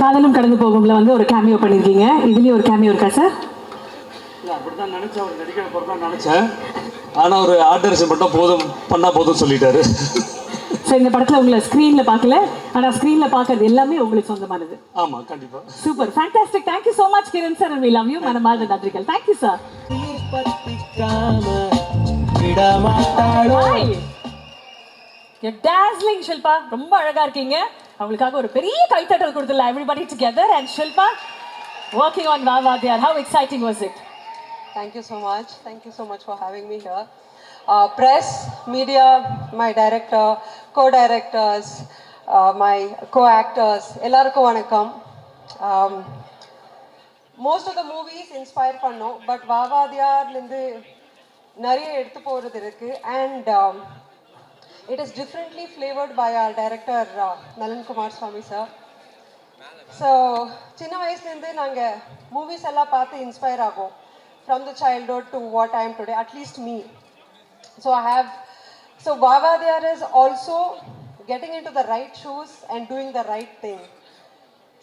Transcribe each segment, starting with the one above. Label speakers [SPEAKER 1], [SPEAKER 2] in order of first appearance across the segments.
[SPEAKER 1] காதலும் கடந்து போகும்ல வந்து ஒரு கேமியோ பண்ணியிருக்கீங்க. இதுலேயும் ஒரு கேமியோ இருக்கா சார்?
[SPEAKER 2] இல்லை, அப்படி தான் நினச்சேன். அவர் நடிக்கிற பொறுத்து தான் நினச்சேன். ஆனால் ஒரு ஆர்டர்ஸ் மட்டும் போதும் சொல்லிட்டாரு.
[SPEAKER 1] ஸோ இந்த படத்தில் உங்களை ஸ்க்ரீனில் பார்க்கல, ஆனால் ஸ்க்ரீனில் பார்க்கறது எல்லாமே உங்களுக்கு சொந்தமானது.
[SPEAKER 2] ஆமாம், கண்டிப்பாக.
[SPEAKER 1] Super, fantastic. Thank you so much Kiran sir, and we love you. மனமார்ந்த நன்றிகள். Thank you sir. டாஸ்லிங் ஷில்பா, ரொம்ப அழகா இருக்கீங்க. அவங்களுக்காக ஒரு பெரிய கைத்தட்டல் கொடுத்துடலாம். Everybody together. And Shilpa, working on Vavadiyar, how exciting was it?
[SPEAKER 3] Thank you so much. Thank you so much for having me here. Press, media, my director, co-directors, my co-actors, ellarukku vanakkam. Most of the movies inspire pannom, but Vavadiyar lindu nariya eduthu poradhu irukku, and it is differently flavored by our director Nalan Kumar Swamy sir. So சின்ன வயசுலேருந்து நாங்கள் movies எல்லாம் பார்த்து inspire ஆகும். From the childhood to what I am today, at least me. So Vavadiyar is also getting into the right shoes and doing the right thing.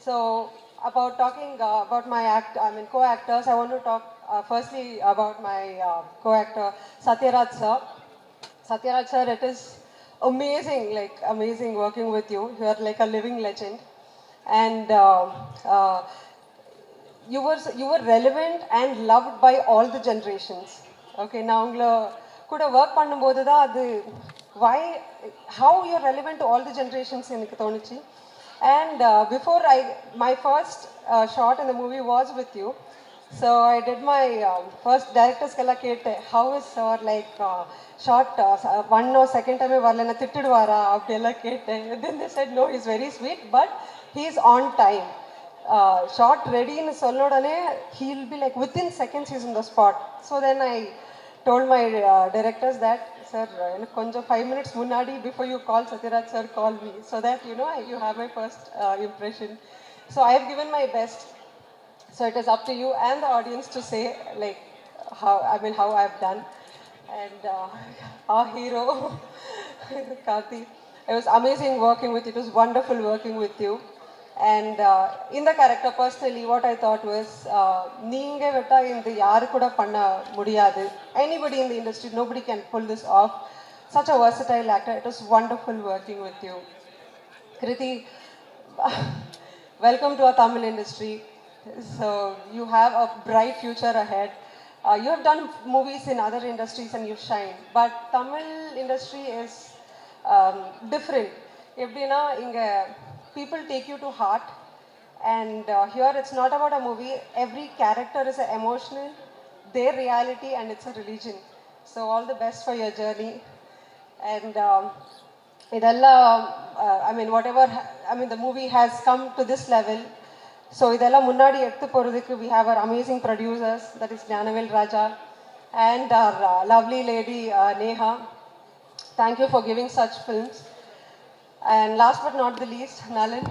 [SPEAKER 3] So about talking about my co-actors, I want to talk firstly about my co-actor Satyaraj sir. Satyaraj sir, it is amazing working with you. You are like a living legend. And you were relevant and loved by all the generations. Okay, நான் உங்களை கூட work பண்ணும்போது தான் அது how you're relevant to all the generations எனக்கு தோணுச்சு. And before my first shot in the movie was with you. So I did my first director's kella kette, how is sir like shot one or second time varlena thittiduvara appdella kette. Then they said no, he's very sweet but he's on time. Shot ready in sollodane he'll be like within seconds he's in the spot. So then I told my directors that sir konja 5 minutes munadi before you call Satyaraj sir, call me so that you have my first impression. So I have given my best. So it is up to you and the audience to say like how I've done. And our hero Karthi, it was amazing working with you. It was wonderful working with you. And in the character personally what I thought was neenga vetta inda yaru kuda panna mudiyadu. Anybody in the industry, nobody can pull this off. Such a versatile actor. It was wonderful working with you. Kriti, welcome to our Tamil industry. So you have a bright future ahead. You have done movies in other industries and you shine, but Tamil industry is different. Eppdina inga people take you to heart, and here it's not about a movie. Every character is an emotional, their reality, and it's a religion. So all the best for your journey. And the movie has come to this level. So idella munnadi eduthu poradhukku we have our amazing producers, that is Jnanavel Raja and our lovely lady Neha. Thank you for giving such films. And last but not the least, Nalan,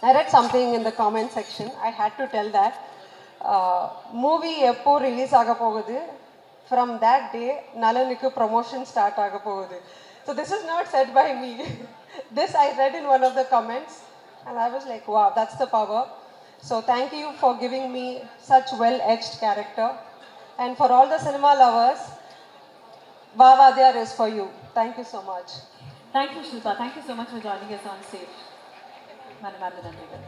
[SPEAKER 3] I read something in the comment section. I had to tell that movie eppo release aga pogudhu, from that day Nalanukku promotion start aga pogudhu. So this is not said by me. This I read in one of the comments. And I was like, wow, that's the power. So thank you for giving me such well-edged character. And for all the cinema lovers, Vavadiyar is for you. Thank you so much.
[SPEAKER 1] Thank you, Shilpa. Thank you so much for joining us on stage. மனமார்ந்த நன்றிகள்.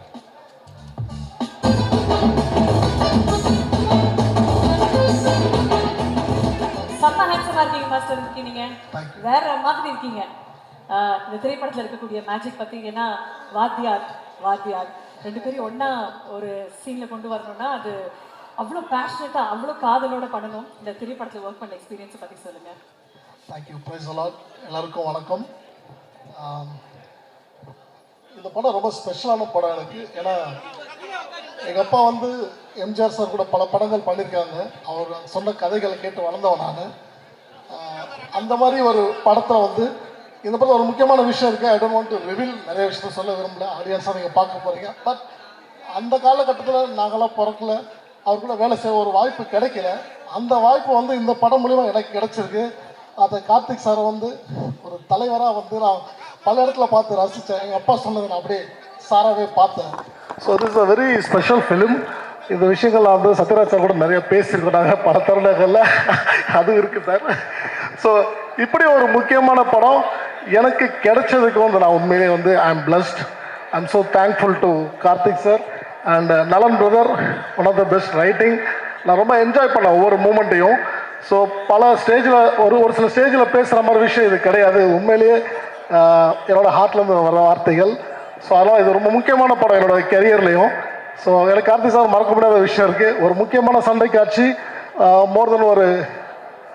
[SPEAKER 1] செம்ம ஹேண்ட்ஸமாக இருக்கீங்க master. இருக்கீங்க வேற மாதிரி இருக்கீங்க. இந்த திரைப்படத்தில் இருக்கக்கூடிய மேஜிக் பார்த்தீங்கன்னா வாத்தியார் ரெண்டு பேரும் ஒன்றா ஒரு சீனில் கொண்டு வரணும்னா அது அவ்வளோ பேஷனட்டாக அவ்வளோ காதலோட பண்ணணும். இந்த திரைப்படத்தில் ஒர்க் பண்ண எக்ஸ்பீரியன்ஸை பற்றி சொல்லுங்கள்.
[SPEAKER 4] தேங்க்யூ. Praise a lot. எல்லாருக்கும் வணக்கம். இந்த படம் ரொம்ப ஸ்பெஷலான படம் எனக்கு. ஏன்னா எங்கள் அப்பா வந்து எம்ஜிஆர் சார் கூட பல படங்கள் பண்ணியிருக்காங்க. அவர் சொன்ன கதைகளை கேட்டு வளர்ந்தவன் நான். அந்த மாதிரி ஒரு படத்தில் வந்து இந்த படத்தில் ஒரு முக்கியமான விஷயம் இருக்குது. I don't want to reveal, நிறைய விஷயத்த சொல்ல விரும்பல. ஆடியன்ஸாக நீங்கள் பார்க்க போகிறீங்க. பட் அந்த காலகட்டத்தில் நாங்களாம் பிறக்கல, அவர் கூட வேலை செய்ய ஒரு வாய்ப்பு கிடைக்கல. அந்த வாய்ப்பு வந்து இந்த படம் மூலிமா எனக்கு கிடைச்சிருக்கு. அதை கார்த்திக் சாரை வந்து ஒரு தலைவராக வந்து நான் பல இடத்துல பார்த்து ரசித்தேன். எங்கள் அப்பா சொன்னதை நான் அப்படியே சாராவே பார்த்தேன். So this a very special film. இந்த விஷயங்கள் நான் வந்து சத்யராஜ் சார் கூட நிறைய பேசியிருக்கிறாங்க பல தருணங்களில், அதுவும் இருக்குது சார். ஸோ இப்படி ஒரு முக்கியமான படம் எனக்கு கிடைச்சதுக்கு வந்து நான் உண்மையிலே வந்து I am blessed. I am so thankful to Karthik sir and Nalan brother, one of the best writing. நான் ரொம்ப என்ஜாய் பண்ணேன் ஒவ்வொரு மூமெண்ட்டையும். ஸோ பல ஸ்டேஜில் ஒரு சில ஸ்டேஜில் பேசுகிற மாதிரி விஷயம் இது கிடையாது, உண்மையிலேயே என்னோடய ஹார்ட்லேருந்து வர வார்த்தைகள். ஸோ அதனால் இது ரொம்ப முக்கியமான படம் என்னோடய கெரியர்லேயும். ஸோ எனக்கு கார்த்திக் சார் மறக்க முடியாத விஷயம் இருக்குது. ஒரு முக்கியமான சண்டை காட்சி, மோர் தென் ஒரு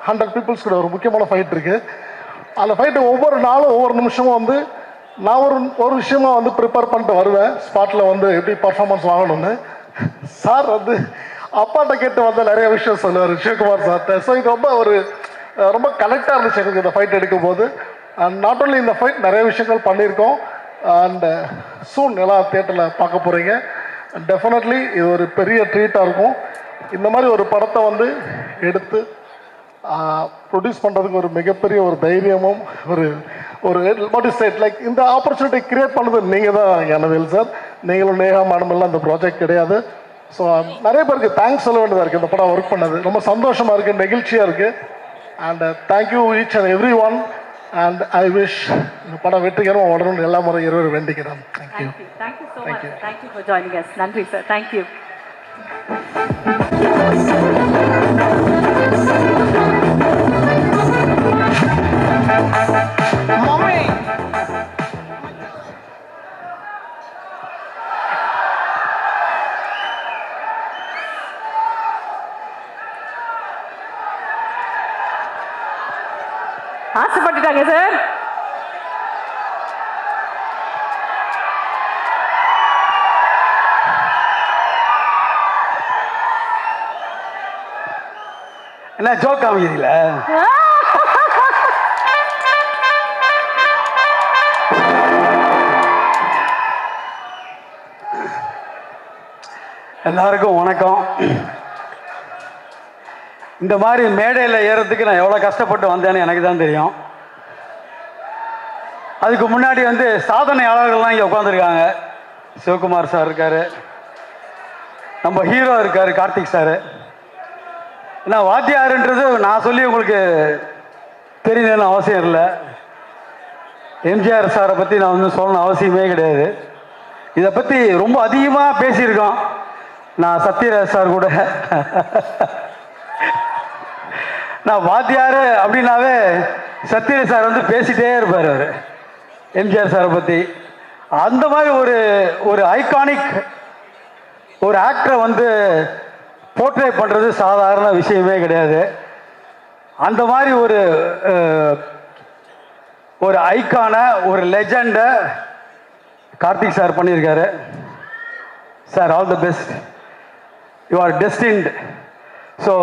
[SPEAKER 4] 100 பீப்புள்ஸ் கூட ஒரு முக்கியமான ஃபைட் இருக்குது. அந்த ஃபைட்டு ஒவ்வொரு நாளும் ஒவ்வொரு நிமிஷமும் வந்து நான் ஒரு விஷயமா வந்து ப்ரிப்பேர் பண்ணிட்டு வருவேன். ஸ்பாட்டில் வந்து எப்படி பர்ஃபார்மன்ஸ் வாங்கணும்னு சார் வந்து அப்பாட்ட கேட்டு வந்து நிறைய விஷயம் சொல்லுவார் சிவகுமார் சார்கிட்ட. ஸோ இது ரொம்ப கனெக்டாக இருந்துச்சு எனக்கு இந்த ஃபைட் எடுக்கும் போது. அண்ட் நாட் ஓன்லி இந்த ஃபைட், நிறைய விஷயங்கள் பண்ணியிருக்கோம். அண்ட் சூன் எல்லாம் தியேட்டரில் பார்க்க போகிறீங்க. டெஃபினெட்லி இது ஒரு பெரிய ட்ரீட்டாக இருக்கும். இந்த மாதிரி ஒரு படத்தை வந்து எடுத்து ப்ரொடியூஸ் பண்ணுறதுக்கு ஒரு மிகப்பெரிய ஒரு தைரியமும் ஒரு மோட்டிவேட் லைக் இந்த ஆப்பர்ச்சுனிட்டி கிரியேட் பண்ணது நீங்கள் தான் ஞானவேல் சார். நீங்களும் நேஹா மேடம் எல்லாம் இந்த ப்ராஜெக்ட் கிடையாது. ஸோ நிறைய பேருக்கு தேங்க்ஸ் சொல்ல வேண்டியதாக இருக்குது. இந்த படம் ஒர்க் பண்ணது ரொம்ப சந்தோஷமாக இருக்குது, நெகிழ்ச்சியாக இருக்குது. And thank you each and every one. And I wish இந்த படம் வெற்றிகரமாக உடனே எல்லா முறை இருவர் வேண்டிக்கிறேன். Thank you.
[SPEAKER 1] Thank you so much. Thank you for joining as. நன்றி சார். தேங்க்யூ. ஆசைப்பட்டுட்டாங்க சார்.
[SPEAKER 5] என்ன ஜோக் காமிக்கிறீங்களா? எல்லாருக்கும் வணக்கம். இந்த மாதிரி மேடையில் ஏறதுக்கு நான் எவ்வளோ கஷ்டப்பட்டு வந்தேன்னு எனக்கு தான் தெரியும். அதுக்கு முன்னாடி வந்து சாதனையாளர்கள்லாம் இங்கே உட்காந்துருக்காங்க. சிவகுமார் சார் இருக்கார், நம்ம ஹீரோ இருக்கார் கார்த்திக் சார். ஏன்னா வாத்தியாருன்றது நான் சொல்லி உங்களுக்கு தெரியணும்னு அவசியம் இல்லை. எம்ஜிஆர் சாரை பற்றி நான் வந்து சொல்லணும் அவசியமே கிடையாது. இதை பற்றி ரொம்ப அதிகமாக பேசியிருக்கோம் நான் சத்யராஜ் சார் கூட. நான் வாத்தியார் அப்படின்னாவே சத்யராஜ் சார் வந்து பேசிகிட்டே இருப்பார் அவர் எம்ஜிஆர் சாரை பற்றி. அந்த மாதிரி ஒரு ஐகானிக் ஒரு ஆக்டரை வந்து போர்ட்ரே பண்ணுறது சாதாரண விஷயமே கிடையாது. அந்த மாதிரி ஒரு ஐக்கான ஒரு லெஜண்டை கார்த்திக் சார் பண்ணியிருக்காரு. Sir all the best, you are destined. So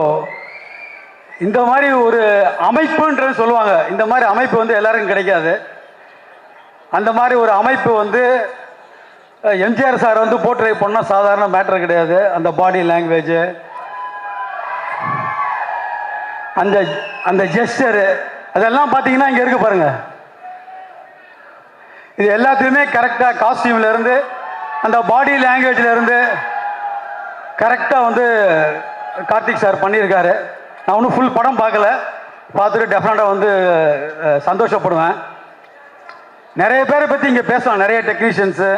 [SPEAKER 5] இந்த மாதிரி ஒரு அமைப்புன்றது சொல்லுவாங்க, இந்த மாதிரி அமைப்பு வந்து எல்லாருக்கும் கிடைக்காது. அந்த மாதிரி ஒரு அமைப்பு வந்து எம்ஜிஆர் சார் வந்து போர்ட்ரே பண்ணால் சாதாரண மேட்டர் கிடையாது. அந்த பாடி லாங்குவேஜ், அந்த ஜெஸ்டரு, அதெல்லாம் பார்த்தீங்கன்னா இங்கே இருக்கு பாருங்க. இது எல்லாத்தையுமே கரெக்டாக காஸ்டியூம்ல இருந்து அந்த பாடி லாங்குவேஜ்ல இருந்து கரெக்டாக வந்து கார்த்திக் சார் பண்ணியிருக்காரு. நான் ஒன்றும் ஃபுல் படம் பார்க்கல, பார்த்துட்டு டெஃபினட்டாக வந்து சந்தோஷப்படுவேன். நிறைய பேரை பற்றி இங்கே பேசலாம், நிறைய டெக்னீஷியன்ஸு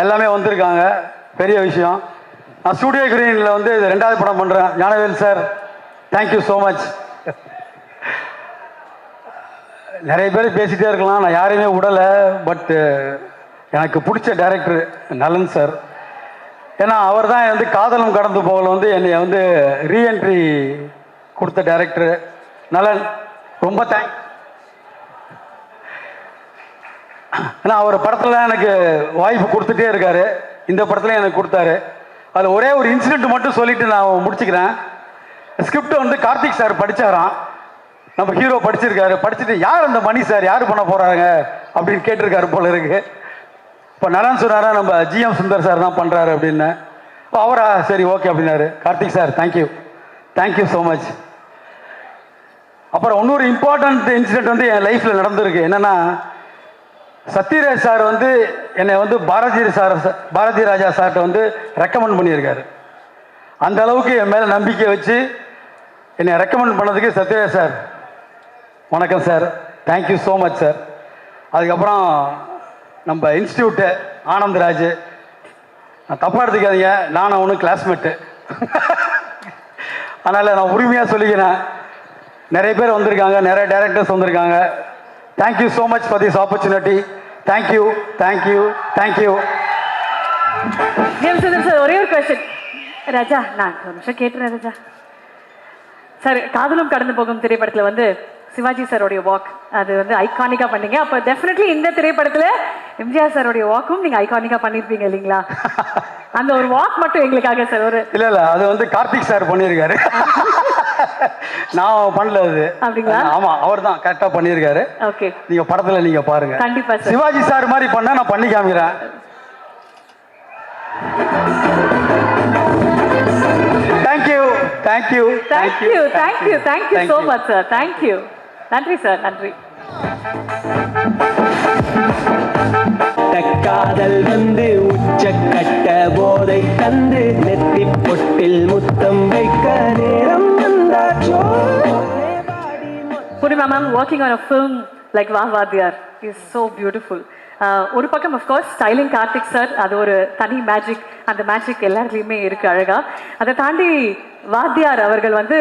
[SPEAKER 5] எல்லாமே வந்திருக்காங்க, பெரிய விஷயம். நான் ஸ்டூடியோ கிரீனில் வந்து இது 2வது படம் பண்ணுறேன். Gnanavel sir, thank you so much. நிறைய பேர் பேசிகிட்டே இருக்கலாம், நான் யாரையுமே விடலை. பட்டு எனக்கு பிடிச்ச டைரக்டர் நலன் சார். ஏன்னா அவர் தான் வந்து காதலும் கடந்து போகல வந்து என்னை வந்து ரீஎன்ட்ரி கொடுத்த டைரக்டர் நலன். ரொம்ப தேங்க்ஸ். ஏன்னா அவர் படத்தில் எனக்கு வாய்ப்பு கொடுத்துட்டே இருக்காரு, இந்த படத்துலையும் எனக்கு கொடுத்தாரு. அதில் ஒரே ஒரு இன்சிடென்ட் மட்டும் சொல்லிட்டு நான் முடிச்சுக்கிறேன். ஸ்கிரிப்டை வந்து கார்த்திக் சார் படித்தாராம், நம்ம ஹீரோ படிச்சிருக்காரு. படிச்சுட்டு யார் அந்த மணி சார் யார் பண்ண போகிறாங்க அப்படின்னு கேட்டிருக்காரு போல இருக்கு. இப்போ நலன் சொன்னாரா நம்ம ஜிஎம் சுந்தர் சார் தான் பண்ணுறாரு அப்படின்னு. அவரா சரி ஓகே அப்படின்னாரு. Karthik sir thank you so much. அப்புறம் இன்னொரு இம்பார்ட்டன்ட் இன்சிடென்ட் வந்து என் லைஃப்பில் நடந்திருக்கு. என்னென்னா சத்யராஜ் சார் வந்து என்னை வந்து பாரதி ராஜா சார்கிட்ட வந்து ரெக்கமெண்ட் பண்ணியிருக்காரு. அந்த அளவுக்கு என் மேலே நம்பிக்கை வச்சு என்னை ரெக்கமெண்ட் பண்ணதுக்கு சத்யராஜ் சார் வணக்கம் sir, thank you so much sir. அதுக்கப்புறம் நம்ம இன்ஸ்டியூட்டு ஆனந்த்ராஜ், நான் தப்பாக எடுத்துக்காதீங்க, நான் அவனும் கிளாஸ்மேட்டு. அதனால் நான் உரிமையாக சொல்லிக்கிறேன். நிறைய பேர் வந்திருக்காங்க, நிறைய டைரக்டர்ஸ் வந்திருக்காங்க. Thank you so much for this opportunity. Thank you thank you thank you.
[SPEAKER 1] Sir ஒரே ஒரு கொஸ்டின் ராஜா, நான் ஒரு நிமிஷம் கேட்டுறேன் ராஜா சார். காதலும் கடந்து போகும் திரைப்படத்தில் வந்து சிவாஜி சாரோடைய வாக் அது வந்து ஐகானிக்காக பண்ணீங்க. அப்போ டெஃபினெட்லி இந்த திரைப்படத்தில் எம்ஜிஆர் சாரோடைய வாக்கும் நீங்கள் ஐகானிக்காக பண்ணியிருப்பீங்க இல்லைங்களா? அந்த ஒரு வாக் மட்டும் எங்களுக்காக சார். ஒரு
[SPEAKER 5] இல்லை அது வந்து கார்த்திக் சார் பண்ணியிருக்காரு, நான் பண்ணல அது.
[SPEAKER 1] அப்படிங்களா?
[SPEAKER 5] ஆமாம், அவர் தான் கரெக்டாக பண்ணியிருக்காரு.
[SPEAKER 1] ஓகே,
[SPEAKER 5] நீங்கள் படத்தில் நீங்கள் பாருங்க.
[SPEAKER 1] கண்டிப்பாக சார்.
[SPEAKER 5] சிவாஜி சார் மாதிரி பண்ணால் நான் பண்ணி காமிக்கிறேன். Thank you thank you
[SPEAKER 1] thank you thank you thank you so much sir. Thank you, நன்றி சார், நன்றி.
[SPEAKER 6] காதல் வந்து உச்சக்கட்ட போதை தந்து நெத்தி பொட்டில் முத்தம் வைக்க நேரம் வந்தாச்சோ.
[SPEAKER 1] Purnima ma'am, working on a film like Vah Vaadiyar is so beautiful. ஒரு பக்கம் அஃப்கோர்ஸ் ஸ்டைலிங் கார்த்திக் சார், அது ஒரு தனி மேஜிக். அந்த மேஜிக் எல்லாருலேயுமே இருக்கு அழகா. அதை தாண்டி வாத்தியார் அவர்கள் வந்து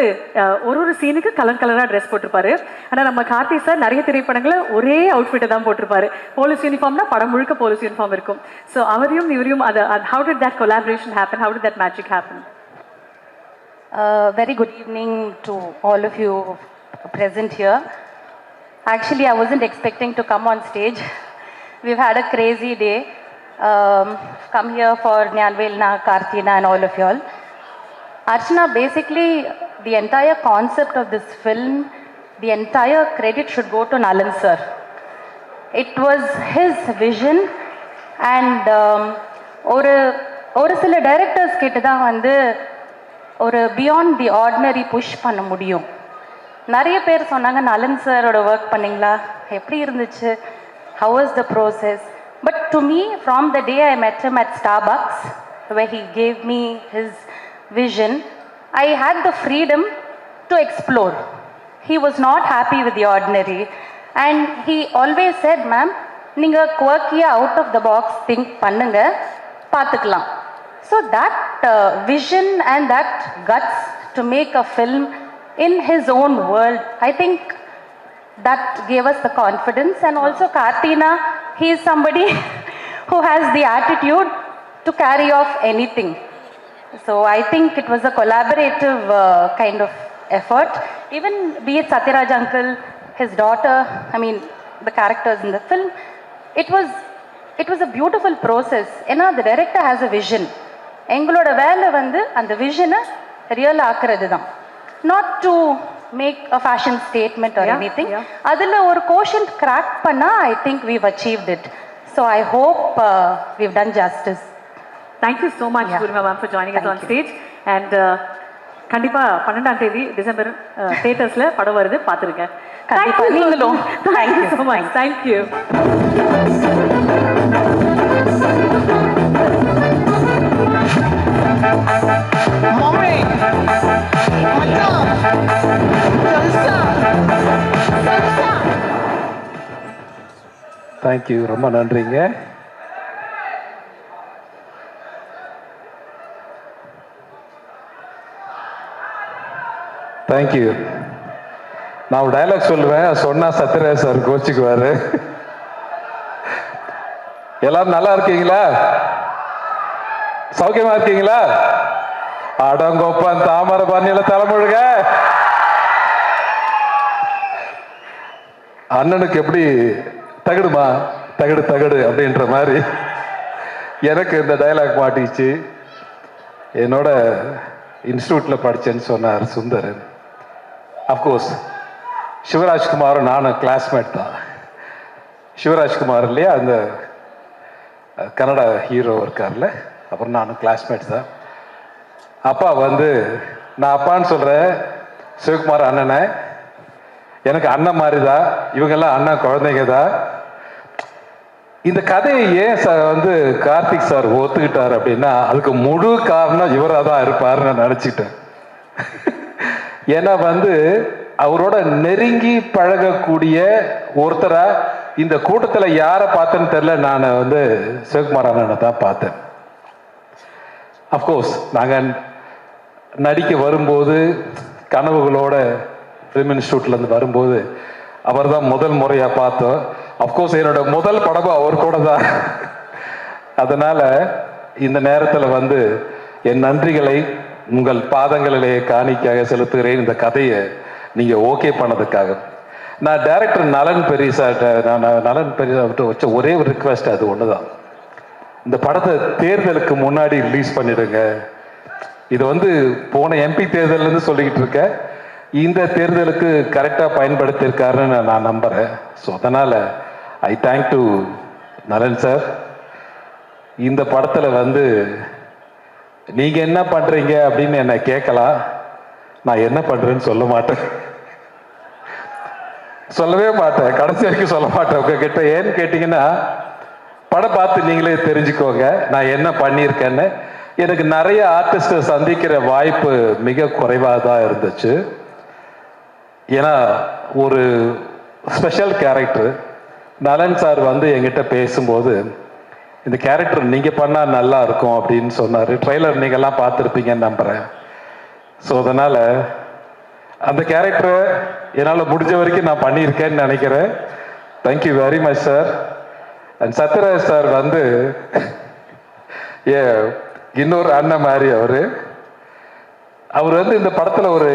[SPEAKER 1] ஒரு சீனுக்கு கலராக ட்ரெஸ் போட்டிருப்பாரு. ஆனால் நம்ம கார்த்திக் சார் நிறைய திரைப்படங்களில் ஒரே அவுட்ஃபிட்டை தான் போட்டிருப்பாரு. போலீஸ் யூனிஃபார்ம்னா படம் முழுக்க போலீஸ் யூனிஃபார்ம் இருக்கும். ஸோ அவரையும் இவரையும் அதை how did that collaboration happen? How did that magic happen?
[SPEAKER 7] Very good evening to all of you present here. Actually, I wasn't expecting to come on stage. We've had a crazy day. Come here for Nyanvelna, Karthina and all of you all. Archana, basically the entire concept of this film, the entire credit should go to Nalan sir. It was his vision and ஒரு சில directors கிட்ட தான் வந்து ஒரு beyond the ordinary push பண்ண முடியும். நிறைய பேர் சொன்னாங்க நலன் சாரோட ஒர்க் பண்ணிங்களா, எப்படி இருந்துச்சு, how was the process? But to me, from the day I met him at Starbucks, where he gave me his vision, I had the freedom to explore. He was not happy with the ordinary and he always said, ma'am, நீங்க quirky out of the box think பண்ணுங்க, பார்த்துக்கலாம். So that vision and that guts to make a film in his own world, I think that gave us the confidence. And also Karthina, he is somebody who has the attitude to carry off anything. So I think it was a collaborative kind of effort. Even be it Satyaraj uncle, his daughter, I mean the characters in the film, it was a beautiful process. ஏன்னா the director has a vision. எங்களோட வேலை வந்து அந்த விஷனை real ஆக்குறது தான், not to make a fashion statement or anything. அதில் ஒரு quotient crack பண்ணா I think we've achieved it. So I hope we've done justice.
[SPEAKER 1] Thank you so much, Purnima ma'am, for joining us on stage. And கண்டிப்பா 12ஆம் தேதி December தியேட்டர்ஸ்ல படம் வருது, பார்த்துருங்க.
[SPEAKER 7] கண்டிப்பா நீங்களும்.
[SPEAKER 1] Thank you so much. Thank you.
[SPEAKER 8] Mummy மச்சான் ஜல்சா ஜல்சா.
[SPEAKER 9] Thank you, ரொம்ப நன்றிங்க. தேங்க்யூ. நான் ஒரு டைலாக் சொல்லுவேன், சொன்னா சத்யராஜ் சார் கோச்சிக்குவாரு. எல்லாரும் நல்லா இருக்கீங்களா? சௌக்கியமா இருக்கீங்களா? அடங்கொப்பன் தாமரை பண்ணியில தலைமுழுக. அண்ணனுக்கு எப்படி தகடுமா தகடு தகடு அப்படின்ற மாதிரி எனக்கு இந்த டைலாக் மாட்டிச்சு. என்னோட இன்ஸ்டியூட்ல படிச்சேன்னு சொன்னார் சுந்தரன். அஃப்கோர்ஸ் சிவராஜ்குமாரும் நானும் கிளாஸ்மேட் தான். சிவராஜ்குமார் இல்லையா, அந்த கன்னடா ஹீரோ இருக்கார்ல, அப்புறம் நானும் கிளாஸ்மேட் தான். அப்பா வந்து நான் அப்பான்னு சொல்கிறேன், சிவகுமார் அண்ணனை எனக்கு அண்ணன் மாதிரி தான், இவங்கெல்லாம் அண்ணன் குழந்தைங்க தான். இந்த கதையை ஏன் வந்து கார்த்திக் சார் ஒத்துக்கிட்டார் அப்படின்னா அதுக்கு முழு காரணம் இவராக தான் இருப்பார்னு நான் நினச்சிட்டேன். ஏன்னா வந்து அவரோட நெருங்கி பழகக்கூடிய ஒருத்தரா இந்த கூட்டத்தில் யாரை பார்த்தேன்னு தெரியல, நான் வந்து சிவகுமார் அண்ணனை தான் பார்த்தேன். அஃப்கோர்ஸ் நாங்கள் நடிக்க வரும்போது கனவுகளோட ஃபிலிம் இன்ஸ்டியூட்லேருந்து வரும்போது அவர் தான் முதல் முறையாக பார்த்தோம். அஃப்கோர்ஸ் என்னோட முதல் படமும் அவர் கூட தான். அதனால் இந்த நேரத்தில் வந்து என் நன்றிகளை உங்கள் பாதங்களிலே காணிக்காக செலுத்துகிறேன். இந்த கதையை நீங்கள் ஓகே பண்ணதுக்காக. நான் டைரக்டர் நலன் பெரியசார்ட்ட நலன் பெரியசார்ட்ட வச்ச ஒரே ஒரு ரிக்வெஸ்ட் அது ஒன்று தான். இந்த படத்தை தேர்தலுக்கு முன்னாடி ரிலீஸ் பண்ணிடுங்க. இது வந்து போன எம்பி தேர்தல்லேருந்து சொல்லிக்கிட்டு இருக்கேன். இந்த தேர்தலுக்கு கரெக்டாக பயன்படுத்தியிருக்காருன்னு நான் நம்புகிறேன். ஸோ அதனால் ஐ தேங்க் டு நலன் சார். இந்த படத்தில் வந்து நீங்கள் என்ன பண்ணுறீங்க அப்படின்னு என்னை கேட்கலாம். நான் என்ன பண்ணுறேன்னு சொல்ல மாட்டேன், சொல்லவே மாட்டேன், கடைசி வரைக்கும் சொல்ல மாட்டேன் உங்ககிட்ட. ஏன்னு கேட்டிங்கன்னா படம் பார்த்து நீங்களே தெரிஞ்சுக்கோங்க நான் என்ன பண்ணியிருக்கேன்னு. எனக்கு நிறைய ஆர்டிஸ்டை சந்திக்கிற வாய்ப்பு மிக குறைவாக தான் இருந்துச்சு. ஏன்னா ஒரு ஸ்பெஷல் கேரக்டர் நலன் சார் வந்து என்கிட்ட பேசும்போது இந்த கேரக்டர் நீங்கள் பண்ணால் நல்லா இருக்கும் அப்படின்னு சொன்னார். ட்ரெய்லர் நீங்கள்லாம் பார்த்துருப்பீங்கன்னு நம்புகிறேன். ஸோ அதனால் அந்த கேரக்டரை என்னால் முடிஞ்ச வரைக்கும் நான் பண்ணியிருக்கேன்னு நினைக்கிறேன். Thank you very much sir. And Sathyaraj sir வந்து இன்னொரு அண்ணன் மாதிரி அவர் வந்து இந்த படத்தில் ஒரு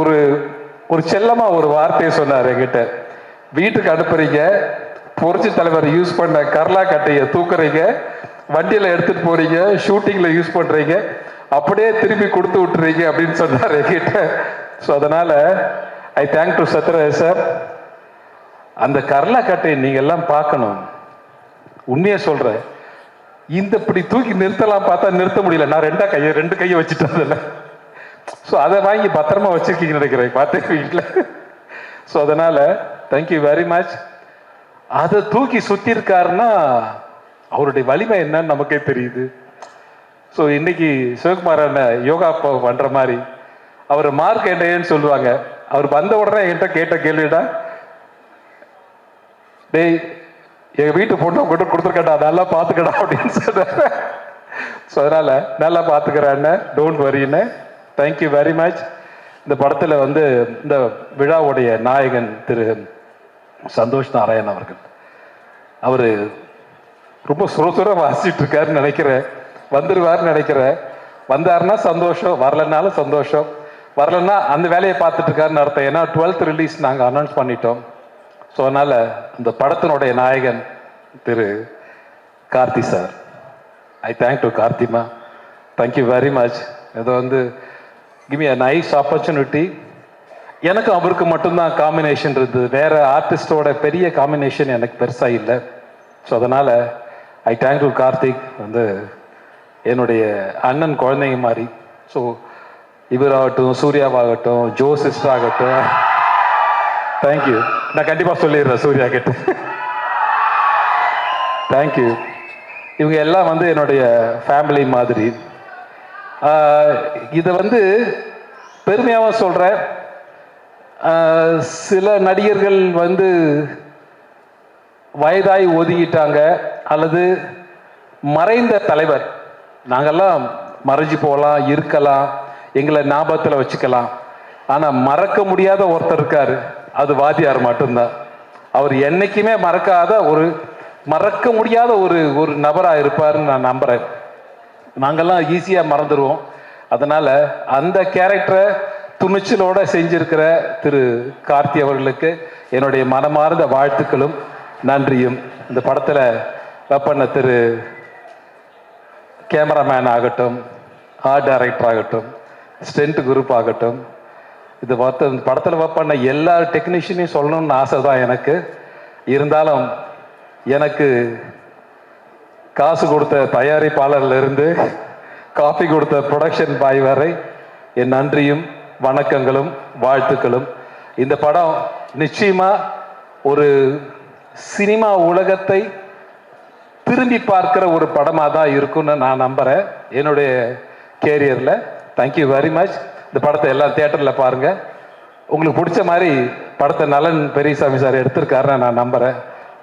[SPEAKER 9] ஒரு ஒரு செல்லமாக ஒரு வார்த்தையை சொன்னார் என்கிட்ட. வீட்டுக்கு அனுப்புறீங்க, புரட்சி தலைவர் யூஸ் பண்ண கர்லா கட்டையை தூக்குறீங்க, வண்டியில் எடுத்துகிட்டு போகிறீங்க, ஷூட்டிங்கில் யூஸ் பண்ணுறீங்க, அப்படியே திருப்பி கொடுத்து விட்டுறீங்க அப்படின்னு சொன்னார் என்கிட்ட. ஸோ அதனால் ஐ தேங்க் டு சத்யராஜ் சார். அந்த கர்லா கட்டையை நீங்கள் எல்லாம் பார்க்கணும். உண்மையாக சொல்கிறேன், இந்த இப்படி தூக்கி நிறுத்தலாம் பார்த்தா நிறுத்த முடியல. நான் ரெண்டு கையை வச்சுட்டேன் அதில். ஸோ அதை வாங்கி பத்திரமா வச்சிருக்கீங்கன்னு நினைக்கிறேன் பார்த்தேன் வீட்டில். ஸோ அதனால் தேங்க்யூ வெரி மச். அதை தூக்கி சுற்றிருக்காருன்னா அவருடைய வலிமை என்னன்னு நமக்கே தெரியுது. ஸோ இன்னைக்கு சிவகுமார் அண்ணன் யோகா பண்ணுற மாதிரி அவர் மார்க் என்னன்னு சொல்லுவாங்க. அவர் வந்த உடனே என்கிட்ட கேட்ட கேள்விடா, டேய் எங்கள் வீட்டு பொண்ணை கொண்டு கொடுத்துருக்கடா, நல்லா பார்த்துக்கடா அப்படின்னு சொல்கிறார். ஸோ அதனால் நல்லா பார்த்துக்கிறேன்னு, டோன்ட் வரின்னு. Thank you very much. இந்த படத்தில் வந்து இந்த விழாவுடைய நாயகன் திரு சந்தோஷ் நாராயண் அவர்கள், அவர் ரொம்ப சுரசுர வாசிச்சுட்டு இருக்காருன்னு நினைக்கிறேன். வந்துடுவார்னு நினைக்கிறேன். வந்தாருன்னா சந்தோஷம், வரலன்னாலும் சந்தோஷம். வரலன்னா அந்த வேலையை பார்த்துட்டு இருக்காருன்னு அர்த்தம். ஏன்னா 12th ரிலீஸ் நாங்கள் அனௌன்ஸ் பண்ணிட்டோம். ஸோ அதனால் இந்த படத்தினுடைய நாயகன் திரு Karthi sir, I thank to கார்த்திமா. Thank you very much. இது வந்து give me a nice opportunity. எனக்கும் அவருக்கு மட்டும்தான் காம்பினேஷன் இருந்தது, வேற ஆர்டிஸ்டோட பெரிய காம்பினேஷன் எனக்கு பெருசாக இல்லை. ஸோ அதனால் ஐ தேங்க் டு கார்த்திக். வந்து என்னுடைய அண்ணன் குழந்தைங்க மாதிரி. ஸோ இவராகட்டும், சூர்யாவாகட்டும், ஜோ சிஸ்டர் ஆகட்டும், தேங்க்யூ. நான் கண்டிப்பாக சொல்லிடுறேன் சூர்யா கிட்ட. தேங்க்யூ. இவங்க எல்லாம் வந்து என்னுடைய ஃபேமிலி மாதிரி. இதை வந்து பெருமையாகவும் சொல்கிறேன். சில நடிகர்கள் வந்து வயதாய் ஒதுங்கிட்டாங்க, அல்லது மறைந்த தலைவர். நாங்கள்லாம் மறைஞ்சு போகலாம், இருக்கலாம், எங்களை ஞாபகத்தில் வச்சுக்கலாம். ஆனால் மறக்க முடியாத ஒருத்தர் இருக்கார், அது வாத்தியார் மட்டும்தான். அவர் என்னைக்குமே மறக்க முடியாத ஒரு நபராக இருப்பார்னு நான் நம்புகிறேன். நாங்கள்லாம் ஈஸியாக மறந்துடுவோம். அதனால் அந்த கேரக்டரை துணிச்சலோடு செஞ்சிருக்கிற திரு கார்த்தி அவர்களுக்கு என்னுடைய மனமார்ந்த வாழ்த்துக்களும் நன்றியும். இந்த படத்தில் பண்ண திரு கேமராமேன் ஆகட்டும், ஆர்ட் டைரக்டர் ஆகட்டும், ஸ்டென்ட் குரூப் ஆகட்டும், இது இந்த படத்தில் ஒர்க் பண்ண எல்லா டெக்னீஷியனையும் சொல்லணும்னு ஆசை தான் எனக்கு. இருந்தாலும் எனக்கு காசு கொடுத்த தயாரிப்பாளர்லேருந்து காஃபி கொடுத்த ப்ரொடக்ஷன் பாய் வரை என் நன்றியும் வணக்கங்களும் வாழ்த்துக்களும். இந்த படம் நிச்சயமாக ஒரு சினிமா உலகத்தை திரும்பி பார்க்கிற ஒரு படமாக தான் இருக்கும்னு நான் நம்புகிறேன் என்னுடைய கேரியரில். Thank you very much. இந்த படத்தை எல்லாம் தியேட்டரில் பாருங்கள். உங்களுக்கு பிடிச்ச மாதிரி படத்தை நலன் பெரியசாமி சார் எடுத்திருக்காருன்னு நான் நம்புகிறேன்.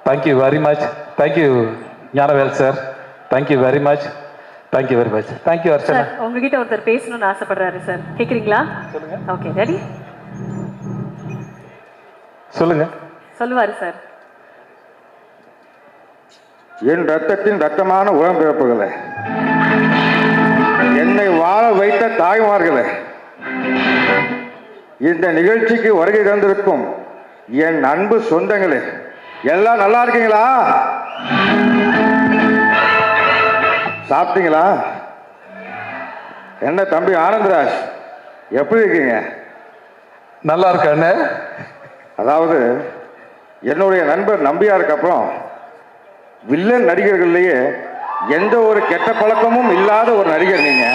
[SPEAKER 9] Thank you very much. Thank you Gnanavel sir. Thank you very much. Thank you very much. Thank you Archana.
[SPEAKER 1] Sir உங்ககிட்ட ஒருத்தர் பேசணும்னு ஆசைப்படுறாரு சார், கேட்குறீங்களா?
[SPEAKER 9] சொல்லுங்க.
[SPEAKER 1] Okay, ready?
[SPEAKER 9] சொல்லுங்க.
[SPEAKER 1] சொல்லுவாரு சார்.
[SPEAKER 10] என் ரத்தத்தின் ரத்தமான உடன்பிறப்புகளே, என்னை வாழ வைத்த தாய்மார்களே, இந்த நிகழ்ச்சிக்கு வருகை தந்திருக்கும் என் அன்பு சொந்தங்களே, எல்லாம் நல்லா இருக்கீங்களா? சாப்பிட்டீங்களா? என்ன தம்பி ஆனந்தராஜ், எப்படி இருக்கீங்க?
[SPEAKER 9] நல்லா இருக்கானே.
[SPEAKER 10] அதாவது என்னுடைய நண்பர் நம்பியாருக்கு அப்புறம் வில்லன் நடிகர்கள்லேயே எந்த ஒரு கெட்ட பழக்கமும் இல்லாத ஒரு நடிகர் நீங்க.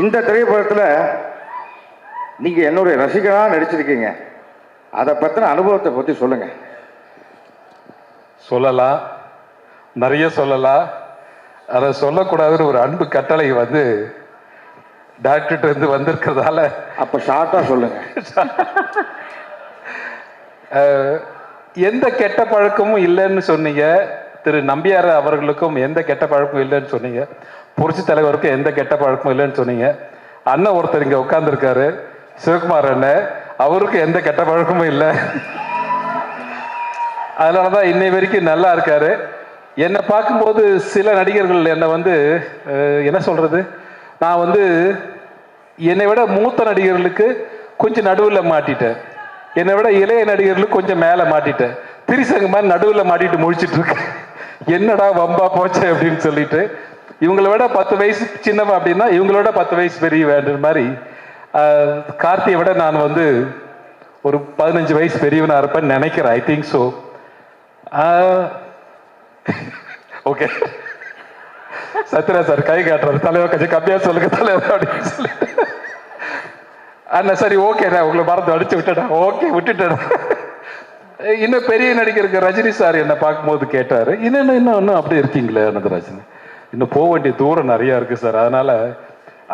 [SPEAKER 10] இந்த திரைப்படத்தில் நீங்க என்னுடைய ரசிகனா நடிச்சிருக்கீங்க. அதை பற்றின அனுபவத்தை பற்றி சொல்லுங்க.
[SPEAKER 9] சொல்லலாம், நிறைய சொல்லலாம். அதை சொல்லக்கூடாதுன்னு ஒரு அன்பு கட்டளை வந்து டாக்டர்கிட்ட இருந்து வந்திருக்கிறதால
[SPEAKER 10] அப்போ ஷார்ட்டாக சொல்லுங்க.
[SPEAKER 9] எந்த கெட்ட பழக்கமும் இல்லைன்னு சொன்னீங்க. திரு நம்பியார் அவர்களுக்கும் எந்த கெட்ட பழக்கமும் இல்லைன்னு சொன்னீங்க. புரட்சி தலைவருக்கும் எந்த கெட்ட பழக்கமும் இல்லைன்னு சொன்னீங்க. அண்ணன் ஒருத்தர் இங்கே உட்காந்துருக்காரு, சிவகுமார் அண்ணன், அவருக்கு எந்த கெட்ட பழக்கமும் இல்லை. அதனால தான் இன்னை வரைக்கும் நல்லா இருக்காரு. என்னை பார்க்கும்போது சில நடிகர்கள் என்னை வந்து என்ன சொல்கிறது, நான் வந்து என்னை விட மூத்த நடிகர்களுக்கு கொஞ்சம் நடுவில் மாட்டிட்டேன், என்னை விட இளைய நடிகர்களுக்கு கொஞ்சம் மேலே மாட்டிட்டேன். திரிசங்க மாதிரி நடுவில் மாட்டிட்டு முழிச்சிட்டு இருக்கேன். என்னடா வம்பா போச்சு அப்படின்னு சொல்லிட்டு. இவங்களை விட 10 வயசு சின்னவன் அப்படின்னா இவங்களோட 10 வயசு பெரிய வேண்டுற மாதிரி. கார்த்தியை விட நான் வந்து ஒரு 15 வயசு பெரியவனாக இருப்பேன்னு நினைக்கிறேன். I think so. Okay, Sathyaraj sir கை காட்டுறாரு, தலைவர் கொஞ்சம் கம்மியாக சொல்லுங்க தலைவர் அப்படின்னு சொல்லி. அண்ணா சரி ஓகேண்ணா, உங்களை மறந்து அடிச்சு விட்டுட்டேன். ஓகே விட்டுட்டேன். இன்னும் பெரிய நடிகருக்கு ரஜினி சார் என்னை பார்க்கும்போது கேட்டார், இன்னும் அப்படி இருக்கீங்களே அனந்தராஜன், இன்னும் போக வேண்டிய தூரம் நிறையா இருக்கு சார்,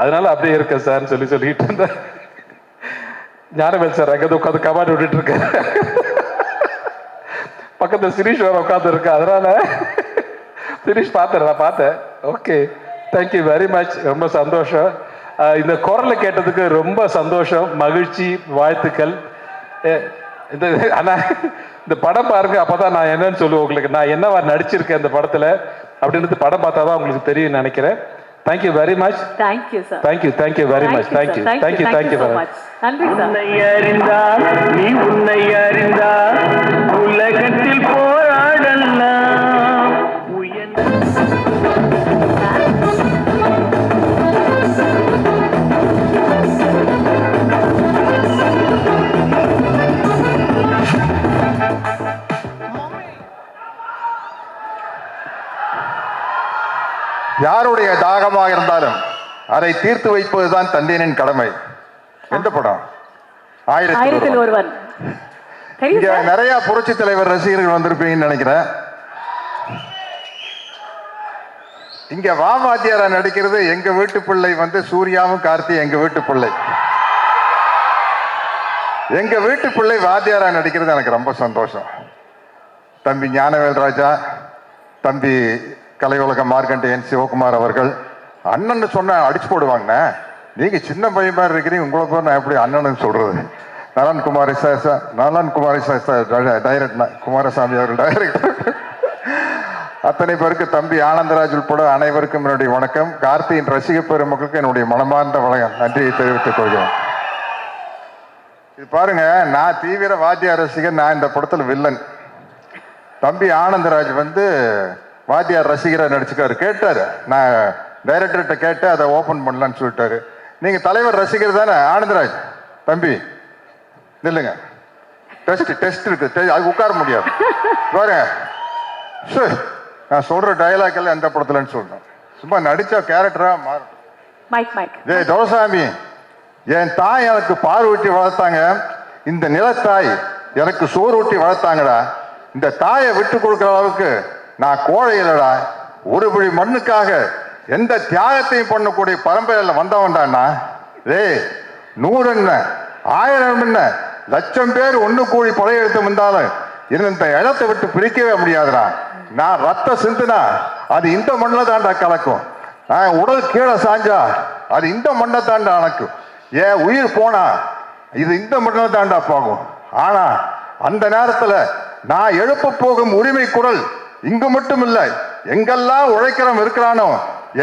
[SPEAKER 9] அதனால அப்படியே இருக்க சார்னு சொல்லிட்டு இருந்தேன். ஞானவேல் சார் அங்கே உட்காந்து கமாண்ட் விட்டுட்டு இருக்கேன். பக்கத்தில் சிரீஷ் வேற உட்காந்து இருக்கு, அதனால சிரீஷ் பார்த்தேன். Okay, thank you very much. ரொம்ப சந்தோஷம். இந்த குரலை கேட்டதுக்கு ரொம்ப சந்தோஷம், மகிழ்ச்சி, வாழ்த்துக்கள். ஆனால் இந்த படம் பாருங்க, அப்போதான் நான் என்னன்னு சொல்லுவேன் உங்களுக்கு, நான் என்னவா நடிச்சிருக்கேன் இந்த படத்தில் அப்படின்றது படம் பார்த்தா தான் உங்களுக்கு தெரியும் நினைக்கிறேன். Thank you very much.
[SPEAKER 1] Thank you sir.
[SPEAKER 9] Thank you very much. Thank you very much.
[SPEAKER 1] நன்றி சார்.
[SPEAKER 6] உன்னை அறிந்தால் நீ உன்னை அறிந்தால் உலகத்தில் போராடலாம்.
[SPEAKER 10] யாருடைய தாகமாக இருந்தாலும் அதை தீர்த்து வைப்பதுதான் தந்தையனின் கடமை. எந்த படம்? 1000
[SPEAKER 1] ஒருவன்.
[SPEAKER 10] இங்க நிறைய புரட்சி தலைவர் ரசிகர்கள் வந்திருப்பீங்கன்னு நினைக்கிறேன். இங்க வாமாத்தியாரா நடிக்கிறது எங்க வீட்டு பிள்ளை வந்து சூர்யாவும் கார்த்தி எங்க வீட்டு பிள்ளை. எங்க வீட்டு பிள்ளை வாத்தியாரா நடிக்கிறது எனக்கு ரொம்ப சந்தோஷம். தம்பி ஞானவேல் ராஜா, தம்பி கலை உலக மார்க்கண்டேயன் சிவகுமார் அவர்கள் அண்ணன் சொன்ன அடிச்சு போடுவாங்க. நீங்க சின்ன பையன் மாதிரி இருக்கிறீங்க, உங்களை போய் நான் எப்படி அண்ணன் சொல்றது? நலன் குமாரி டைரக்டர் குமாரசாமி அவர்கள் டைரக்டர். அத்தனை பேருக்கு தம்பி ஆனந்தராஜ் உட்பட அனைவருக்கும் என்னுடைய வணக்கம். கார்த்தியின் ரசிக பெருமக்களுக்கு என்னுடைய மனமார்ந்த வணக்கம், நன்றியை தெரிவித்துக் கொள்கிறேன். இது பாருங்க, நான் தீவிர வாத்தியார் ரசிகர், நான் இந்த படத்தில் வில்லன். தம்பி ஆனந்தராஜ் வந்து வாத்தியார் ரசிகராக நடிச்சுக்காரு. கேட்டாரு, நான் டைரக்டர்கிட்ட கேட்டு அதை ஓப்பன் பண்ணலான்னு சொல்லிட்டாரு. நீங்க தலைவர் ரசிகர் தானே ஆனந்தராஜ்? தம்பி நில்லுங்க, டெஸ்ட் இருக்கு, அது உட்கார முடியாது பாருங்க. நான் சொல்ற டயலாக் எல்லாம் எந்த படத்துலன்னு சொல்றேன், சும்மா நடிச்ச கேரக்டரா மாறும். ஜெய் தோசாமி, என் தாய் எனக்கு பால் ஊட்டி வளர்த்தாங்க, இந்த நிலத்தாய் எனக்கு சோறு ஊட்டி வளர்த்தாங்கடா. இந்த தாயை விட்டு கொடுக்குற அளவுக்கு நான் கோழை இல்லடா, ஒரு பிடி மண்ணுக்காக எந்த தியாகத்தையும் பண்ணக்கூடிய பரம்பரையில் வந்தவன்டான்னா. டேய், 100 என்ன 1000 என்ன லட்சம் பேர் ஒண்ணு கூடி படையெடுத்து வந்தாலும் இந்த இடத்தை விட்டு பிரிக்கவே முடியாதுடா. நான் ரத்த சிந்துனா அது இந்த மண்ணில் தாண்டா கலக்கும். நான் உடல் கீழே சாஞ்சா அது இந்த மண்ணை தாண்டா அணக்கும். ஏன் உயிர் போனா இது இந்த மண்ணில் தாண்டா போகும். ஆனா அந்த நேரத்துல நான் எழுப்ப போகும் உரிமை குரல் இங்கு மட்டும் இல்லை, எங்கெல்லாம் உழைக்கிறவன் இருக்கிறானோ,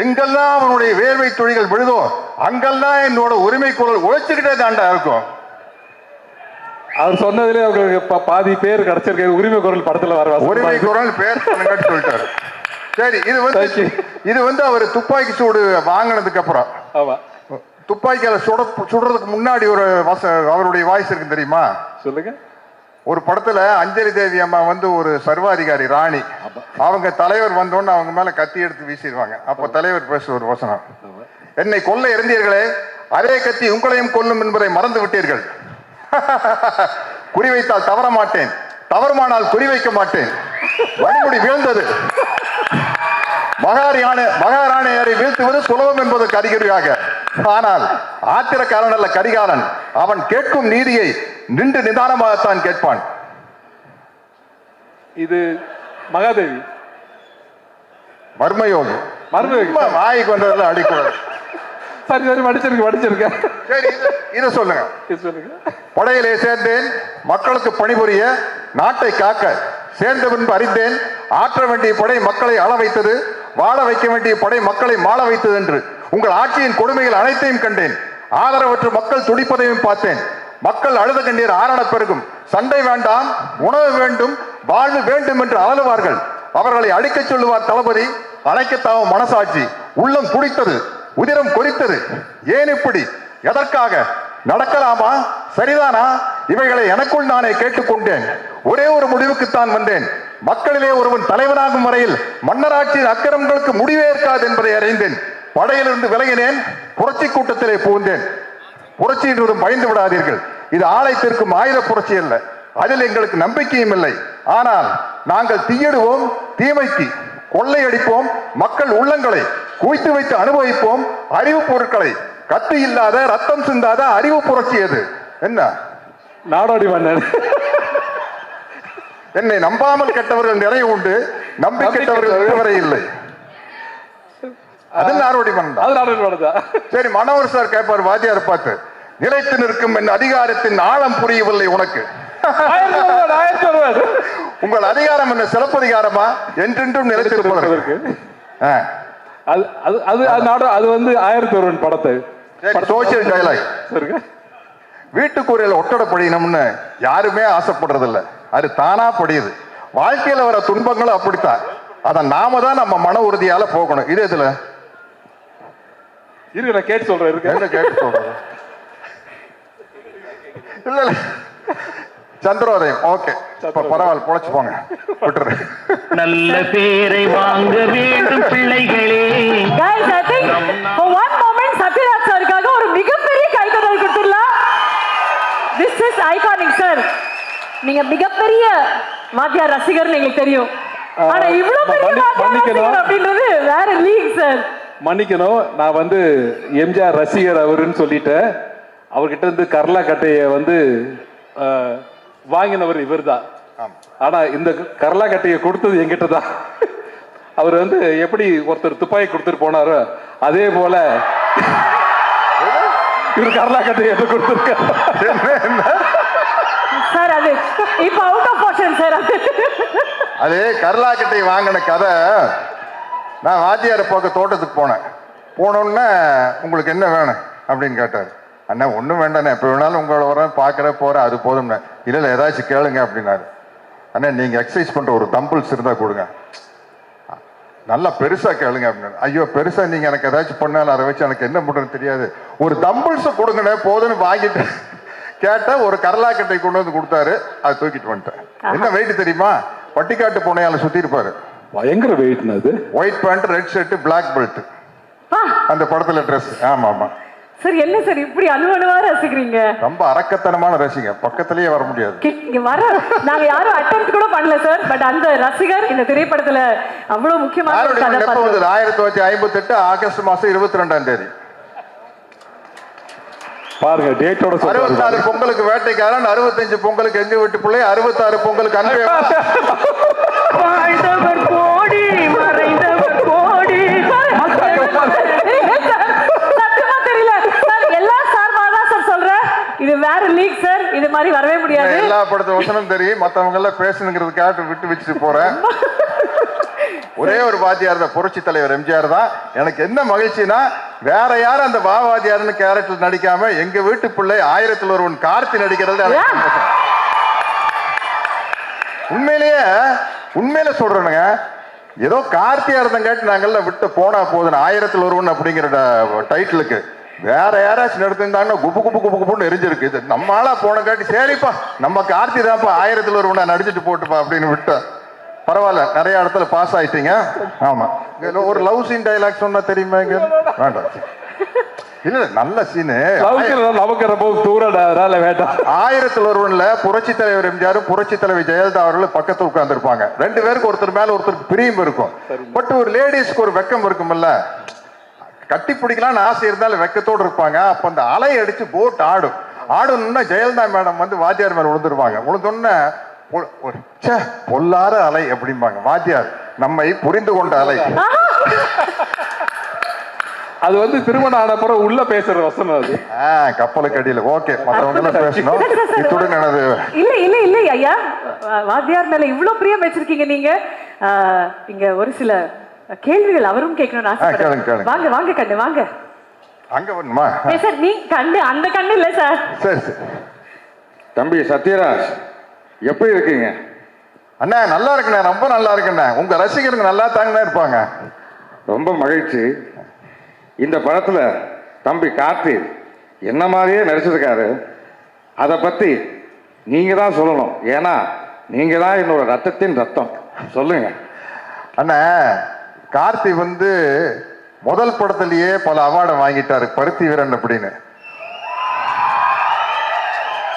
[SPEAKER 10] எங்கெல்லாம் அவனுடைய வேர்வை துளிகள் விழுதோ, அங்கெல்லாம் என்னோட உரிமை குரல் உழைச்சுக்கிட்டே தாண்டா இருக்கும்.
[SPEAKER 9] அவர் சொன்னதுலேயே உங்களுக்கு பாதி பேர் கிடைச்சிருக்கு. உரிமை குரல் படத்துல வர
[SPEAKER 10] உரிமை குரல் பேர் சொல்லிட்டாரு. சரி, இது வந்து அவர் துப்பாக்கி சூடு வாங்கினதுக்கு அப்புறம்,
[SPEAKER 9] ஆமா,
[SPEAKER 10] துப்பாக்கியால சுடுறதுக்கு முன்னாடி ஒரு அவருடைய வாய்ஸ் இருக்கு தெரியுமா?
[SPEAKER 9] சொல்லுங்க.
[SPEAKER 10] ஒரு படத்துல அஞ்சலி தேவி அம்மா வந்து ஒரு சர்வாதிகாரி ராணி, அவங்க தலைவர் வந்தோன்னு அவங்க மேல கத்தி எடுத்து வீசிடுவாங்க. அப்ப தலைவர் பேசுற ஒரு வசனம், என்னை கொல்ல இருந்தீர்களே, அதே கத்தி உங்களையும் கொல்லும் என்பதை மறந்து விட்டீர்கள். குறிவைத்தால் தவற மாட்டேன், தவறுமானால் குறிவைக்க மாட்டேன். வழிமுடி வீழ்ந்தது. மகாராணியரை வீழ்த்துவது சுலபம் என்பதற்கு அறிகுறியாக. ஆனால் ஆத்திரக்காரன் அல்ல கரிகாலன், அவன் கேட்கும் நீதியை நின்று நிதானமாகத்தான் கேட்பான்.
[SPEAKER 9] இது மகாதேவி
[SPEAKER 10] மர்மயோகி. வாய்க்கு வந்ததில் அடிக்கூடாது.
[SPEAKER 9] சரி சரி, படிச்சிருக்கேன்.
[SPEAKER 10] சரி, இதை சொல்லுங்க. படையிலே சேர்ந்தேன் மக்களுக்கு பணிபுரிய, நாட்டை காக்க. சேர்ந்த பின்பு அறிந்தேன் ஆற்ற வேண்டிய படை மக்களை ஆள வைத்தது, வாழ வைக்க வேண்டிய படை மக்களை மாள வைத்தது என்று. உங்கள் ஆட்சியின் கொடுமைகள் அனைத்தையும் கண்டேன். ஆதரவற்ற மக்கள் துடிப்பதையும் பார்த்தேன். மக்கள் அழுத கண்ணீர் ஆரண பெருகும். சண்டை வேண்டாம், உணவு வேண்டும், வாழ்வு வேண்டும் என்று அலறுவார்கள். அவர்களை அழிக்க சொல்லுவார் தளபதி. அணைக்கத்தாவும் மனசாட்சி. உள்ளம் குடித்தது, உதிரம் கொதித்தது. ஏன் இப்படி? எதற்காக? நடக்கலாமா? சரிதானா? இவைகளை எனக்குள் நானே கேட்டுக்கொண்டேன். ஒரே ஒரு முடிவுக்குத்தான் வந்தேன். மக்களிலே ஒருவன் தலைவனாகும் வரையில் மன்னராட்சியின் அக்கிரமங்களுக்கு முடிவே இருக்காது என்பதை அறிந்தேன். படையிலிருந்து விலகினேன். புரட்சி கூட்டத்திலே புகுந்தேன். புரட்சி என்றும் பயந்து விடாதீர்கள். இது ஆலயத்திற்கும் ஆயுத புரட்சி அல்ல. அதில் எங்களுக்கு நம்பிக்கையும் இல்லை. ஆனால் நாங்கள் தீயிடுவோம், தீமைக்கு கொள்ளையடிப்போம், மக்கள் உள்ளங்களை குவித்து வைத்து அனுபவிப்போம். அறிவு பொருட்களை கத்து இல்லாத ரத்தம் சிந்தாத அறிவு புரட்சி எது? என்ன
[SPEAKER 9] நாடோடி மன்னன்.
[SPEAKER 10] என்னை நம்பாமல் கெட்டவர்கள் நிறைய உண்டு, நம்பி கெட்டவர்கள் இதுவரை இல்லை. அது நாடோடி மன்னன். சரி, மனோகர் சார் கேட்பார் வாத்தியார் பார்த்து, நிலைத்து நிற்கும் என் அதிகாரத்தின் ஆழம் புரியவில்லை உனக்கு. உங்கள் அதிகாரம் என்ன சிறப்பதிகாரமா? என்றென்றும் நிலைத்திருப்பதற்கு.
[SPEAKER 9] அது வந்து 1001 படத்தை
[SPEAKER 10] சோசியல் டயலாக். வீட்டுக்குறையில் ஒட்டடை படிக்கணும்னு யாருமே ஆசைப்படுறது இல்லை, அது தானா படியுது. வாழ்க்கையில வர துன்பங்களும் அப்படித்தான். அதை நாம தான் நம்ம மன உறுதியால போகணும். இது எதுல
[SPEAKER 9] இருக்கு? நான் கேட்டு சொல்றேன். இருக்கு,
[SPEAKER 10] கேட்டு சொல்றேன். இல்ல இல்ல, சந்திரோதயம். ஓகே, பரவாயில்ல, பொழைச்சு போங்க, விட்டுரு.
[SPEAKER 6] நல்ல பேரை வாங்க வேண்டும் பிள்ளைகளே.
[SPEAKER 1] Guys, I think for one moment Sathyaraj சாருக்காக ஒரு மிகப்பெரிய கைதட்டல் கொடுத்துடலாம். This is iconic sir. நீங்க மிகப்பெரிய வாத்தியார் ரசிகர்னு எங்களுக்கு தெரியும். ஆனா இவ்வளவு பெரிய வாத்தியார் ரசிகர் அப்படின்றது வேற லீக் சார்.
[SPEAKER 9] மன்னிக்கணும், நான் வந்து எம்ஜிஆர் ரசிகர் அவருன்னு சொல்லிட்டேன். அவர்கிட்ட இருந்து கர்லா கட்டையை வந்து வாங்கினவர் இவர் தான். ஆனா இந்த கர்லா கட்டையை கொடுத்தது என்கிட்ட தான். அவர் வந்து எப்படி ஒருத்தர் துப்பாக்கி கொடுத்துட்டு போனாரோ அதே போல இவர் கர்லா கட்டையை எது கொடுத்துருக்காரு
[SPEAKER 1] சார். அது இப்ப அவுட் ஆஃப் போர்ஷன் சார்.
[SPEAKER 10] அது கர்லா கட்டை வாங்கின கதை. நான் வாத்தியாரை பார்க்க தோட்டத்துக்கு போனேன். போனோன்னே உங்களுக்கு என்ன வேணும் அப்படின்னு கேட்டார். அண்ணா ஒன்றும் வேண்டாண்ணே, எப்போ வேணாலும் உங்களை வரேன், பார்க்குற போகிறேன், அது போதும்ண்ணே. இல்லை இல்லை, ஏதாச்சும் கேளுங்க அப்படின்னாரு. அண்ணா நீங்கள் எக்ஸசைஸ் பண்ணுற ஒரு தம்பிள்ஸ் இருந்தால் கொடுங்க, நல்லா பெருசாக கேளுங்க அப்படின்னாரு. ஐயோ, பெருசாக நீங்கள் எனக்கு ஏதாச்சும் பண்ணாலும் அதை வச்சு எனக்கு என்ன பண்ணுறதுன்னு தெரியாது, ஒரு தம்பிள்ஸை கொடுங்கண்ணே போதுன்னு வாங்கிட்டு கேட்டால் ஒரு கரலாக்கட்டை கொண்டு வந்து கொடுத்தாரு. அதை தூக்கிட்டு வந்துட்டேன். என்ன வெயிட் தெரியுமா? பட்டிக்காட்டு பூனையால சுற்றி இருப்பாரு.
[SPEAKER 9] பயங்கர வெயிட்னா அது.
[SPEAKER 10] White pant, red shirt, black belt. அந்த படத்துல ட்ரெஸ். ஆமா ஆமா.
[SPEAKER 1] சார் என்ன சார் இப்படி அணுவா ரசிக்கிறீங்க?
[SPEAKER 10] ரொம்ப அரக்கத்தனமான ரசிகன், பக்கத்திலேயே வர முடியாது.
[SPEAKER 1] இங்க வர நாங்க யாரும் அட்டெம்ப்ட் கூட பண்ணல சார். பட் அந்த ரசிகர் இந்த திரைப்படத்துல அவ்வளவு முக்கியமான ஒரு கதாபாத்திரம்.
[SPEAKER 10] 1958 ஆகஸ்ட் மாசம் 22ஆம் தேதி
[SPEAKER 9] பாருங்க டேட்டோட
[SPEAKER 10] 64 பொங்கலுக்கு வேட்டைக்காரன், 65 பொங்கலுக்கு எங்க வீட்டு பிள்ளை, 66 பொங்கலுக்கு அன்பே
[SPEAKER 8] வாழ்ந்தவர் கோடி மறைந்தவர் கோடி.
[SPEAKER 1] சத்தியமா தெரியல சார். எல்லா சார்பா தான் சார் சொல்றேன். இது வேற லீக் சார். இது மாதிரி வரவே முடியாது.
[SPEAKER 10] எல்லா படத்து வசனம் தெரியும், மத்தவங்க எல்லாம் பேசணுங்கிறதுக்காக விட்டு வச்சுட்டு போறேன். ஒரே ஒரு வாத்தியார் தான், புரட்சி தலைவர் எம்ஜிஆர் தான். எனக்கு என்ன மகிழ்ச்சினா வேற யாரும் அந்த வாத்தியார்னு கேரக்டர் நடிக்காம எங்க வீட்டு பிள்ளை 1000ல் ஒருவன் கார்த்தி நடிக்கிறது எனக்கு சந்தோஷம். உண்மையிலே சொல்றேனுங்க, ஏதோ கார்த்தியா இருந்தங்காட்டி நாங்கெல்லாம் விட்டு போனா போதும் 1000ல் ஒருவன் அப்படிங்கிற டைட்டிலுக்கு வேற யாராச்சும் எடுத்திருந்தாங்கன்னா குப்பு குப்பு குப்பு குப்புன்னு எரிஞ்சிருக்கு. இது நம்ம ஆளா போனங்காட்டி சரிப்பா நம்ம கார்த்தி தான்ப்பா 1000ல் ஒருவனை நடிச்சுட்டு போட்டுப்பா அப்படின்னு விட்டேன். பரவாயில்ல, நிறைய இடத்துல பாஸ் ஆயிட்டீங்க. ஆமா, ஒரு லவ் சீன் டைலாக் சொன்னா தெரியுமா? இங்க வேண்டாம், இல்ல நல்ல சீனு,
[SPEAKER 9] நமக்கு ரொம்ப தூரம் வேண்டாம்.
[SPEAKER 10] 1000ல் ஒருவன்ல புரட்சி தலைவர் எம்ஜிஆர், புரட்சி தலைவர் ஜெயலலிதா அவர்கள் பக்கத்துல உட்கார்ந்து இருப்பாங்க. 2 பேருக்கு ஒருத்தர் மேல ஒருத்தருக்கு பிரியம் இருக்கும். பட் ஒரு லேடிஸ்க்கு ஒரு வெக்கம் இருக்கும்ல, கட்டி பிடிக்கலாம்னு ஆசை இருந்தாலும் வெக்கத்தோடு இருப்பாங்க. அப்ப அந்த அலை அடிச்சு போட் ஆடணும்னா ஜெயலலிதா மேடம் வந்து வாத்தியார் மேல விழுந்துருவாங்க. விழுந்தோன்னு பொல்லாத அலை அப்படிம்பாங்க. வாத்தியார் நம்மை புரிந்து கொண்ட அலை.
[SPEAKER 9] அது வந்து திருமணம் ஆன பிறகு உள்ள பேசுற வசனம் அது.
[SPEAKER 10] கப்பலுக்கு அடியில். ஓகே, மற்றவங்க எல்லாம் பேசணும். இத்துடன் எனது
[SPEAKER 1] இல்ல ஐயா, வாத்தியார் மேல இவ்வளவு பிரியம் வச்சிருக்கீங்க நீங்க. இங்க ஒரு சில கேள்விகள் அவரும் கேட்கணும்னு ஆசைப்படுறேன். வாங்க வாங்க கண்ணு வாங்க.
[SPEAKER 10] அங்க வரணுமா
[SPEAKER 1] சார்? நீ கண்ணு அந்த கண்ணு இல்ல சார்.
[SPEAKER 10] சரி சரி.
[SPEAKER 11] தம்பி சத்யராஜ் எப்படி இருக்கீங்க?
[SPEAKER 10] அண்ணா நல்லா இருக்குண்ணே, ரொம்ப நல்லா இருக்குண்ணே. உங்க ரசிகருக்கு நல்லா தாங்கண்ணே இருப்பாங்க.
[SPEAKER 11] ரொம்ப மகிழ்ச்சி. இந்த படத்துல தம்பி கார்த்தி என்ன மாதிரியே நடிச்சிருக்காரு. அதை பத்தி நீங்க தான் சொல்லணும். ஏன்னா நீங்க தான் என்னோட ரத்தத்தின் ரத்தம். சொல்லுங்க
[SPEAKER 10] அண்ணா. கார்த்தி வந்து முதல் படத்திலேயே பல அவார்டை வாங்கிட்டாரு, பருத்தி வீரன் அப்படின்னு.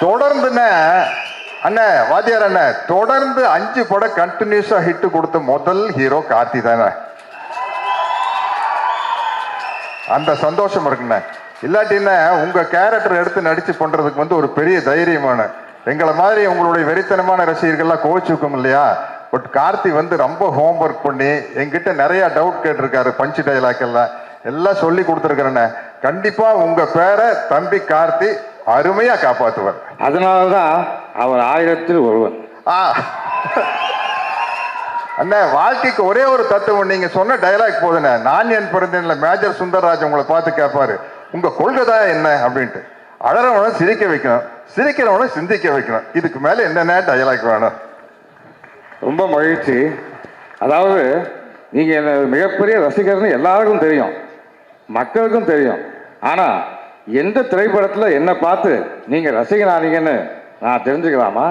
[SPEAKER 10] தொடர்ந்துண்ணே அண்ணா வாத்தியார் அண்ணா தொடர்ந்து 5 படம் கண்டினியூஸா ஹிட் கொடுத்த முதல் ஹீரோ கார்த்தி தானே. அந்த சந்தோஷம் இருக்குண்ணே. இல்லாட்டின்னா உங்க கேரக்டர் எடுத்து நடிச்சு பண்றதுக்கு வந்து ஒரு பெரிய தைரியமான, எங்களை மாதிரி உங்களுடைய வெறித்தனமான ரசிகர்கள்லாம் கோச்சுக்கும் இல்லையா. பட் கார்த்தி வந்து ரொம்ப ஹோம்ஒர்க் பண்ணி எங்கிட்ட நிறைய டவுட் கேட்டிருக்காரு. பஞ்சு டைலாக் எல்லாம் சொல்லி கொடுத்துருக்கிறேண்ணே. கண்டிப்பா உங்க பேரை தம்பி கார்த்தி அருமையா காப்பாற்றுவார்.
[SPEAKER 11] அதனாலதான் அவர் 1000ல் ஒருவன்.
[SPEAKER 10] அண்ணா வாழ்க்கைக்கு ஒரே ஒரு தத்துவம், நீங்க சொன்ன டைலாக் போதுண்ணே. நான் என் பிறந்தேன்ல மேஜர் சுந்தர்ராஜ் உங்களை பார்த்து கேட்பாரு, உங்க கொள்கை தான் என்ன அப்படின்ட்டு. அழறவனை சிரிக்க வைக்கணும், சிரிக்கிறவனை சிந்திக்க வைக்கணும். இதுக்கு மேல என்னென்ன டைலாக் வேணும்?
[SPEAKER 11] ரொம்ப மகிழ்ச்சி. அதாவது நீங்க என்ன மிகப்பெரிய ரசிகர்னு எல்லாருக்கும் தெரியும், மக்களுக்கும் தெரியும். ஆனா எந்த திரைப்படத்துல என்ன பார்த்து நீங்க ரசிகனானீங்கன்னு நான் தெரிஞ்சுக்கலாமா?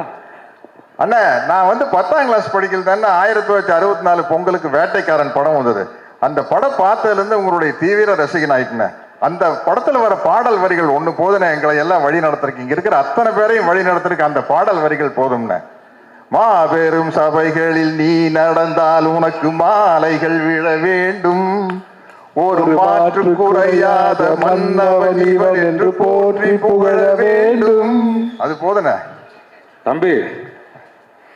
[SPEAKER 10] அண்ணா நான் வந்து 10ஆம் கிளாஸ் படிக்கல தானே 1964 பொங்கலுக்கு வேட்டைக்காரன் படம் வந்தது. அந்த படம் பார்த்ததுல இருந்து உங்களுடைய தீவிர ரசிகன் ஆயிட்டுனேன். அந்த படத்துல வர பாடல் வரிகள் ஒண்ணு போதுண்ணே, எங்களை எல்லாம் வழி நடத்துறதுக்கு. இங்க இருக்கிற அத்தனை பேரையும் வழி நடத்துறதுக்கு அந்த பாடல் வரிகள் போதும்னே. மாபெரும் சபைகளில் நீ நடந்தால் உனக்கு மாலைகள் விழ வேண்டும், ஒரு மாற்று குறையாத மன்னவன் இவன் என்று போற்றி புகழ வேண்டும். அது போதுண்ணே.
[SPEAKER 11] தம்பி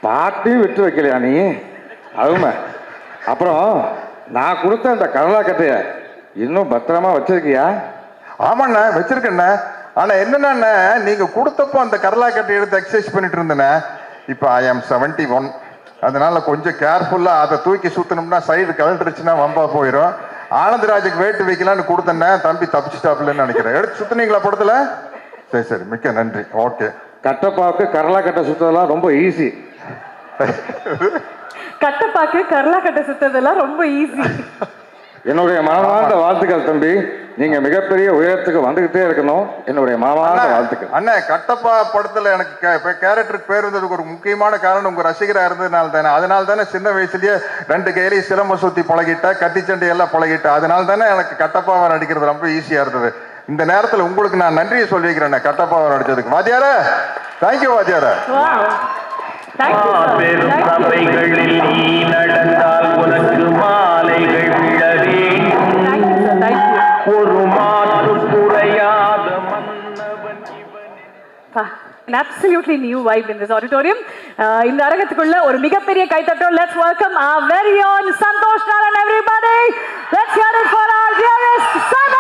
[SPEAKER 11] பாட்டையும் விட்டு வைக்கலையா நீ? அதுமே அப்புறம் நான் கொடுத்த அந்த கடலா கட்டைய இன்னும் பத்திரமா வச்சிருக்கியா?
[SPEAKER 10] ஆமாண்ணா வச்சிருக்கேண்ணே. ஆனா என்னன்னா நீங்க கொடுத்தப்போ அந்த கடலா கட்டை எடுத்து எக்ஸசைஸ் பண்ணிட்டு இருந்தேண்ணே. இப்போ I am 71, அதனால கொஞ்சம் கேர்ஃபுல்லா அதை தூக்கி சுத்தணும்னா சைடு கலண்டுருச்சுன்னா வம்பா போயிடும். ஆனந்தராஜுக்கு வேட்டு வைக்கலான்னு கொடுத்தேன்னே, தம்பி தப்பிச்சுட்டாப்லன்னு நினைக்கிறேன். எடுத்து சுத்தினீங்களா படத்துல? சரி சரி, மிக்க நன்றி. ஓகே.
[SPEAKER 11] கட்டப்பாக்கு கரலா கட்டை சுத்ததெல்லாம் ரொம்ப ஈஸி.
[SPEAKER 1] கட்டப்பாக்கு கரலா கட்டை சுத்ததெல்லாம் ரொம்ப ஈஸி.
[SPEAKER 11] என்னுடைய மனமார்ந்த வாழ்த்துக்கள் தம்பி. நீங்க மிகப்பெரிய உயரத்துக்கு வந்துகிட்டே இருக்கணும். என்னுடைய மனமார்ந்த வாழ்த்துக்கள்.
[SPEAKER 10] அண்ணா கட்டப்பா படத்துல எனக்கு கேரக்டருக்கு பேர் வந்ததுக்கு ஒரு முக்கியமான காரணம் உங்க ரசிகரா இருந்ததுனால தானே. அதனால தானே சின்ன வயசுலயே 2 கையிலையும் சிலம்ப சுத்தி பழகிட்ட, கத்தி சண்டை எல்லாம் பழகிட்ட. அதனால தானே எனக்கு கட்டப்பாவை நடிக்கிறது ரொம்ப ஈஸியா இருந்தது. இந்த நேரத்தில் உங்களுக்கு நான் நன்றியை சொல்லிக்கிறேன் கட்டப்பாவை நடிச்சதுக்கு. வாத்தியாரா, தேங்க்யூ வாத்தியாரா.
[SPEAKER 6] பெரும் சபைகளில் நீ நடந்தால் உனக்கு மாலைகள் விழவே ஒரு மாற்று குறையாத மன்னவன் இவன்.
[SPEAKER 1] An absolutely new vibe in this auditorium. இந்த அரங்கத்துக்குள்ள ஒரு மிகப்பெரிய கைத்தட்டல். Let's welcome our very own Santosh Naran, everybody. Let's hear it for our dearest Sana.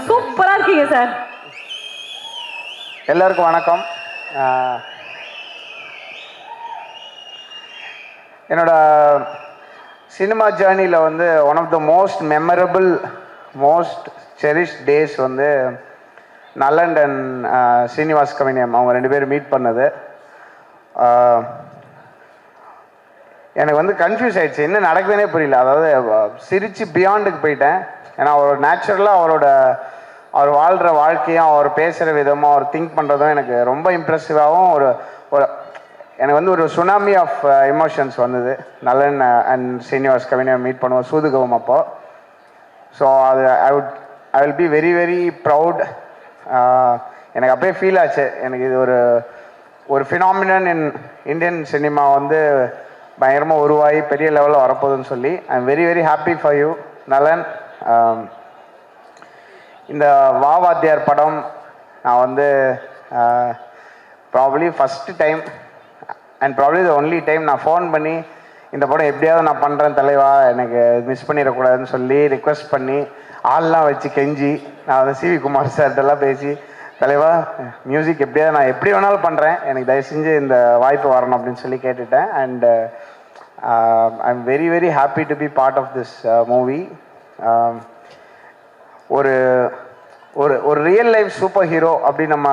[SPEAKER 1] சூப்பரா இருக்கீங்க சார்.
[SPEAKER 12] எல்லாருக்கும் வணக்கம். என்னோட சினிமா ஜேர்னியில் வந்து one of the most memorable most cherished days வந்து நலன் அண்ட் ஸ்ரீனிவாஸ் கவினியம் அவங்க 2 பேரும் மீட் பண்ணது. எனக்கு வந்து கன்ஃபியூஸ் ஆயிடுச்சு, என்ன நடக்குதுன்னே புரியல. அதாவது சிரிச்சு பியாண்டுக்கு போயிட்டேன். ஏன்னா அவர் நேச்சுரலாக அவர் வாழ்கிற வாழ்க்கையும் அவர் பேசுகிற விதமும் அவர் திங்க் பண்ணுறதும் எனக்கு ரொம்ப இம்ப்ரெசிவாகவும் ஒரு எனக்கு வந்து ஒரு சுனாமி ஆஃப் எமோஷன்ஸ் வந்தது நலன் அண்ட் ஸ்ரீனிவாஸ் கவினியம் மீட் பண்ணுவோம் சூதுகவும் அப்போ. ஸோ அது ஐ will be very very proud. எனக்கு அப்படியே ஃபீல் ஆச்சு, எனக்கு இது ஒரு ஃபினாமினன் இன் இந்தியன் சினிமா வந்து பயங்கரமாக உருவாகி பெரிய லெவலில் வரப்போகுதுன்னு சொல்லி ஐ am very very happy for you நலன். இந்த வாத்தியார் படம் நான் வந்து probably first time and probably the only time நான் ஃபோன் பண்ணி இந்த படம் எப்படியாவது நான் பண்ணுறேன் தலைவா, எனக்கு மிஸ் பண்ணிடக்கூடாதுன்னு சொல்லி ரிக்வெஸ்ட் பண்ணி ஆள்லாம் வச்சு கெஞ்சி நான் வந்து சிவி குமார் சார்கிட்டலாம் பேசி தலைவா மியூசிக் எப்படியாவது நான் எப்படி வேணாலும் பண்ணுறேன், எனக்கு தயவு செஞ்சு இந்த வாய்ப்பு வரணும் அப்படின்னு சொல்லி கேட்டுட்டேன். And I am very very happy to be part of this movie. ஒரு ஒரு ஒரு ரியல் லைஃப் சூப்பர் ஹீரோ அப்படி நம்ம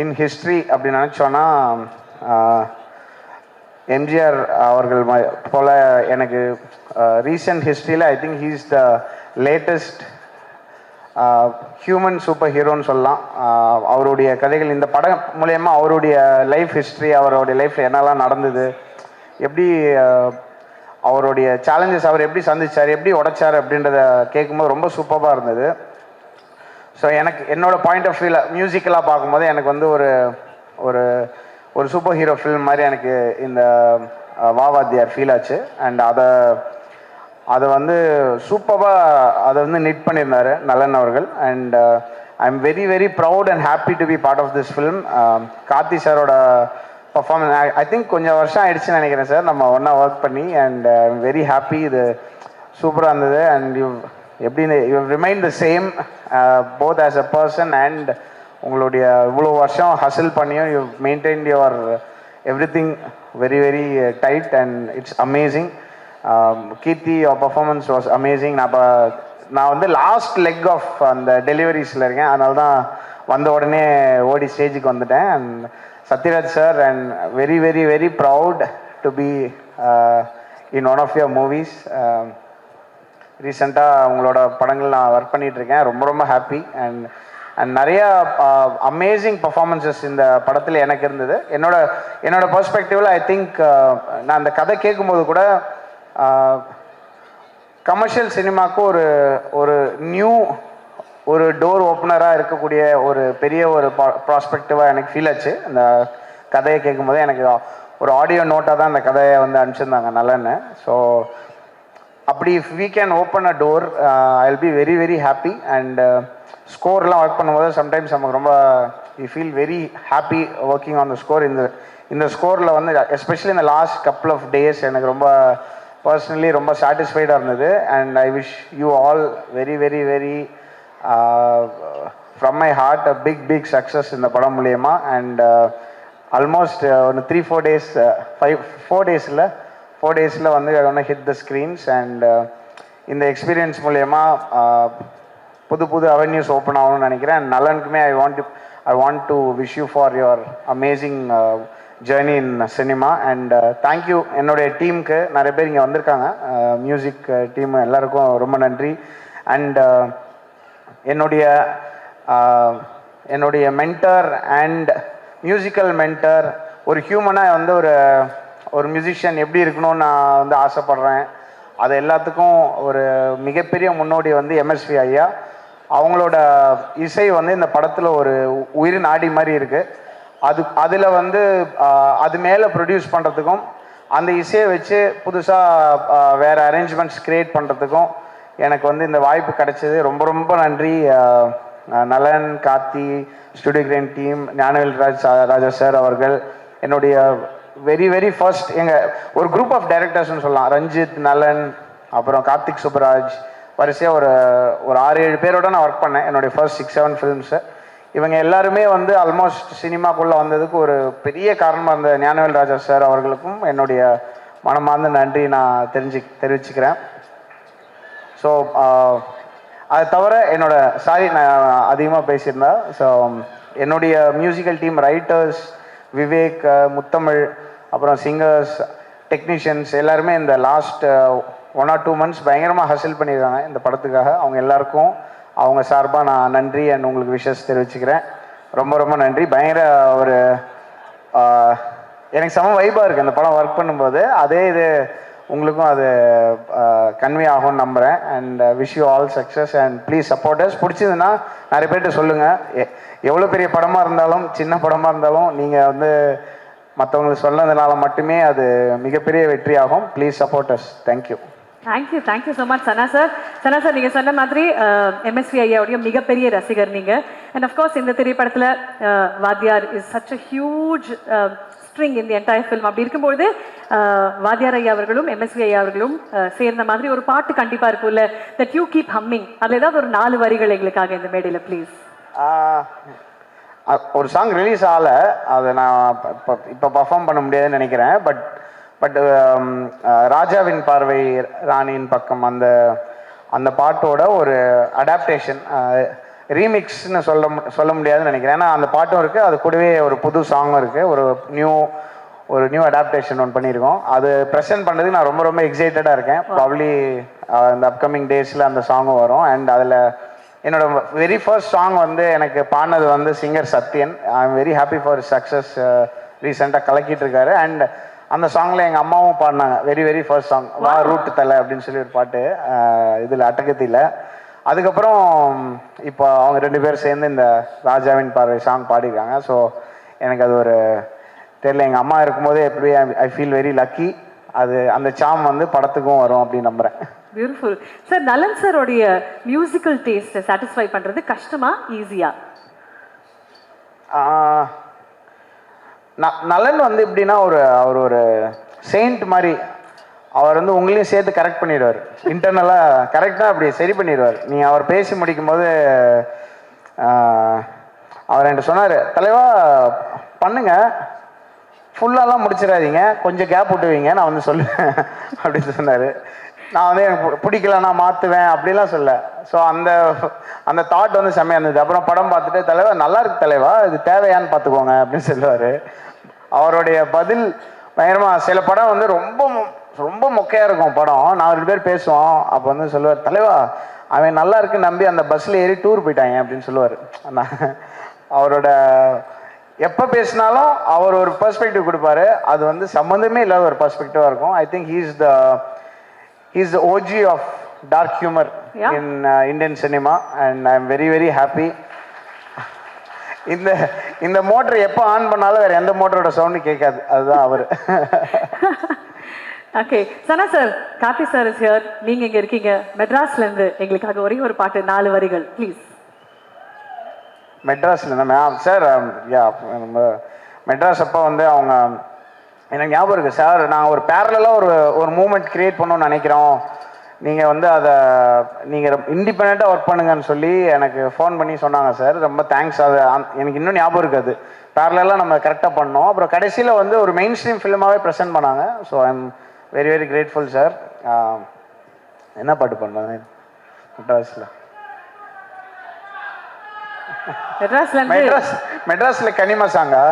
[SPEAKER 12] இன் ஹிஸ்ட்ரி அப்படி நினச்சோன்னா எம்ஜிஆர் அவர்கள் போல் எனக்கு ரீசெண்ட் ஹிஸ்ட்ரியில் I think he is the latest human super ஹீரோன்னு சொல்லலாம். அவருடைய கதைகள் இந்த படம் மூலயமா அவருடைய லைஃப் ஹிஸ்ட்ரி, அவருடைய லைஃப்பில் என்னெல்லாம் நடந்தது, எப்படி அவருடைய சேலஞ்சஸ் அவர் எப்படி சந்திச்சார், எப்படி உடைச்சார் அப்படின்றத கேட்கும்போது ரொம்ப சூப்பராக இருந்தது. ஸோ எனக்கு என்னோட பாயிண்ட் ஆஃப் வியூவில் மியூசிக்கலாக பார்க்கும்போது எனக்கு வந்து ஒரு ஒரு சூப்பர் ஹீரோ ஃபில்ம் மாதிரி எனக்கு இந்த வாத்தியார் ஃபீல் ஆச்சு. அண்ட் அதை வந்து சூப்பராக அதை வந்து நிட் பண்ணியிருந்தார் நலன் அவர்கள். And I am very very proud and happy to be part of this film. Karthi சாரோட பர்ஃபார்மன்ஸ் ஐ திங்க் கொஞ்சம் வருஷம் ஆயிடுச்சுன்னு நினைக்கிறேன் சார் நம்ம ஒன்றா ஒர்க் பண்ணி. And I am very happy, இது சூப்பராக இருந்தது. அண்ட் எப்படின்னு you remain the same both as a person and உங்களுடைய இவ்வளோ வருஷம் ஹசில் பண்ணியும் you maintained your everything very very tight and it's amazing. Keerthi your performance was amazing. நான் வந்து லாஸ்ட் லெக் ஆஃப் அந்த டெலிவரிஸில் இருக்கேன், அதனால தான் வந்த உடனே ஓடி ஸ்டேஜுக்கு வந்துட்டேன். And Sathyaraj sir, and very very very proud to be in one of your movies. ரீசெண்டாக உங்களோட படங்கள் நான் ஒர்க் பண்ணிகிட்ருக்கேன், ரொம்ப ரொம்ப ஹாப்பி. அண்ட் நிறையா அமேசிங் பர்ஃபார்மன்ஸஸ் இந்த படத்தில் எனக்கு இருந்தது. என்னோட பெர்ஸ்பெக்டிவில் ஐ திங்க் நான் அந்த கதை கேட்கும்போது கூட கமர்ஷியல் சினிமாவுக்கு ஒரு நியூ ஒரு டோர் ஓப்பனராக இருக்கக்கூடிய ஒரு பெரிய ஒரு ப்ராஸ்பெக்டிவாக எனக்கு ஃபீல் ஆச்சு. அந்த கதையை கேட்கும்போது எனக்கு ஒரு ஆடியோ நோட்டாக தான் அந்த கதையை வந்து அனுப்பிச்சிருந்தாங்க நல்லன்னு. ஸோ அப்படி if we can open a door I will be very very happy. And ஸ்கோர்லாம் ஒர்க் பண்ணும்போது சம்டைம்ஸ் நமக்கு ரொம்ப we feel very happy working on the score. இந்த ஸ்கோரில் வந்து எஸ்பெஷலி இந்த லாஸ்ட் கப்புள் ஆஃப் டேஸ் எனக்கு ரொம்ப பர்சனலி ரொம்ப சாட்டிஸ்ஃபைடாக இருந்தது. And I wish you all very very very from my heart a big success இந்த படம் மூலயமா. அண்ட் ஆல்மோஸ்ட் ஒரு 3-4 days 4 days வந்து ஒன்று ஹிட் த ஸ்க்ரீன்ஸ். அண்ட் இந்த எக்ஸ்பீரியன்ஸ் மூலயமா புது அவென்யூஸ் ஓப்பன் ஆகணும்னு நினைக்கிறேன். அண்ட் நலனுக்குமே I want to wish you for your amazing journey in cinema. And thank you என்னுடைய டீமுக்கு, நிறைய பேர் இங்கே வந்திருக்காங்க, மியூசிக் டீம் எல்லாருக்கும் ரொம்ப நன்றி. அண்ட் என்னுடைய மென்டர் அண்ட் மியூசிக்கல் மென்டர், ஒரு ஹியூமனாக வந்து ஒரு மியூசிஷியன் எப்படி இருக்கணும்னு நான் வந்து ஆசைப்பட்றேன். அது எல்லாத்துக்கும் ஒரு மிகப்பெரிய முன்னோடி வந்து எம்எஸ்வி ஐயா. அவங்களோட இசை வந்து இந்த படத்தில் ஒரு உயிர் நாடி மாதிரி இருக்குது. அதில் வந்து அது மேலே ப்ரொடியூஸ் பண்ணுறதுக்கும் அந்த இசையை வச்சு புதுசாக வேறு அரேஞ்ச்மெண்ட்ஸ் க்ரியேட் பண்ணுறதுக்கும் எனக்கு வந்து இந்த வாய்ப்பு கிடைச்சது. ரொம்ப ரொம்ப நன்றி. Nalan, Karthi, studio green team, Gnanavel Raja sir அவர்கள், என்னுடைய வெரி ஃபர்ஸ்ட் எங்கள் ஒரு குரூப் ஆஃப் டைரக்டர்ஸ்னு சொல்லலாம். ரஞ்சித், நலன், அப்புறம் கார்த்திக் சுப்ராஜ், வரிசையாக ஒரு 6-7 பேரோட நான் ஒர்க் பண்ணேன் என்னுடைய ஃபர்ஸ்ட் 6-7 ஃபிலிம்ஸு. இவங்க எல்லாருமே வந்து ஆல்மோஸ்ட் சினிமாக்குள்ளே வந்ததுக்கு ஒரு பெரிய காரணமாக இருந்த ஞானவேல் ராஜா சார் அவர்களுக்கும் என்னுடைய மனமார்ந்த நன்றி நான் தெரிவிச்சுக்கிறேன். ஸோ அதை தவிர நான் அதிகமாக பேசியிருந்தேன். ஸோ என்னுடைய மியூசிக்கல் டீம் ரைட்டர்ஸ் விவேக், முத்தமிழ், அப்புறம் சிங்கர்ஸ், டெக்னீஷியன்ஸ் எல்லாருமே இந்த லாஸ்ட் 1 or 2 months பயங்கரமாக ஹசில் பண்ணியிருக்காங்க இந்த படத்துக்காக. அவங்க எல்லாருக்கும் அவங்க சார்பாக நான் நன்றி அண்ட் உங்களுக்கு விஷஸ் தெரிவிச்சுக்கிறேன். ரொம்ப ரொம்ப நன்றி. பயங்கர ஒரு எனக்கு செம வைபாக இருக்குது அந்த படம் ஒர்க் பண்ணும்போது. அதே இது உங்களுக்கும் அது கன்வே ஆகும்னு நம்புகிறேன். And wish you all success and please supporters. பிடிச்சதுன்னா நிறைய பேர்கிட்ட சொல்லுங்கள். எவ்வளோ பெரிய படமாக இருந்தாலும் சின்ன படமாக இருந்தாலும் நீங்கள் வந்து மற்றவங்களுக்கு சொன்னதுனால மட்டுமே அது மிகப்பெரிய வெற்றி ஆகும். Please supporters. Thank you.
[SPEAKER 1] Thank you so much Sana sir. Sana sir, நீங்கள் சொன்ன மாதிரி எம்எஸ்வி ஐயாவுடைய மிகப்பெரிய ரசிகர் நீங்கள். அண்ட் அஃப்கோர்ஸ் இந்த திரைப்படத்தில் வாத்தியார் is such a huge string in the entire film. அப்படி இருக்கும்போது வாத்தியார் ஐயா அவர்களும் எம்எஸ்வி ஐயா அவர்களும் சேர்ந்த மாதிரி ஒரு பாட்டு கண்டிப்பாக இருக்கும்ல, தட் யூ கீப் ஹம்மிங். அதில் ஏதாவது ஒரு 4 வரிகள் எங்களுக்காக இந்த மேடையில் ப்ளீஸ்.
[SPEAKER 12] ஒரு சாங் ரிலீஸ் ஆகலை, அதை நான் இப்போ பர்ஃபார்ம் பண்ண முடியாதுன்னு நினைக்கிறேன். பட் ராஜாவின் பார்வை ராணியின் பக்கம் அந்த பாட்டோட ஒரு அடாப்டேஷன் ரீமிக்ஸ்னு சொல்ல முடியாதுன்னு நினைக்கிறேன். ஏன்னா அந்த பாட்டும் இருக்குது, அது கூடவே ஒரு புது சாங்கும் இருக்குது. ஒரு நியூ அடாப்டேஷன் ஒன்று பண்ணியிருக்கோம். அது ப்ரெசென்ட் பண்ணுறதுக்கு நான் ரொம்ப ரொம்ப எக்ஸைட்டடாக இருக்கேன். ப்ராப்ளி இந்த அப்கமிங் டேஸில் அந்த சாங்கும் வரும். அண்ட் அதில் என்னோட வெரி ஃபர்ஸ்ட் சாங் வந்து எனக்கு பாடினது வந்து singer Sathyan. I am very happy for success. ரீசெண்டாக கலக்கிட்டு இருக்காரு. அண்ட் அந்த சாங்கில் எங்கள் அம்மாவும் பாடினாங்க. வெரி ஃபர்ஸ்ட் சாங் வா ரூட் தலை அப்படின்னு சொல்லி ஒரு பாட்டு இதில் அட்டகத்தியில். அதுக்கப்புறம் இப்போ அவங்க 2 பேர் சேர்ந்து இந்த ராஜாவின் பார்வை சாங் பாடிருக்காங்க. ஸோ எனக்கு அது ஒரு தெரியல, எங்கள் அம்மா இருக்கும்போதே எப்படி ஐ ஃபீல் வெரி லக்கி. அந்த சாம் வந்து படத்துக்கும் வரும் அப்படின்னு நம்புகிறேன்.
[SPEAKER 1] Beautiful sir. நலன் சாரோடைய மியூசிக்கல் டேஸ்ட்டை சாட்டிஸ்ஃபை பண்ணுறது கஷ்டமா ஈஸியா?
[SPEAKER 12] நலன் வந்து எப்படின்னா அவர் ஒரு செயின்ட் மாதிரி. அவர் வந்து உங்களையும் சேர்த்து கரெக்ட் பண்ணிடுவார். இன்டர்னலாக கரெக்டாக அப்படி சரி பண்ணிடுவார். நீங்கள் அவர் பேசி முடிக்கும் போது அவர் என்கிட்ட சொன்னார், தலைவா பண்ணுங்க, ஃபுல்லாலாம் முடிச்சிடாதீங்க, கொஞ்சம் கேப் விட்டுவீங்க, நான் வந்து சொல்லுவேன் அப்படின்னு சொன்னார். நான் வந்து எனக்கு பிடிக்கல நான் மாற்றுவேன் அப்படிலாம் சொல்ல. ஸோ அந்த தாட் வந்து செம்மையாக இருந்தது. அப்புறம் படம் பார்த்துட்டு தலைவா நல்லா இருக்கு தலைவா, இது தேவையான்னு பார்த்துக்கோங்க அப்படின்னு சொல்லுவார். அவருடைய பதில் பயங்கரமாக. சில படம் வந்து ரொம்ப மொக்கையாக இருக்கும் படம். நான் 2 பேர் பேசுவோம். அப்போ வந்து சொல்லுவார், தலைவா அவன் நல்லா இருக்குன்னு நம்பி அந்த பஸ்ஸில் ஏறி டூர் போயிட்டாங்க அப்படின்னு சொல்லுவார். அவரோட எப்போ பேசினாலும் அவர் ஒரு பெர்ஸ்பெக்டிவ் கொடுப்பாரு. அது வந்து சம்மந்தமே இல்லாத ஒரு பெர்ஸ்பெக்டிவாக இருக்கும். I think he's the OG of dark humour in Indian cinema. And I am very happy. இந்த மோட்டர் எப்போ ஆன் பண்ணாலும் வேற எந்த மோட்டரோட சவுண்டு கேட்காது. அதுதான் அவர்.
[SPEAKER 1] Okay Sana sir, Karthi sir is here. நீங்கள் இங்கே இருக்கீங்க மெட்ராஸ்லேருந்து. எங்களுக்காக ஒரே ஒரு பாட்டு 4 வரிகள் ப்ளீஸ்.
[SPEAKER 12] மெட்ராஸில் மேம் சார், நம்ம மெட்ராஸ் அப்போ வந்து அவங்க எனக்கு ஞாபகம் இருக்குது சார், நான் ஒரு பேரலாக ஒரு மூமெண்ட் க்ரியேட் பண்ணணும்னு நினைக்கிறோம், நீங்கள் வந்து அதை நீங்கள் இண்டிபெண்ட்டாக ஒர்க் பண்ணுங்கன்னு சொல்லி எனக்கு ஃபோன் பண்ணி சொன்னாங்க சார். ரொம்ப தேங்க்ஸ். அது எனக்கு இன்னும் ஞாபகம் இருக்குது. பேரலாக நம்ம கரெக்டாக பண்ணோம். அப்புறம் கடைசியில் வந்து ஒரு மெயின் ஸ்ட்ரீம் ஃபிலிமாகவே ப்ரெசென்ட் பண்ணாங்க. So I am very very grateful sir. என்ன பாட்டு பண்ணாங்க மெட்ராஸ்ல கனிமா சாங்கா?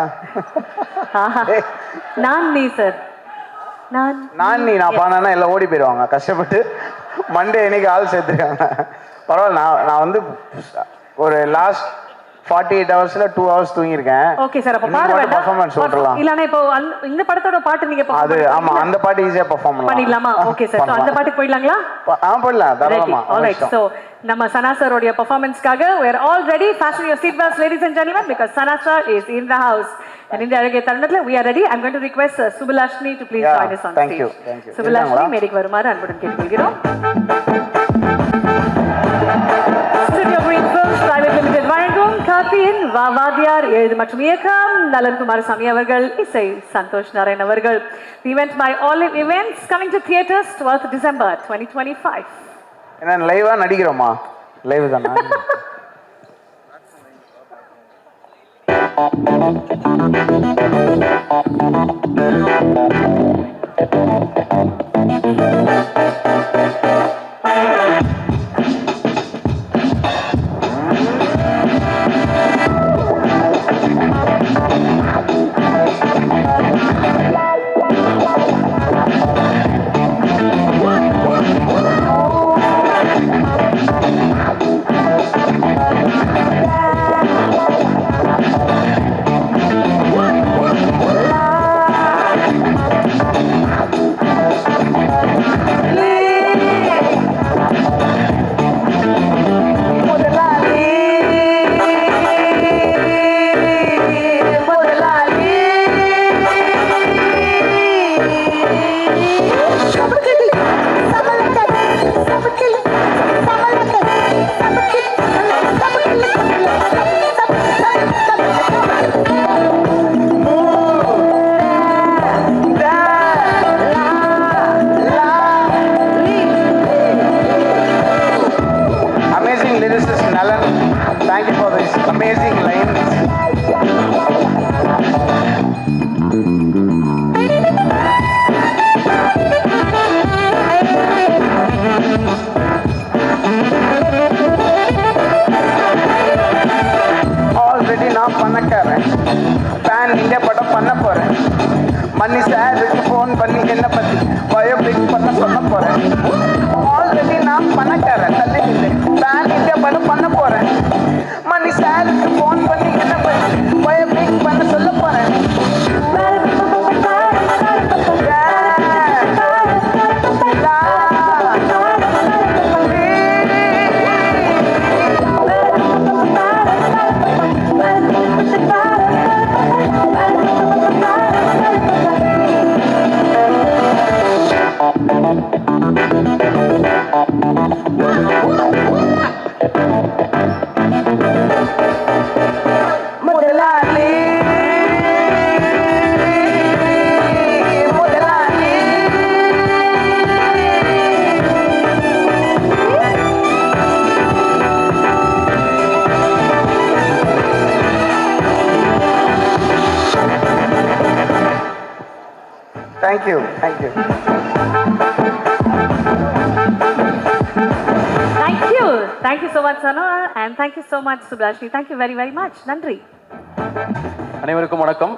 [SPEAKER 12] நான் பாடினா எல்லாம் ஓடி போயிடுவாங்க கஷ்டப்பட்டு. மண்டே இன்னைக்கு ஆள் சேர்த்துருக்காங்க. பரவாயில்ல, நான் வந்து ஒரு லாஸ்ட் 48 ஹவர்ஸ்ல 2 ஹவர்ஸ் தூங்கியிருக்கேன்.
[SPEAKER 1] ஓகே சார், அப்ப பாட வேண்டாம்.
[SPEAKER 12] பெர்ஃபார்மன்ஸ் சொல்லலாம்.
[SPEAKER 1] இல்லனா இப்போ இந்த படத்தோட பாட்டு நீங்க
[SPEAKER 12] அது ஆமா, அந்த பாட்டு ஈஸியா பெர்ஃபார்ம்
[SPEAKER 1] பண்ணிடலாமா? ஓகே சார், சோ அந்த பாட்டுக்கு போயிடலாங்களா?
[SPEAKER 12] போயிடலாம் தாராளமா.
[SPEAKER 1] ஆல்ரைட், சோ நம்ம சனா சார் உடைய பெர்ஃபார்மன்ஸ்க்காக we are all ready. Fasten your seat belts ladies and gentlemen because Sana sir is in the house. And இந்த அழகிய தருணத்துல we are ready. I'm going to request Subulashni to please join us on stage.
[SPEAKER 12] Thank you.
[SPEAKER 1] Subulashni மேடைக்கு வருமாறு அன்புடன் கேட்டுக்கொள்கிறோம். Studio Green Films Private Limited வழங்கும் கார்த்தியின் வாத்தியார், எழுது மற்றும் இயக்கம் நலன் குமாரசாமி அவர்கள், இசை சந்தோஷ் நாராயண் அவர்கள். The event by Olive Events coming to theaters 12th December 2025.
[SPEAKER 12] என்ன லைவா நடிக்கிறோமா? லைவ் தானா? Thank you. Thank you.
[SPEAKER 1] Thank you. Thank you so much, Sana, and thank you so much, Subulashni. Thank you very, very much. நன்றி.
[SPEAKER 9] அனைவருக்கும் வணக்கம்.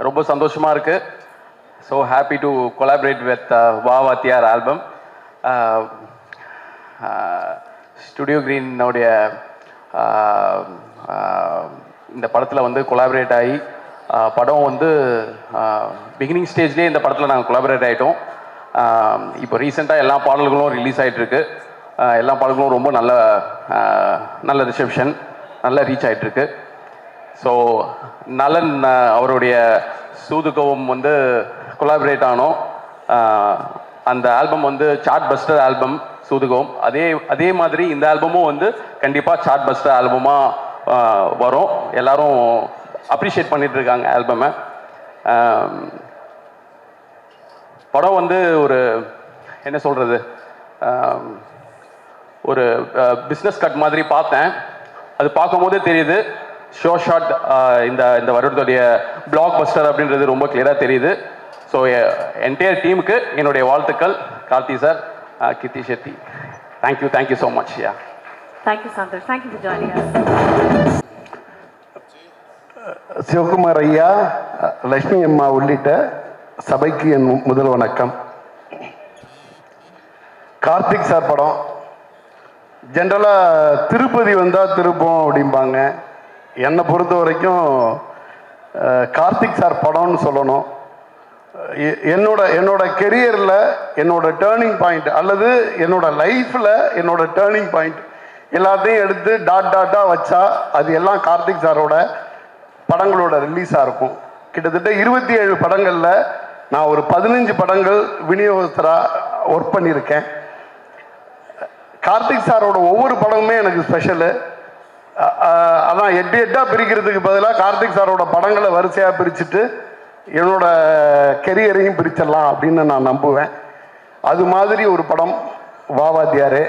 [SPEAKER 9] ரொம்ப சந்தோஷமா இருக்கு. So happy to collaborate with வாத்தியார் ஆல்பம். ஸ்டுடியோ கிரீன் உடைய இந்த படத்தில் வந்து கொலாபரேட் ஆகி படம் வந்து பிகினிங் ஸ்டேஜ்லேயே இந்த படத்தில் நாங்கள் கொலாபரேட் ஆகிட்டோம். இப்போ ரீசெண்டாக எல்லா பாடல்களும் ரிலீஸ் ஆகிட்டுருக்கு. எல்லா பாடல்களும் ரொம்ப நல்ல ரிசெப்ஷன், நல்ல ரீச் ஆகிட்டுருக்கு. ஸோ நலன் அவருடைய சூதுகவும் வந்து கொலாபரேட் ஆனோம். அந்த ஆல்பம் வந்து சார்ட் பஸ்டர் ஆல்பம் சூதுகவும். அதே மாதிரி இந்த ஆல்பமும் வந்து கண்டிப்பாக சார்ட் பஸ்டர் ஆல்பமாக வரும். எல்லாரும் அப்ரிஷியேட் பண்ணிட்டு இருக்காங்க ஆல்பமை. படம் வந்து ஒரு என்ன சொல்கிறது, ஒரு பிஸ்னஸ் கட் மாதிரி பார்த்தேன். அது பார்க்கும்போதே தெரியுது ஷார்ட் இந்த இந்த வருடத்துடைய பிளாக் பஸ்டர் அப்படின்றது ரொம்ப கிளியராக தெரியுது. ஸோ என்டையர் டீமுக்கு என்னுடைய வாழ்த்துக்கள். Karthi sir, Keerthi Shetty, thank you so much. Yeah,
[SPEAKER 1] thank you Santhosh, thank you for joining us.
[SPEAKER 13] Sivakumar ஐயா, லட்சுமி அம்மா உள்ளிட்ட சபைக்கு என் முதல் வணக்கம். கார்த்திக் சார் படம் ஜென்ரலாக திருப்பதி வந்தால் திருப்பம் அப்படிம்பாங்க. என்னை பொறுத்த வரைக்கும் கார்த்திக் சார் படம்னு சொல்லணும். என்னோட கெரியரில் என்னோட டேர்னிங் பாயிண்ட் அல்லது என்னோட லைஃப்பில் என்னோட டேர்னிங் பாயிண்ட் எல்லாத்தையும் எடுத்து டாட்டாக வச்சா அது எல்லாம் கார்த்திக் சாரோட படங்களோட ரிலீஸாக இருக்கும். கிட்டத்தட்ட 27 படங்களில் நான் ஒரு 15 படங்கள் விநியோகஸ்தராக ஒர்க் பண்ணியிருக்கேன். கார்த்திக் சாரோட ஒவ்வொரு படமுமே எனக்கு ஸ்பெஷலு. அதான் 8 பிரிக்கிறதுக்கு பதிலாக கார்த்திக் சாரோட படங்களை வரிசையாக பிரிச்சுட்டு என்னோட கெரியரையும் பிரிச்சிடலாம் அப்படின்னு நான் நம்புவேன். அது மாதிரி ஒரு படம் வாவாத்தியாரே.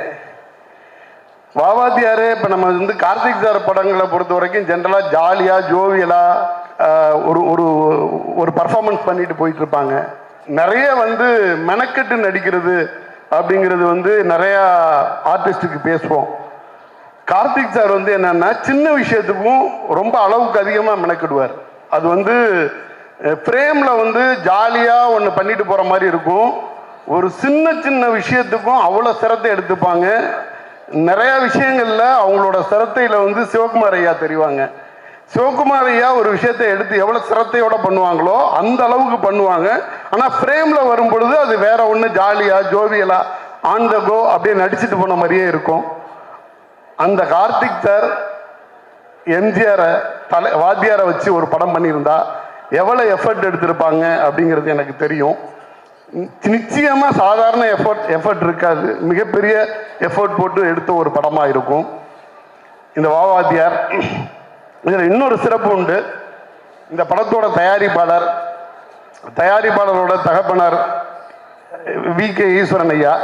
[SPEAKER 13] இப்போ நம்ம வந்து கார்த்திக் சார் படங்களை பொறுத்த வரைக்கும் ஜென்ரலாக ஜாலியாக ஜோவியலாக ஒரு ஒரு பர்ஃபார்மன்ஸ் பண்ணிட்டு போயிட்டு இருப்பாங்க. நிறைய வந்து மெனக்கெட்டு நடிக்கிறது அப்படிங்கிறது வந்து நிறையா ஆர்டிஸ்ட்டுக்கு பேசுவோம். கார்த்திக் சார் வந்து என்னன்னா சின்ன விஷயத்துக்கும் ரொம்ப அளவுக்கு அதிகமாக மெனக்கிடுவார். அது வந்து ஃப்ரேமில் வந்து ஜாலியாக ஒன்று பண்ணிட்டு போகிற மாதிரி இருக்கும். ஒரு சின்ன விஷயத்துக்கும் அவ்வளோ சிரத்தை எடுத்துப்பாங்க. நிறையா விஷயங்களில் அவங்களோட சிரத்தையில் வந்து சிவகுமார் ஐயா தெரிவாங்க. சிவகுமார் ஐயா ஒரு விஷயத்தை எடுத்து எவ்வளோ சிரத்தையோடு பண்ணுவாங்களோ அந்த அளவுக்கு பண்ணுவாங்க. ஆனால் ஃப்ரேமில் வரும் பொழுது அது வேற ஒன்று ஜாலியாக ஜோவியலாக ஆன் த கோ அப்படியே நடிச்சுட்டு போன மாதிரியே இருக்கும். அந்த கார்த்திக் சார் எம்ஜிஆரை வாத்தியாரை வச்சு ஒரு படம் பண்ணியிருந்தா எவ்வளோ எஃபர்ட் எடுத்திருப்பாங்க அப்படிங்கிறது எனக்கு தெரியும். நிச்சயமாக சாதாரண எஃபர்ட் இருக்காது, மிகப்பெரிய எஃபர்ட் போட்டு எடுத்த ஒரு படமாக இருக்கும் இந்த வாவாத்தியார். இதில் இன்னொரு சிறப்பு உண்டு. இந்த படத்தோட தயாரிப்பாளரோட தகப்பனார் வி.கே. ஈஸ்வரன் ஐயா.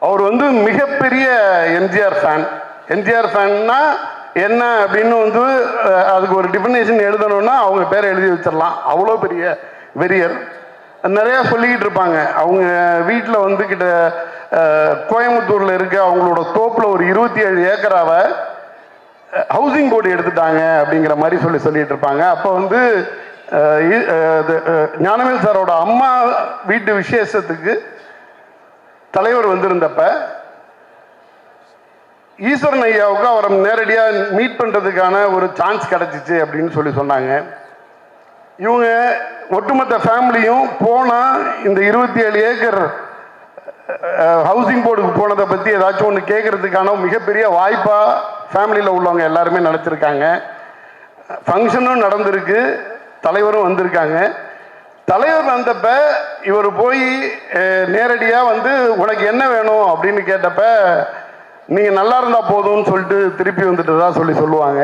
[SPEAKER 13] அவர் வந்து மிகப்பெரிய எம்ஜிஆர் ஃபேன்னா என்ன அப்படின்னு வந்து அதுக்கு ஒரு டிஃபினேஷன் எழுதணும்னா அவங்க பேரை எழுதி வச்சிடலாம். அவ்வளோ பெரிய வெறியர். நிறையா சொல்லிக்கிட்டு இருப்பாங்க. அவங்க வீட்டில் வந்து கோயம்புத்தூரில் இருக்க அவங்களோட தோப்பில் ஒரு 27 ஏக்கராவை ஹவுசிங் போர்டு எடுத்துட்டாங்க அப்படிங்கிற மாதிரி சொல்லிட்டு இருப்பாங்க. அப்போ வந்து ஞானவேல் சாரோட அம்மா வீட்டு விசேஷத்துக்கு தலைவர் வந்திருந்தப்ப ஈஸ்வரன் ஐயாவுக்கு அவரை நேரடியாக மீட் பண்ணுறதுக்கான ஒரு சான்ஸ் கிடச்சிச்சு அப்படின்னு சொன்னாங்க. இவங்க ஒட்டுமொத்த ஃபேமிலியும் போனால் இந்த 27 ஏக்கர் ஹவுசிங் போர்டுக்கு போனதை பற்றி ஏதாச்சும் ஒன்று கேட்குறதுக்கான மிகப்பெரிய வாய்ப்பாக ஃபேமிலியில் உள்ளவங்க எல்லாருமே நினச்சிருக்காங்க. ஃபங்க்ஷனும் நடந்திருக்கு, தலைவரும் வந்திருக்காங்க. தலைவர் வந்தப்ப இவர் போய் நேரடியாக வந்து உனக்கு என்ன வேணும் அப்படின்னு கேட்டப்ப நீங்கள் நல்லா இருந்தால் போதும்னு சொல்லிட்டு திருப்பி வந்துட்டு தான் சொல்லுவாங்க.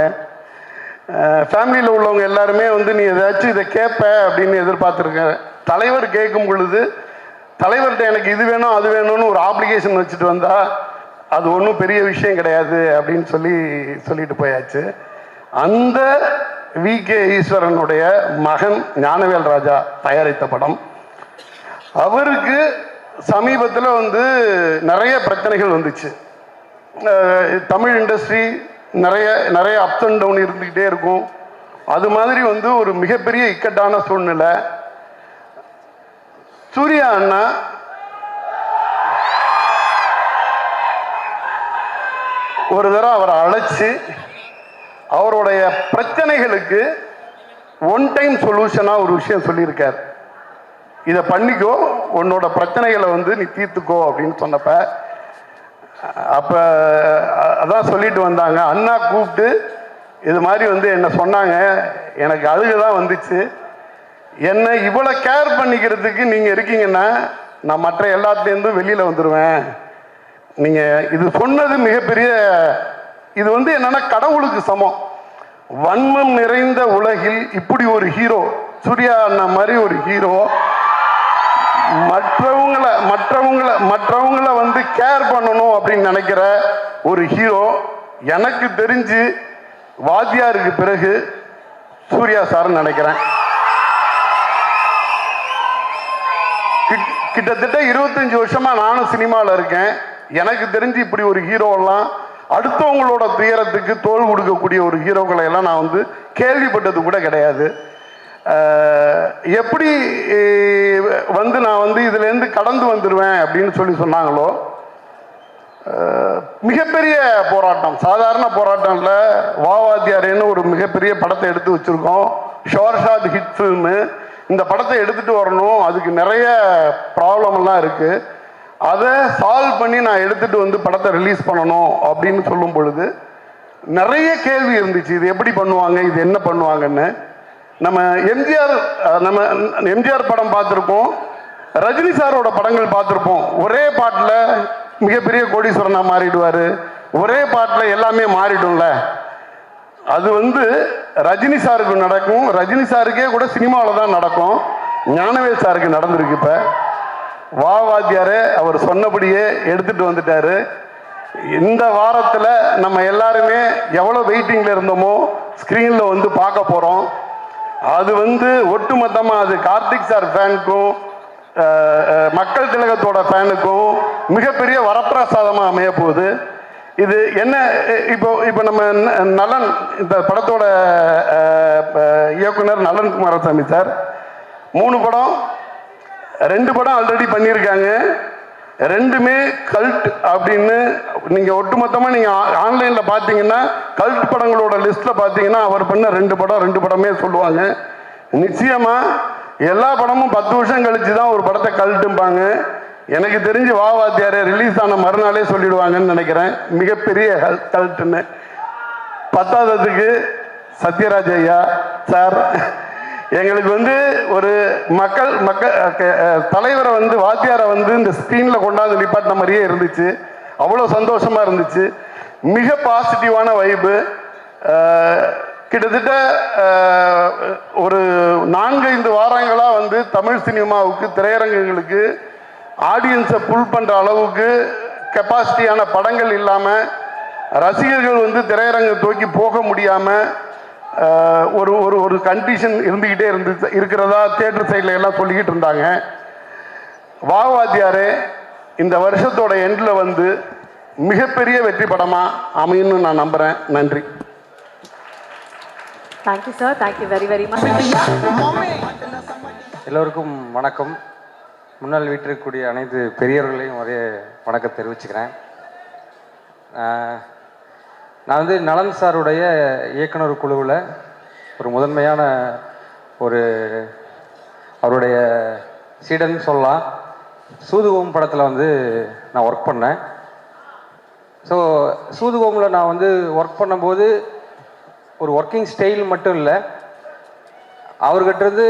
[SPEAKER 13] ஃபேமிலியில் உள்ளவங்க எல்லாருமே வந்து நீ ஏதாச்சும் இதை கேட்ப அப்படின்னு எதிர்பார்த்துருக்க. தலைவர் கேட்கும் பொழுது தலைவர்கிட்ட எனக்கு இது வேணும் அது வேணும்னு ஒரு ஆப்ளிகேஷன் வச்சுட்டு வந்தால் அது ஒன்றும் பெரிய விஷயம் கிடையாது அப்படின்னு சொல்லிட்டு போயாச்சு. அந்த வி.கே. ஈஸ்வரனுடைய மகன் ஞானவேல் ராஜா தயாரித்த படம். அவருக்கு சமீபத்தில் வந்து நிறைய பிரச்சனைகள் வந்துச்சு. தமிழ் இண்டஸ்ட்ரி நிறைய அப்ஸ் அண்ட் டவுன் இருந்துக்கிட்டே இருக்கும். அது மாதிரி வந்து ஒரு மிகப்பெரிய இக்கட்டான சூழ்நிலை. சூர்யா அண்ணா ஒரு தடவை அவரை அழைச்சி அவருடைய பிரச்சனைகளுக்கு ஒன் டைம் சொல்யூஷனாக ஒரு விஷயம் சொல்லியிருக்கார். இதை பண்ணிக்கோ, உன்னோட பிரச்சனைகளை வந்து நீ தீர்த்துக்கோ அப்படின்னு சொன்னப்ப அப்போ அதான் சொல்லிட்டு வந்தாங்க. அண்ணா கூப்பிட்டு இது மாதிரி வந்து என்ன சொன்னாங்க, எனக்கு அழுகுதான் வந்துச்சு. என்னை இவ்வளோ கேர் பண்ணிக்கிறதுக்கு நீங்கள் இருக்கீங்கன்னா நான் மற்ற எல்லாத்துலேருந்தும் வெளியில் வந்துடுவேன். நீங்கள் இது சொன்னது மிகப்பெரிய, இது வந்து என்னன்னா கடவுளுக்கு சமம். வன்மம் நிறைந்த உலகில் இப்படி ஒரு ஹீரோ, சூர்யா அண்ணா மாதிரி ஒரு ஹீரோ மற்றவங்கள வந்து கேர் பண்ணணும் அப்படின்னு நினைக்கிற ஒரு ஹீரோ எனக்கு தெரிஞ்சு வாத்தியாருக்கு பிறகு சூர்யா சார்னு நினைக்கிறேன். கிட்டத்தட்ட 25 வருஷமா நானும் சினிமாவில் இருக்கேன். எனக்கு தெரிஞ்சு இப்படி ஒரு ஹீரோலாம் அடுத்தவங்களோட துயரத்துக்கு தோள் கொடுக்கக்கூடிய ஒரு ஹீரோக்களை எல்லாம் நான் வந்து கேள்விப்பட்டது கூட கிடையாது. எப்படி வந்து நான் வந்து இதுலேருந்து கடந்து வந்துடுவேன் அப்படின்னு சொன்னாங்களோ, மிகப்பெரிய போராட்டம், சாதாரண போராட்டம் இல்லை. வாவாத்தியாரேன்னு ஒரு மிகப்பெரிய படத்தை எடுத்து வச்சுருக்கோம். ஷோர்ஷாத் ஹிட் ஃபில்மு. இந்த படத்தை எடுத்துகிட்டு வரணும், அதுக்கு நிறைய ப்ராப்ளம்லாம் இருக்குது. அதை சால்வ் பண்ணி நான் எடுத்துகிட்டு வந்து படத்தை ரிலீஸ் பண்ணணும் அப்படின்னு சொல்லும் பொழுது நிறைய கேள்வி இருந்துச்சு. இது எப்படி பண்ணுவாங்க, இது என்ன பண்ணுவாங்கன்னு. நம்ம எம்ஜிஆர் படம் பார்த்துருப்போம், ரஜினி சாரோட படங்கள் பார்த்துருப்போம். ஒரே பாட்டில் மிகப்பெரிய கோடீஸ்வரனா மாறிடுவார், ஒரே பாட்டில் எல்லாமே மாறிடும்ல. அது வந்து ரஜினி சாருக்கு நடக்கும், ரஜினி சாருக்கே கூட சினிமாவில் தான் நடக்கும். ஞானவேல் சாருக்கு நடந்திருக்கு. இப்போ வாத்தியாரே அவர் சொன்னபடியே எடுத்துட்டு வந்துட்டாரு. இந்த வாரத்தில் நம்ம எல்லாருமே எவ்வளோ வெயிட்டிங்கில் இருந்தோமோ ஸ்க்ரீனில் வந்து பார்க்க போகிறோம். அது வந்து ஒட்டுமொத்தமாக அது கார்த்திக் சார் ஃபேனுக்கும் மக்கள் திலகத்தோட ஃபேனுக்கும் மிகப்பெரிய வரப்பிரசாதமாக அமைய போகுது. இது என்ன, இப்போ நம்ம நலன், இந்த படத்தோட இயக்குனர் நலன் குமாரசாமி சார் 3 படம், 2 படம் ஆல்ரெடி பண்ணியிருக்காங்க. 2மே கல்ட் அப்படின்னு நீங்கள் ஒட்டுமொத்தமாக நீங்கள் ஆன்லைனில் பார்த்தீங்கன்னா கல்ட் படங்களோட லிஸ்ட்டில் பார்த்தீங்கன்னா அவர் பண்ண 2 படமே சொல்லுவாங்க. நிச்சயமாக எல்லா படமும் 10 வருஷம் கழிச்சு தான் ஒரு படத்தை கல்ட்டும்பாங்க. எனக்கு தெரிஞ்சு வாத்தியாரே ரிலீஸ் ஆன மறுநாளே சொல்லிடுவாங்கன்னு நினைக்கிறேன் மிகப்பெரிய கல்ட்டுன்னு. 10ஆவதுக்கு சத்யராஜ் ஐயா சார் எங்களுக்கு வந்து ஒரு மக்கள் தலைவரை வந்து வாத்தியாரை வந்து இந்த ஸ்க்ரீனில் கொண்டாந்து நிப்பாட்டின மாதிரியே இருந்துச்சு. அவ்வளோ சந்தோஷமாக இருந்துச்சு. மிக பாசிட்டிவான வைப்பு. கிட்டத்தட்ட ஒரு 4-5 வாரங்களாக வந்து தமிழ் சினிமாவுக்கு திரையரங்குகளுக்கு ஆடியன்ஸை புல் பண்ணுற அளவுக்கு கெப்பாசிட்டியான படங்கள் இல்லாமல் ரசிகர்கள் வந்து திரையரங்கு தூக்கி போக முடியாமல் ஒரு ஒரு ஒரு கண்டிஷன் இருந்துக்கிட்டே இருக்கிறதா தியேட்டர் சைடில் எல்லாம் சொல்லிக்கிட்டு இருந்தாங்க. வாத்தியாரே இந்த வருஷத்தோட எண்டில் வந்து மிகப்பெரிய வெற்றி படமாக அமையும்னு நான் நம்புகிறேன். நன்றி.
[SPEAKER 1] Thank you sir, thank you very very much.
[SPEAKER 14] எல்லோருக்கும் வணக்கம். முன்னால் வீட்டிற்கக்கூடிய அனைத்து பெரியவர்களையும் ஒரே வணக்கம் தெரிவிச்சுக்கிறேன். நான் வந்து நலன் சாருடைய இயக்குனர் குழுவில் ஒரு முதன்மையான அவருடைய சீடன் சொல்லலாம். சூதுகோம் படத்தில் வந்து நான் ஒர்க் பண்ணேன். ஸோ சூதுகோமில் நான் வந்து ஒர்க் பண்ணும்போது ஒரு ஒர்க்கிங் ஸ்டைல் மட்டும் இல்லை, அவர்கிட்டருந்து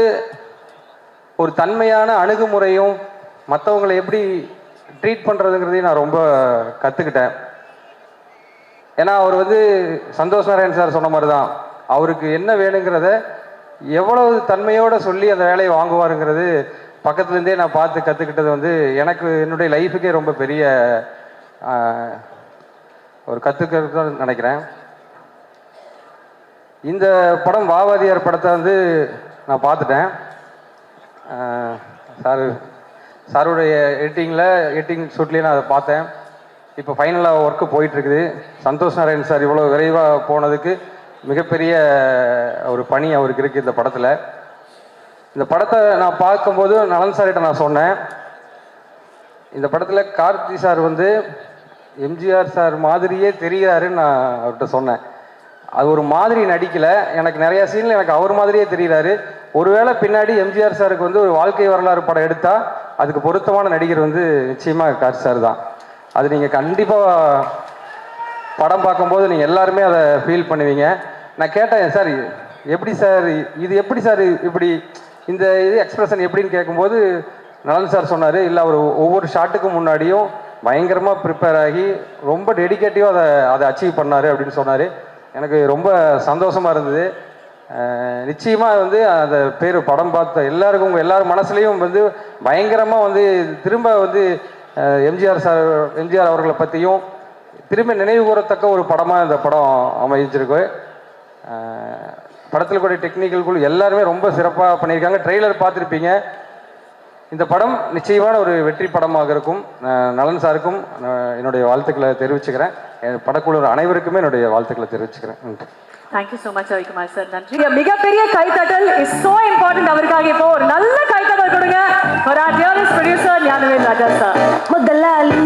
[SPEAKER 14] ஒரு தன்மையான அணுகுமுறையும் மற்றவங்களை எப்படி ட்ரீட் பண்ணுறதுங்கிறதையும் நான் ரொம்ப கற்றுக்கிட்டேன். ஏன்னா அவர் வந்து சந்தோஷ் நாராயண் சார் சொன்ன மாதிரி தான், அவருக்கு என்ன வேணுங்கிறத எவ்வளவு தன்மையோடு சொல்லி அந்த வேலையை வாங்குவாருங்கிறது பக்கத்துலேருந்தே நான் பார்த்து கற்றுக்கிட்டது வந்து எனக்கு என்னுடைய லைஃபுக்கே ரொம்ப பெரிய ஒரு கற்றுக்கிறது நினைக்கிறேன். இந்த படம் வாத்தியார் படத்தை வந்து நான் பார்த்துட்டேன். சாருடைய எடிட்டிங் ஷூட்லேயே நான் அதை பார்த்தேன். இப்போ ஃபைனலாக ஒர்க்கு போயிட்டுருக்குது. சந்தோஷ் நாராயண் சார் இவ்வளோ விரைவாக போனதுக்கு மிகப்பெரிய ஒரு பணி அவருக்கு இருக்குது இந்த படத்தில். இந்த படத்தை நான் பார்க்கும்போது நலன் சார்கிட்ட நான் சொன்னேன், இந்த படத்தில் கார்த்தி சார் வந்து எம்ஜிஆர் சார் மாதிரியே தெரிகிறாருன்னு நான் அவர்கிட்ட சொன்னேன். அது ஒரு மாதிரி நடிக்கலை, எனக்கு நிறையா சீனில் எனக்கு அவர் மாதிரியே தெரிகிறாரு. ஒருவேளை பின்னாடி எம்ஜிஆர் சாருக்கு வந்து ஒரு வாழ்க்கை வரலாறு படம் எடுத்தால் அதுக்கு பொருத்தமான நடிகர் வந்து நிச்சயமாக கார்த்தி சார் தான். அது நீங்கள் கண்டிப்பாக படம் பார்க்கும்போது நீங்கள் எல்லாருமே அதை ஃபீல் பண்ணுவீங்க. நான் கேட்டேன், சார் எப்படி சார் இது எப்படி சார் இப்படி இந்த இது எக்ஸ்பிரஷன் எப்படின்னு கேட்கும்போது நலன் சார் சொன்னார், இல்லை அவர் ஒவ்வொரு ஷாட்டுக்கு முன்னாடியும் பயங்கரமாக ப்ரிப்பேர் ஆகி ரொம்ப டெடிகேட்டிவாக அதை அச்சீவ் பண்ணார் அப்படின்னு சொன்னார். எனக்கு ரொம்ப சந்தோஷமாக இருந்தது. நிச்சயமாக வந்து அந்த பேர் படம் பார்த்த எல்லாருக்கும் உங்கள் எல்லார் மனசுலேயும் வந்து பயங்கரமாக வந்து திரும்ப வந்து எம்ஜிஆர் அவர்களை பற்றியும் திரும்ப நினைவு கூறத்தக்க ஒரு படமாக இந்த படம் அமைஞ்சிருக்கு. படத்தில் கூட டெக்னிக்கல் குழு எல்லாருமே ரொம்ப சிறப்பாக பண்ணியிருக்காங்க. ட்ரெய்லர் பார்த்துருப்பீங்க. இந்த படம் நிச்சயமான ஒரு வெற்றி படமாக இருக்கும். நலன் சாருக்கும் என்னுடைய வாழ்த்துக்களை தெரிவிச்சுக்கிறேன். படக்குழு அனைவருக்குமே என்னுடைய வாழ்த்துக்களை தெரிவிச்சுக்கிறேன்.
[SPEAKER 1] Thank you so much Ravikumar sir. நன்றி. மிகப்பெரிய கைத்தட்டல் இஸ் so important அவருக்காக. இப்போ ஒரு நல்ல கைத்தட்டல் கொடுங்க for our dearest producer Gnanavel Raja sir. முதலாளி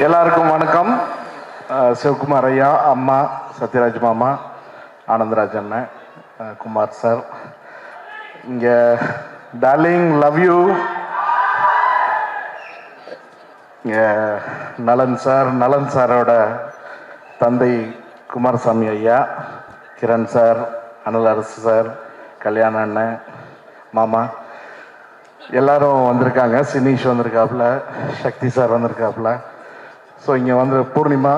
[SPEAKER 13] எல்லாருக்கும் வணக்கம். சிவகுமார் ஐயா, அம்மா சத்யராஜ் மாமா, ஆனந்தராஜ் அண்ணன், குமார் சார், இங்கே டார்லிங் லவ் யூ. இங்கே நலன் சாரோட தந்தை குமாரசாமி ஐயா, கிரண் சார், அனல் அரசு சார், கல்யாண அண்ணன், மாமா எல்லாரும் வந்திருக்காங்க. சினீஷ் வந்திருக்காப்புல, சக்தி சார் வந்திருக்காப்புல. ஸோ இங்கே வந்து பூர்ணிமா.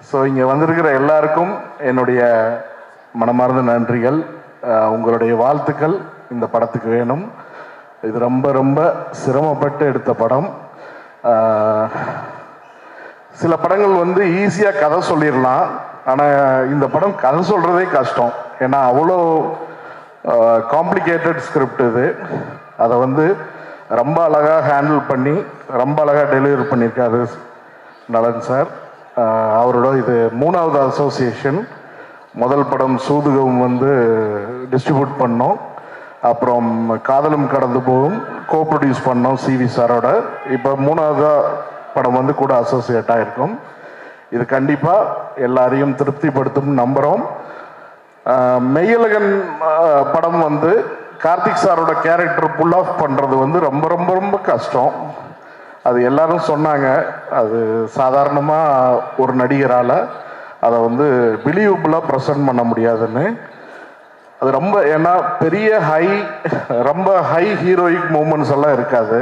[SPEAKER 13] ஸோ இங்கே வந்திருக்கிற எல்லாருக்கும் என்னுடைய மனமார்ந்த நன்றிகள். உங்களுடைய வாழ்த்துக்கள் இந்த படத்துக்கு வேணும். இது ரொம்ப ரொம்ப சிரமப்பட்டு எடுத்த படம். சில படங்கள் வந்து ஈஸியாக கதை சொல்லிடலாம், ஆனால் இந்த படம் கதை சொல்கிறதே கஷ்டம். ஏன்னா அவ்வளோ காம்ப்ளிகேட்டட் ஸ்கிரிப்ட் இது. அதை வந்து ரொம்ப அழகாக ஹேண்டில் பண்ணி ரொம்ப அழகாக டெலிவரி பண்ணியிருக்காரு நலன் சார். அவரோட இது 3வது அசோசியேஷன். முதல் படம் சூதுகம் வந்து டிஸ்ட்ரிபியூட் பண்ணோம். அப்புறம் காதலும் கடந்து போகும் கோ ப்ரொடியூஸ் பண்ணோம் சிவி சாரோட. இப்போ 3வது படம் வந்து கூட அசோசியேட் ஆகிருக்கும். இது கண்டிப்பாக எல்லாரையும் திருப்திப்படுத்தும் நம்புகிறோம். மெய்யழகன் படம் வந்து கார்த்திக் சாரோட கேரக்டர் புல் ஆஃப் பண்ணுறது வந்து ரொம்ப ரொம்ப ரொம்ப கஷ்டம். அது எல்லாரும் சொன்னாங்க. அது சாதாரணமாக ஒரு நடிகரால் அதை வந்து பிலீவபுளாக ப்ரெசென்ட் பண்ண முடியாதுன்னு. அது ரொம்ப ஏன்னா பெரிய ரொம்ப ஹை ஹீரோயிக் மூமெண்ட்ஸ் எல்லாம் இருக்காது.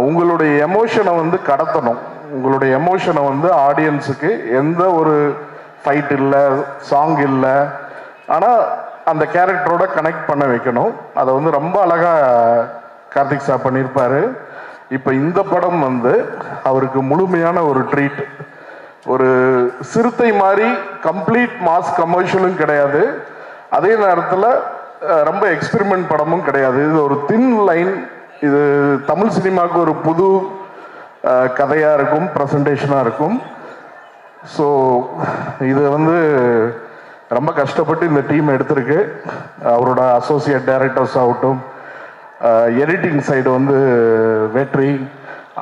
[SPEAKER 13] உங்களுடைய எமோஷனை வந்து கடத்தணும். உங்களுடைய எமோஷனை வந்து ஆடியன்ஸுக்கு எந்த ஒரு ஃபைட் இல்லை, சாங் இல்லை, ஆனால் அந்த கேரக்டரோட கனெக்ட் பண்ண வைக்கணும். அதை வந்து ரொம்ப அழகாக கார்த்திக் சார் பண்ணியிருப்பார். இப்போ இந்த படம் வந்து அவருக்கு முழுமையான ஒரு ட்ரீட். ஒரு சிறுத்தை மாதிரி கம்ப்ளீட் மாஸ் கமர்ஷியலும் கிடையாது, அதே நேரத்தில் ரொம்ப எக்ஸ்பெரிமெண்ட் படமும் கிடையாது. இது ஒரு தின் லைன். இது தமிழ் சினிமாவுக்கு ஒரு புது கதையாக இருக்கும், ப்ரெசன்டேஷனாக இருக்கும். ஸோ இது வந்து ரொம்ப கஷ்டப்பட்டு இந்த டீம் எடுத்திருக்கு. அவரோட அசோசியேட் டைரக்டர்ஸ் ஆகட்டும், எடிட்டிங் சைடு வந்து வெற்றி,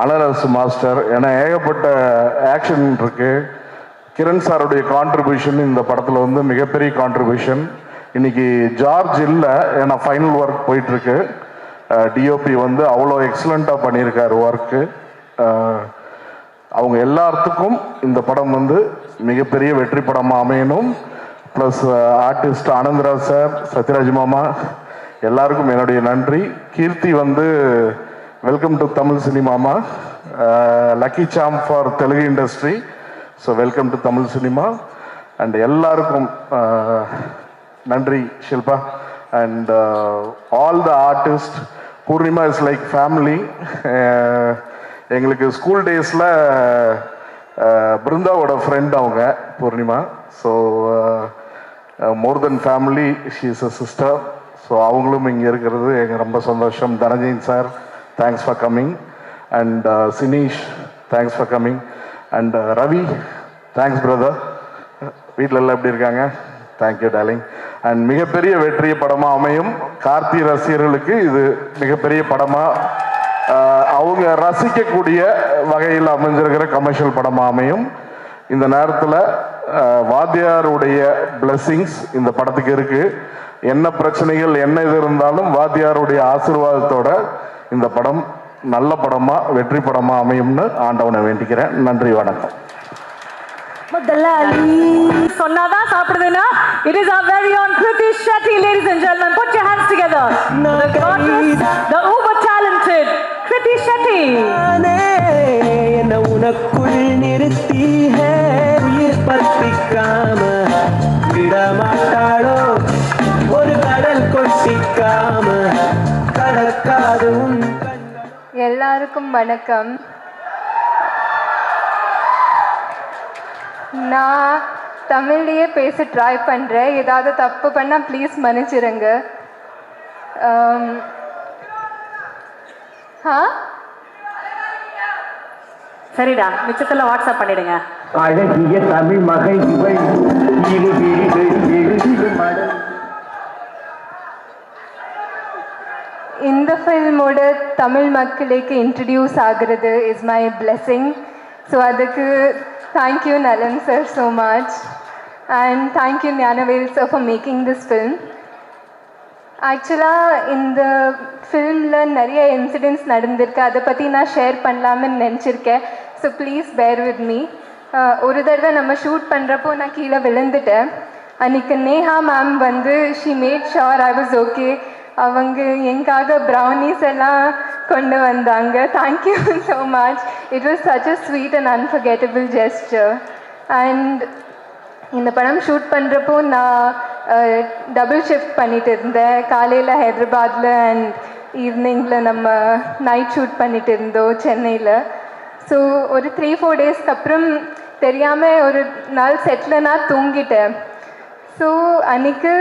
[SPEAKER 13] அனரசு மாஸ்டர், ஏன்னா ஏகப்பட்ட ஆக்ஷன் இருக்கு. கிரண் சாருடைய கான்ட்ரிபியூஷன் இந்த படத்தில் வந்து மிகப்பெரிய கான்ட்ரிபியூஷன். இன்னைக்கு ஜார்ஜ் இல்லை, ஏன்னா ஃபைனல் ஒர்க் போயிட்டுருக்கு. டிஓபி வந்து அவ்வளோ எக்ஸலண்ட்டாக பண்ணியிருக்காரு ஒர்க்கு. அவங்க எல்லாத்துக்கும் இந்த படம் வந்து மிகப்பெரிய வெற்றி படமாக அமையணும். Plus artist Anandaraj sir, Sathyaraj மாமா எல்லாருக்கும் என்னுடைய நன்றி. கீர்த்தி வந்து வெல்கம் டு தமிழ் சினிமாமா, lucky charm for Telugu industry. So welcome to Tamil cinema. And எல்லாருக்கும் நன்றி Shilpa. And all the artist. Poornima is like family. எங்களுக்கு ஸ்கூல் டேஸில் பிருந்தாவோட ஃப்ரெண்ட் அவங்க Poornima. So more than family, she is a sister. So அவங்களும் இங்கே இருக்கிறது எங்கள் ரொம்ப சந்தோஷம். Dhananjayan sir, thanks for coming. And Sineesh, thanks for coming. And Ravi, thanks brother. வீட்டில் எல்லாம் எப்படி இருக்காங்க? Thank you darling. அண்ட் மிகப்பெரிய வெற்றிய படமாக அமையும். கார்த்தி ரசிகர்களுக்கு இது மிகப்பெரிய படமாக அவங்க ரசிக்கக்கூடிய வகையில் அமைஞ்சிருக்கிற கமர்ஷியல் படமாக அமையும். இந்த நேரத்தில் வாத்தியாருடைய பிளெஸ்ஸிங்ஸ் இந்த படத்துக்கு இருக்கு. என்ன பிரச்சனைகள் என்ன இது இருந்தாலும் வாத்தியாருடைய ஆசீர்வாதத்தோட இந்த படம் நல்ல படமா வெற்றி படமா அமையும்னு ஆண்டவனை வேண்டிக்கிறேன். நன்றி, வணக்கம்.
[SPEAKER 1] சொன்னாதான் சாப்பிடுதுன்னா it is our very own Kriti Shetty. Ladies and gentlemen, put your hands together. The goddess, the uber talented Kriti Shetty.
[SPEAKER 8] உனக்குள் நிறுத்தி உயிர் பத்திக்காம விடமாட்டாளோ ஒரு கடல் கொட்டிக்காம கடக்காது உன்
[SPEAKER 15] எல்லாருக்கும் வணக்கம். நான் தமிழ்லேயே பேச ட்ரை பண்ணுறேன். ஏதாவது தப்பு பண்ணால் ப்ளீஸ் மன்னிச்சிருங்க.
[SPEAKER 1] சரிடா, மிச்சத்தில் வாட்ஸ்அப் பண்ணிடுங்க.
[SPEAKER 8] அழகிய தமிழ் மகள் இவள் இரு விழிகள் எழுதிடும் மடல்.
[SPEAKER 15] இந்த ஃபில்மோட தமிழ் மக்களுக்கு இன்ட்ரடியூஸ் ஆகிறது இஸ் மை பிளெஸிங். ஸோ அதுக்கு தேங்க்யூ நலன் sir so much and thank you Gnanavel sir for making this film. ஆக்சுவலாக இந்த ஃபில்மில் நிறைய இன்சிடென்ட்ஸ் நடந்திருக்கு. அதை பற்றி நான் ஷேர் பண்ணலாம்னு நினச்சிருக்கேன். So please bear with me. ஒரு தடவை நம்ம ஷூட் பண்ணுறப்போ நான் கீழே விழுந்துட்டேன். அன்றைக்கி நேஹா மேம் வந்து she mat sure I was okay. அவங்க எங்காக ப்ரௌனிஸ் எல்லாம் கொண்டு வந்தாங்க. Thank you so much. It was such a sweet and unforgettable gesture. And இந்த படம் ஷூட் பண்ணுறப்போ நான் டபுள் ஷிஃப்ட் பண்ணிட்டு இருந்தேன். காலையில் ஹைதராபாத்தில் அண்ட் ஈவினிங்கில் நம்ம நைட் ஷூட் பண்ணிட்டு இருந்தோம் சென்னையில். ஸோ ஒரு 3-4 டேஸ்க்கு அப்புறம் தெரியாமல் ஒரு நாள் செட்டில் நான் தூங்கிட்டேன். ஸோ அன்றைக்கு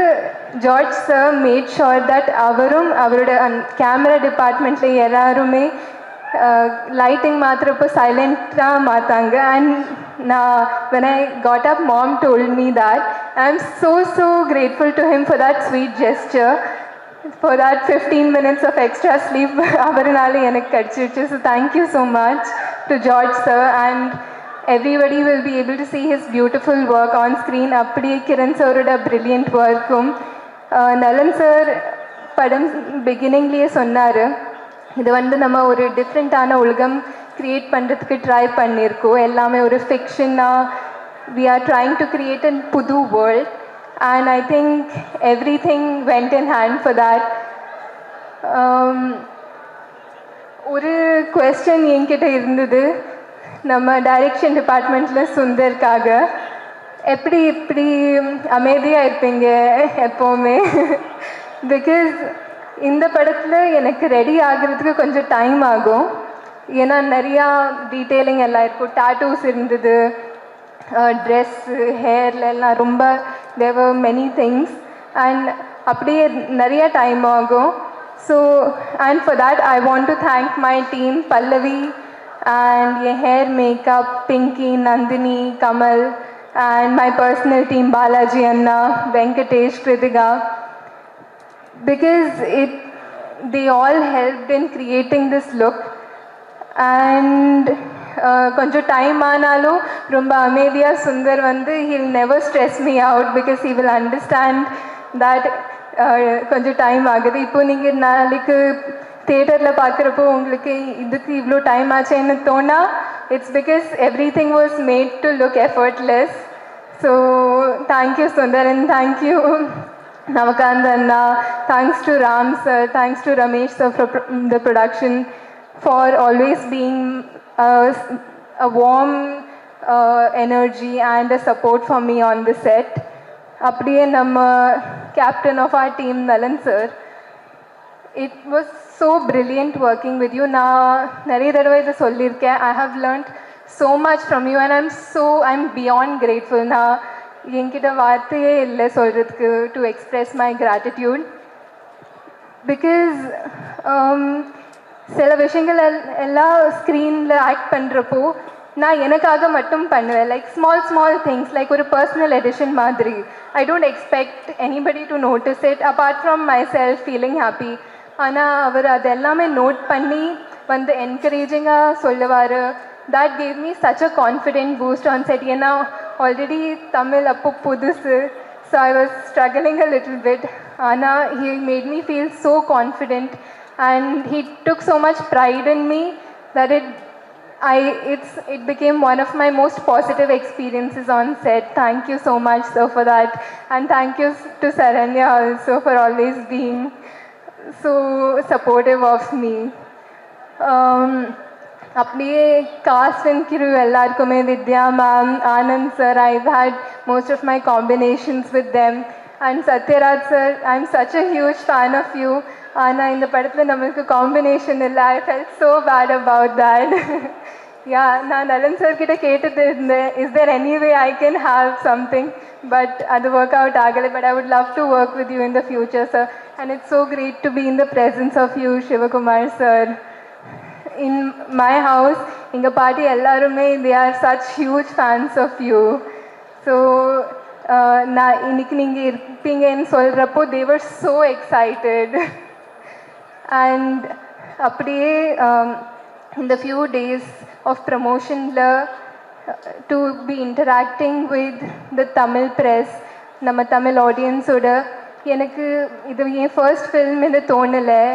[SPEAKER 15] George sir mat sure that அவரும் அவரோட கேமரா டிபார்ட்மெண்ட்டில் எல்லாருமே லைட்டிங் மாத்திரப்போ சைலண்ட்டாக மாற்றாங்க. அண்ட் நான் when I got up, mom told me that. I am so grateful to him for that sweet gesture, for that 15 minutes of extra sleep அவர்னால எனக்கு கிடச்சிருச்சு. So thank you so much to George sir, and everybody will be able to see his beautiful work on screen. அப்படியே கிரண் சாரோட brilliant workum. நலன் sir படம் பிகினிங்லேயே சொன்னார், இது வந்து நம்ம ஒரு டிஃப்ரெண்ட்டான உலகம் க்ரியேட் பண்ணுறதுக்கு ட்ரை பண்ணியிருக்கோம். எல்லாமே ஒரு ஃபிக்ஷனாக we are trying to create a புது world, and I think everything went in hand for that. ஒரு கொஸ்டின் என்கிட்ட இருந்தது நம்ம டைரக்ஷன் டிபார்ட்மெண்ட்டில் சுந்தருக்காக, எப்படி இப்படி அமைதியாக இருப்பீங்க எப்போவுமே? பிகாஸ் இந்த படத்தில் எனக்கு ரெடி ஆகிறதுக்கு கொஞ்சம் டைம் ஆகும். ஏன்னா நிறையா டீட்டெயிலிங் எல்லாம் இருக்கும். டாட்டூஸ் இருந்தது, ட்ரெஸ்ஸு, ஹேர்ல எல்லாம் ரொம்ப தேர் வர் மெனி திங்ஸ், அண்ட் அப்படியே நிறைய டைம் ஆகும். So and for that I want to thank my team Pallavi and your hair, makeup, Pinky, Nandini, Kamal, and my personal team Balaji Anna, Venkatesh, Kritika, because they all helped in creating this look. And கொஞ்சம் time ஆனாலும் ரொம்ப அமைதியாக சுந்தர் வந்து he'll never stress me out because he will understand that கொஞ்சம் time ஆகுது. இப்போ நீங்கள் நாளைக்கு தியேட்டரில் பார்க்குறப்போ உங்களுக்கு இதுக்கு இவ்வளோ டைம் ஆச்சுன்னு தோணா, it's because everything was made to look effortless. So thank you Sundar, and thank you Namakand Anna, thanks to Ram sir, thanks to Ramesh sir for the production, for always being a warm energy and a support for me on the set. அப்படியே நம்ம captain of our team Nalan sir, it was so brilliant working with you. நான் நிறைய தடவை இதை சொல்லியிருக்கேன். I have learned so much from you and I'm beyond grateful. நான் என்கிட்ட வார்த்தையே இல்லை சொல்கிறதுக்கு to express my gratitude. Because சில விஷயங்கள் எல்லாம் ஸ்க்ரீனில் ஆக்ட் பண்ணுறப்போ நான் எனக்காக மட்டும் பண்ணுவேன். லைக் ஸ்மால் திங்ஸ், லைக் ஒரு பர்சனல் எடிஷன் மாதிரி. I don't expect anybody to notice it apart from my self feeling happy. ஆனால் அவர் அது எல்லாமே நோட் பண்ணி வந்து என்கரேஜிங்காக சொல்லுவார். that gave me such a confident boost on set. ஏன்னா ஆல்ரெடி தமிழ் அப்போ புதுசு, so I was struggling a little bit. ஆனால் he made me feel so confident and he took so much pride in me that it became one of my most positive experiences on set. Thank you so much sir for that, and thank you to Saranya also for always being so supportive of me. அப்படியே cast and crew எல்லாருக்குமே Vidya ma'am, Anand sir, I've had most of my combinations with them. And Satyaraj sir, I'm such a huge fan of you. ஆனால் இந்த படத்தில் நம்மளுக்கு combination இல்லை. I felt so bad about that. Yeah, நான் நலன் sir கிட்ட கேட்டுட்டு இருந்தேன், is there any way I can have something? But அது ஒர்க் அவுட் ஆகலை. But I would love to work with you in the future, sir. And it's so great to be in the presence of you, Shivakumar sir. In my house, எங்க பாட்டி எல்லாருமே they are such huge fans of you. So நான் இன்னைக்கு நீங்கள் இருப்பீங்கன்னு சொல்கிறப்போ they were so excited. And அப்படியே in the few days of promotionல to be interacting with the Tamil press, நம்ம தமிழ் ஆடியன்ஸோட, எனக்கு இது என் ஃபர்ஸ்ட் ஃபில்ம்னு தோணலை.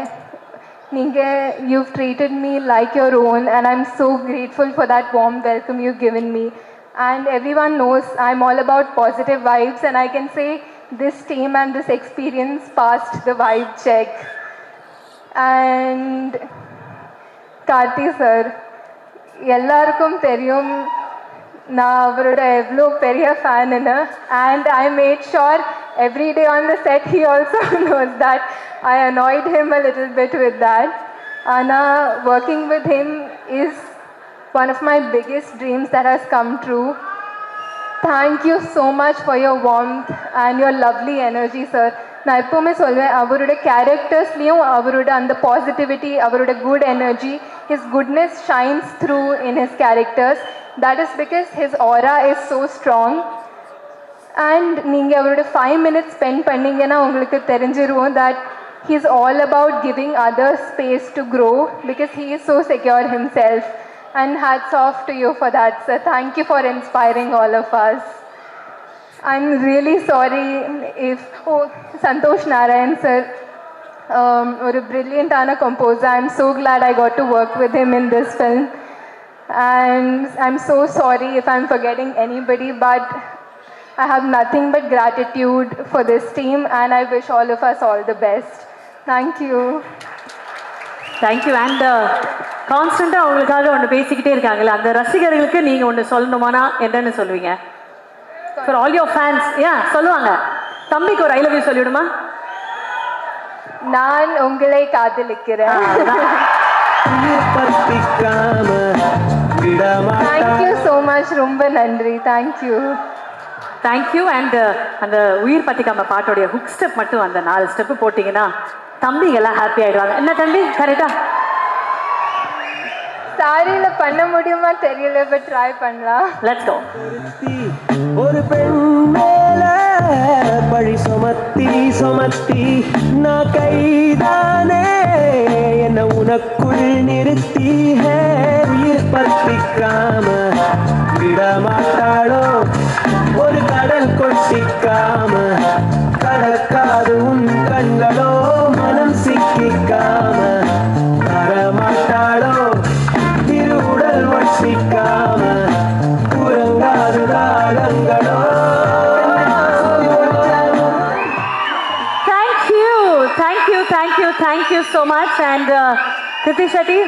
[SPEAKER 15] You've treated me like your own, and I'm so grateful for that warm welcome you've given me. And everyone knows I'm all about positive vibes, and I can say this team and this experience passed the vibe check. And Karthi sir, எல்லாருக்கும் தெரியும் நான் அவரோட எவ்வளோ பெரிய ஃபேனுன்னு. And I made sure every day on the set he also knows that. I annoyed him a little bit with that. Anna, working with him is one of my biggest dreams that has come true. Thank you so much for your warmth and your lovely energy, sir. நான் எப்போவுமே சொல்வேன், அவரோட கேரக்டர்ஸ்லேயும் அவரோட அந்த positivity, அவரோட good energy, his goodness shines through in his characters. That is because his aura is so strong. And நீங்கள் அவரோட 5 minutes spend பண்ணிங்கன்னா உங்களுக்கு தெரிஞ்சிருவோம் that he's all about giving others space to grow because he is so secure himself. And hats off to you for that, sir. Thank you for inspiring all of us. I'm really sorry if Santosh Narayan sir, a brilliant composer. I'm so glad I got to work with him in this film. And I'm so sorry if I'm forgetting anybody, but I have nothing but gratitude for this team, and I wish all of us all the best. Thank you.
[SPEAKER 1] Thank you. And கான்ஸ்டண்ட்டாக அவங்களுக்காக ஒன்று பேசிக்கிட்டே இருக்காங்களே, அந்த ரசிகர்களுக்கு நீங்கள் ஒன்று சொல்லணுமானா என்னன்னு சொல்லுவீங்க? For all your fans. ஏன் சொல்லுவாங்க, தம்பிக்கு ஒரு ஐ லவ் யூ சொல்லிவிடுமா?
[SPEAKER 15] நான் உங்களை காதலிக்கிறேன். Thank you so much. ரொம்ப நன்றி. Thank you.
[SPEAKER 1] தேங்க்யூ. அண்ட் அந்த உயிர் பத்திக்காம பாட்டோடைய ஹுக் ஸ்டெப் மட்டும் அந்த 4 ஸ்டெப்பு போட்டிங்கன்னா தம்பிங்கெல்லாம் ஹாப்பி ஆகிடுவாங்க. என்ன தம்பி, கரெக்டா?
[SPEAKER 15] சாரியில பண்ண முடியுமா தெரியல, பட் ட்ரை பண்ணலாம்.
[SPEAKER 1] Let's go.
[SPEAKER 16] ஒரு பெண் மேல பழி சுமத்தி நான் கைதானே என்ன உனக்குள் நிறுத்தி உயிர் பத்திக்காம விடமாட்டாளோ, ஒரு கடல் கொட்டிக்காம கடக்காது உன் கண்களோ, மனம் சிக்கிக்காம வரமாட்டாளோ, திருவுடல் வசிக்காம உறங்காது ராகங்களோ.
[SPEAKER 1] Thank you so much. And Kriti Shetty,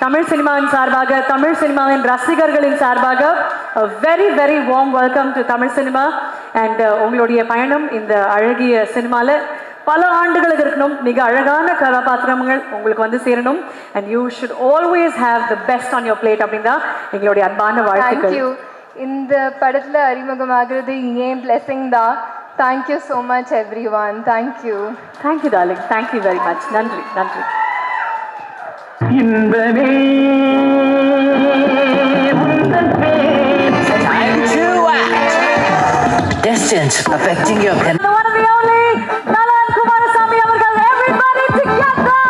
[SPEAKER 1] Tamil சினிமாவின் சார்பாக, தமிழ் சினிமாவின் ரசிகர்களின் சார்பாக a very very warm welcome to Tamil cinema. And உங்களுடைய பயணம் இந்த அழகிய சினிமாவில் பல ஆண்டுகளுக்கு இருக்கணும். மிக அழகான கதாபாத்திரங்கள் உங்களுக்கு வந்து சேரணும். And you should always have the best on your plate அப்படின்னு தான் எங்களுடைய அன்பான வாழ்த்துக்கள்.
[SPEAKER 15] தேங்க்யூ. இந்த படத்தில் அறிமுகமாகிறது ஏன் பிளெஸிங் தான். Thank you so much every one. Thank you.
[SPEAKER 1] Thank you darling. Thank you very much. நன்றி நன்றி.
[SPEAKER 16] இன்பமே time to act. Distance affecting your
[SPEAKER 1] the one and the only Nalan Kumarasamy avargal. Everybody together.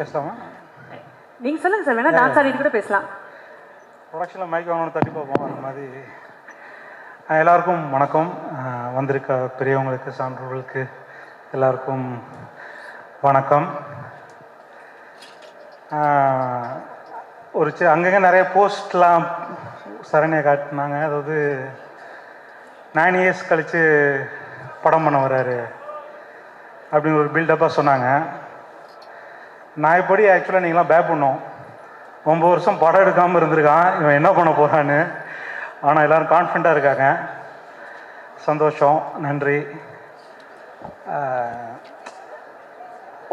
[SPEAKER 17] பேசலாமா?
[SPEAKER 1] நீங்க சொல்லுங்க சார், வேணா டான்ஸ் ஆடிட்டு கூட பேசலாம்.
[SPEAKER 17] ப்ரொடக்ஷனில் மைக் வாங்கணும் தட்டி பார்ப்போம் அந்த மாதிரி. எல்லாருக்கும் வணக்கம். வந்திருக்க பெரியவங்களுக்கு, சான்றோர்களுக்கு எல்லாருக்கும் வணக்கம். அங்கங்கே நிறைய போஸ்ட்லாம் சரணியை காட்டினாங்க. அதாவது 9 இயர்ஸ் கழித்து படம் பண்ண வர்றாரு அப்படின்னு ஒரு பில்டப்பாக சொன்னாங்க. நான் இப்படி ஆக்சுவலாக நீங்களாம் பயப்படணும். 9 வருஷம் படம் எடுக்காமல் இருந்திருக்கான், இவன் என்ன பண்ண போகிறான்னு. ஆனால் எல்லோரும் கான்ஃபிடண்ட்டாக இருக்காங்க. சந்தோஷம், நன்றி.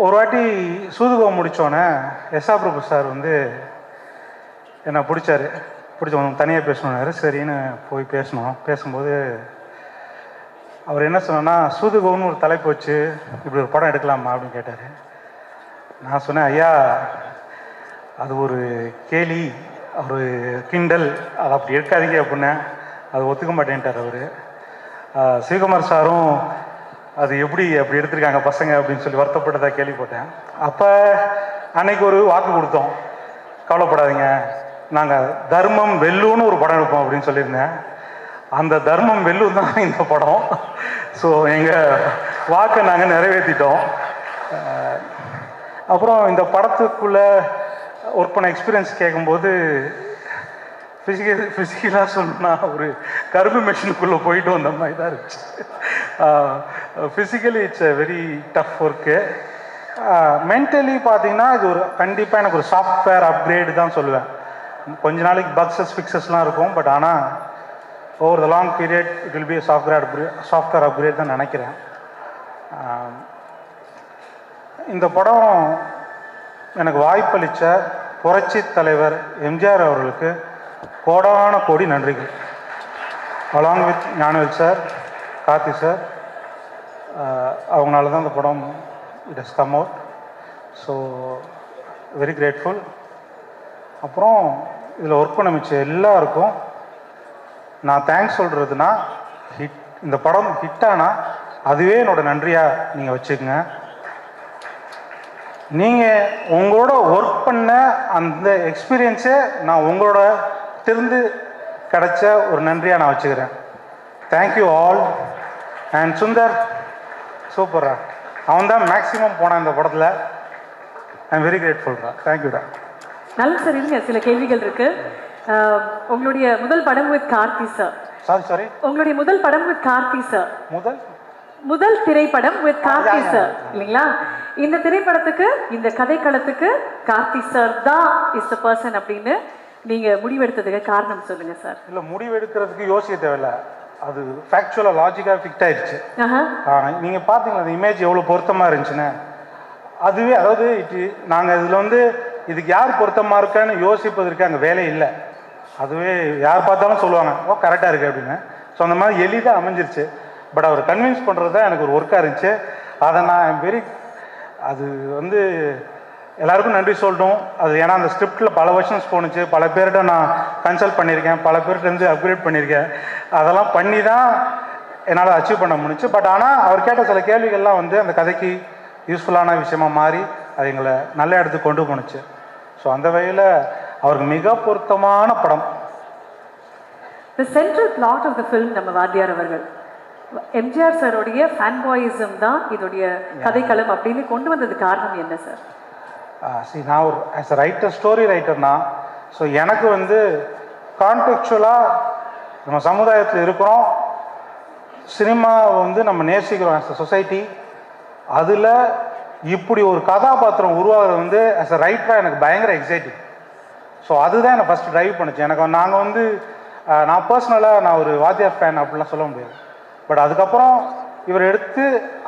[SPEAKER 17] ஒரு வாட்டி சூதுகோவம் முடித்தோன்னே எஸ்ஆ பிரபு சார் வந்து என்னை பிடிச்சவங்க தனியாக பேசணுன்னாரு. சரின்னு போய் பேசும்போது அவர் என்ன சொன்னா, சூதுகோவம்னு ஒரு தலைப்பு வச்சு இப்படி ஒரு படம் எடுக்கலாமா அப்படின்னு கேட்டார். நான் சொன்னேன், ஐயா அது ஒரு கேலி, ஒரு கிண்டல், அது அப்படி எடுக்காதீங்க அப்படின்னேன். அது ஒத்துக்க மாட்டேன்ட்டார் அவர். சிவகுமார் சாரும் அது எப்படி அப்படி எடுத்திருக்காங்க பசங்க அப்படின்னு சொல்லி வருத்தப்பட்டதாக கேள்விப்பட்டேன். அப்போ அன்னைக்கு ஒரு வாக்கு கொடுத்தோம், கவலைப்படாதீங்க நாங்கள் தர்மம் வெல்லுன்னு ஒரு படம் எடுப்போம் அப்படின்னு சொல்லியிருந்தேன். அந்த தர்மம் வெல்லும் தான் இந்த படம். ஸோ எங்கள் வாக்கை நாங்கள் நிறைவேற்றிட்டோம். அப்புறம் இந்த படத்துக்குள்ளே ஒர்க் பண்ண எக்ஸ்பீரியன்ஸ் கேட்கும்போது ஃபிசிக்கலாக சொல்லணும்னா ஒரு கரும்பு மிஷினுக்குள்ளே போயிட்டு வந்த மாதிரி தான் இருந்துச்சு. Physically it's a very tough work. Mentally பார்த்தீங்கன்னா இது ஒரு கண்டிப்பாக எனக்கு ஒரு சாஃப்ட்வேர் அப்கிரேடு தான் சொல்லுவேன். கொஞ்ச நாளைக்கு பக்ஸஸ் ஃபிக்ஸஸ்லாம் இருக்கும், பட் ஆனால் over the long period it will be software upgrade தான் நினைக்கிறேன். இந்த படம் எனக்கு வாய்ப்பளித்த புரட்சி தலைவர் எம்ஜிஆர் அவர்களுக்கு கோடான கோடி நன்றிகள். Along with Gnanavel sir, Karthi sir, அவங்களால தான் இந்த படம் it has come out. So very grateful. அப்புறம் இதில் ஒர்க் பண்ண மிச்ச எல்லாருக்கும் நான் தேங்க்ஸ் சொல்கிறதுனா, இந்த படம் ஹிட்டானா அதுவே என்னோட நன்றியாக நீங்கள் வச்சுக்கோங்க. நீங்கள் உங்களோட ஒர்க் பண்ண அந்த எக்ஸ்பீரியன்ஸை நான் உங்களோட திருந்து கிடைச்ச ஒரு நன்றியாக நான் வச்சுக்கிறேன். Thank you all. அண்ட் சுந்தர் சூப்பர்ரா, அவன் தான் மேக்ஸிமம் போனான் இந்த படத்தில். ஐ எம் வெரி கிரேட்ஃபுல்ரா. தேங்க்யூடா.
[SPEAKER 1] நல்ல சார், இல்லைங்க சில கேள்விகள் இருக்கு. உங்களுடைய முதல் படம் வித் கார்த்தி சார்.
[SPEAKER 17] சாரி
[SPEAKER 1] உங்களுடைய முதல் படம் வித் கார்த்தி சார்.
[SPEAKER 17] முதல்
[SPEAKER 1] திரைப்படம் வித் கார்த்தி சார் இல்லைங்களா? இந்த திரைப்படத்துக்கு, இந்த கதைக்களத்துக்கு கார்த்தி சார் தான் இஸ் த பர்சன் அப்படின்னு நீங்க முடிவெடுத்ததுக்கு காரணம் சொல்லுங்க சார்.
[SPEAKER 17] இல்லை, முடிவெடுக்கிறதுக்கு யோசிக்க தேவையில்லை, அது ஃபேக்சுவலாக லாஜிக்காக ஃபிக்ட் ஆயிடுச்சு. நீங்கள் பார்த்தீங்களா அந்த இமேஜ் எவ்வளோ பொருத்தமாக இருந்துச்சுன்னு. அதுவே அதாவது நாங்கள் இதில் வந்து இதுக்கு யார் பொருத்தமாக இருக்கான்னு யோசிப்பதற்கு அங்கே வேலை இல்லை. அதுவே யார் பார்த்தாலும் சொல்லுவாங்க, ஓ கரெக்டாக இருக்குது அப்படின்னு. ஸோ அந்த மாதிரி எளிதாக அமைஞ்சிருச்சு. பட் அவர் கன்வின்ஸ் பண்ணுறது தான் எனக்கு ஒரு ஒர்க்காக இருந்துச்சு. அதை நான் அது வந்து எல்லாருக்கும் நன்றி சொல்லணும். அது ஏன்னா அந்த ஸ்கிரிப்டில் பல வெர்ஷன்ஸ் போணுச்சு, பல பேர்கிட்ட நான் கன்சல்ட் பண்ணியிருக்கேன், பல பேர்கிட்ட அப்கிரேட் பண்ணியிருக்கேன். அதெல்லாம் பண்ணி தான் என்னால் அச்சீவ் பண்ண முடிஞ்சு. பட் ஆனால் அவர் கேட்ட சில கேள்விகள்லாம் வந்து அந்த கதைக்கு யூஸ்ஃபுல்லான விஷயமா மாறி அது எங்களை நல்ல இடத்துக்கு கொண்டு போணுச்சு. ஸோ அந்த வகையில் அவருக்கு மிக பொருத்தமான படம்.
[SPEAKER 1] The central plot of the film நம்ம வாத்தியார் அவர்கள் எம்ஜிஆர் சாரோடைய ஃபேன் பாயிசம் தான் இதோடைய கதைக்களம் அப்படின்னு கொண்டு வந்தது காரணம் என்ன சார்?
[SPEAKER 17] நான் ஒரு ஆஸ் அ ரைட்டர், ஸ்டோரி ரைட்டர்னா, ஸோ எனக்கு வந்து கான்டெக்சுவலாக நம்ம சமுதாயத்தில் இருக்கிறோம், சினிமாவை வந்து நம்ம நேசிக்கிறோம் ஆஸ் அ சொசைட்டி. அதில் இப்படி ஒரு கதாபாத்திரம் உருவாகிறது வந்து ஆஸ் அ ரைட்டராக எனக்கு பயங்கர எக்ஸைட்டிங். ஸோ அதுதான் என்னை ஃபஸ்ட்டு ட்ரைவ் பண்ணுச்சு. எனக்கு நாங்கள் வந்து நான் பர்சனலாக நான் ஒரு வாத்தியார் ஃபேன் அப்படிலாம் சொல்ல முடியாது. பட் அதுக்கப்புறம் இவர் எடுத்து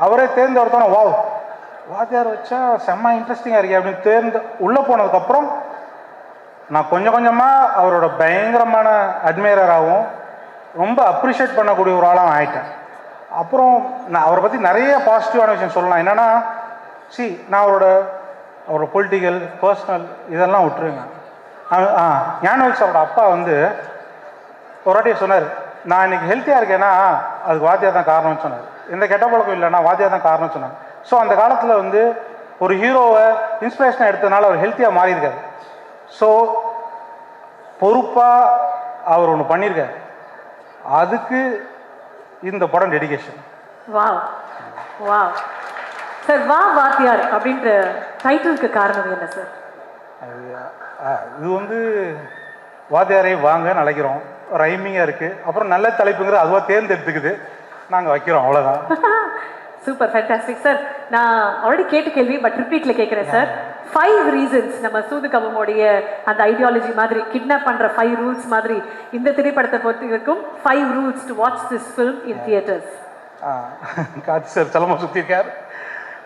[SPEAKER 17] அவரே தேர்ந்தெடுத்தோன்னா, வாவ் வாத்தியார் வச்சா செம்ம இன்ட்ரெஸ்டிங்காக இருக்கே அப்படின்னு உள்ளே போனதுக்கப்புறம் நான் கொஞ்சம் கொஞ்சமாக அவரோட பயங்கரமான அட்மைரராகவும் ரொம்ப அப்ரிஷியேட் பண்ணக்கூடிய ஒரு ஆளாக ஆகிட்டேன். அப்புறம் நான் அவரை பற்றி நிறைய பாசிட்டிவான விஷயம் சொல்லலாம். என்னென்னா, நான் அவரோட பொலிட்டிக்கல், பர்சனல் இதெல்லாம் விட்டுருங்க. ஞானவேல் சாரோட அப்பா வந்து ஒரு வாட்டியே சொன்னார், நான் இன்னைக்கு ஹெல்த்தியாக இருக்கேன்னா அதுக்கு வாத்தியார் தான் காரணம்னு சொன்னார். எந்த கெட்ட பழக்கம் இல்லைன்னா வாத்தியார் தான் காரணம்னு சொன்னார். ஸோ அந்த காலத்தில் வந்து ஒரு ஹீரோவை இன்ஸ்பிரேஷனாக எடுத்ததுனால அவர் ஹெல்த்தியாக மாறியிருக்காரு. ஸோ பொறுப்பாக அவர் ஒன்று பண்ணியிருக்காரு. அதுக்கு இந்த படம் டெடிகேஷன்.
[SPEAKER 1] வா வா சார், வா வாத்தியார் அப்படின்ற டைட்டிலுக்கு காரணம் என்ன சார்?
[SPEAKER 17] இது வந்து வாத்தியாரை வாங்கன்னு அழைக்கிறோம். ரைமிங்காக இருக்குது. அப்புறம் நல்ல தலைப்புங்கிறது அதுவாக தேர்ந்தெடுத்துக்குது, நாங்கள் வைக்கிறோம், அவ்வளோதான்.
[SPEAKER 1] Super, fantastic sir. நான் ஆல்ரெடி கேட்ட கேள்வி பட் ரிப்பீட்டில் கேட்குறேன் சார். 5 ரீசன்ஸ் நம்ம சூதுகவமுடைய அந்த ஐடியாலஜி மாதிரி கிட்னாப் பண்ணுற 5 ரூல்ஸ் மாதிரி இந்த திரைப்படத்தை பொறுத்த வரைக்கும் 5 rules to watch this film in theatres.
[SPEAKER 17] Karthi sir செலமாக சுற்றிருக்கார்,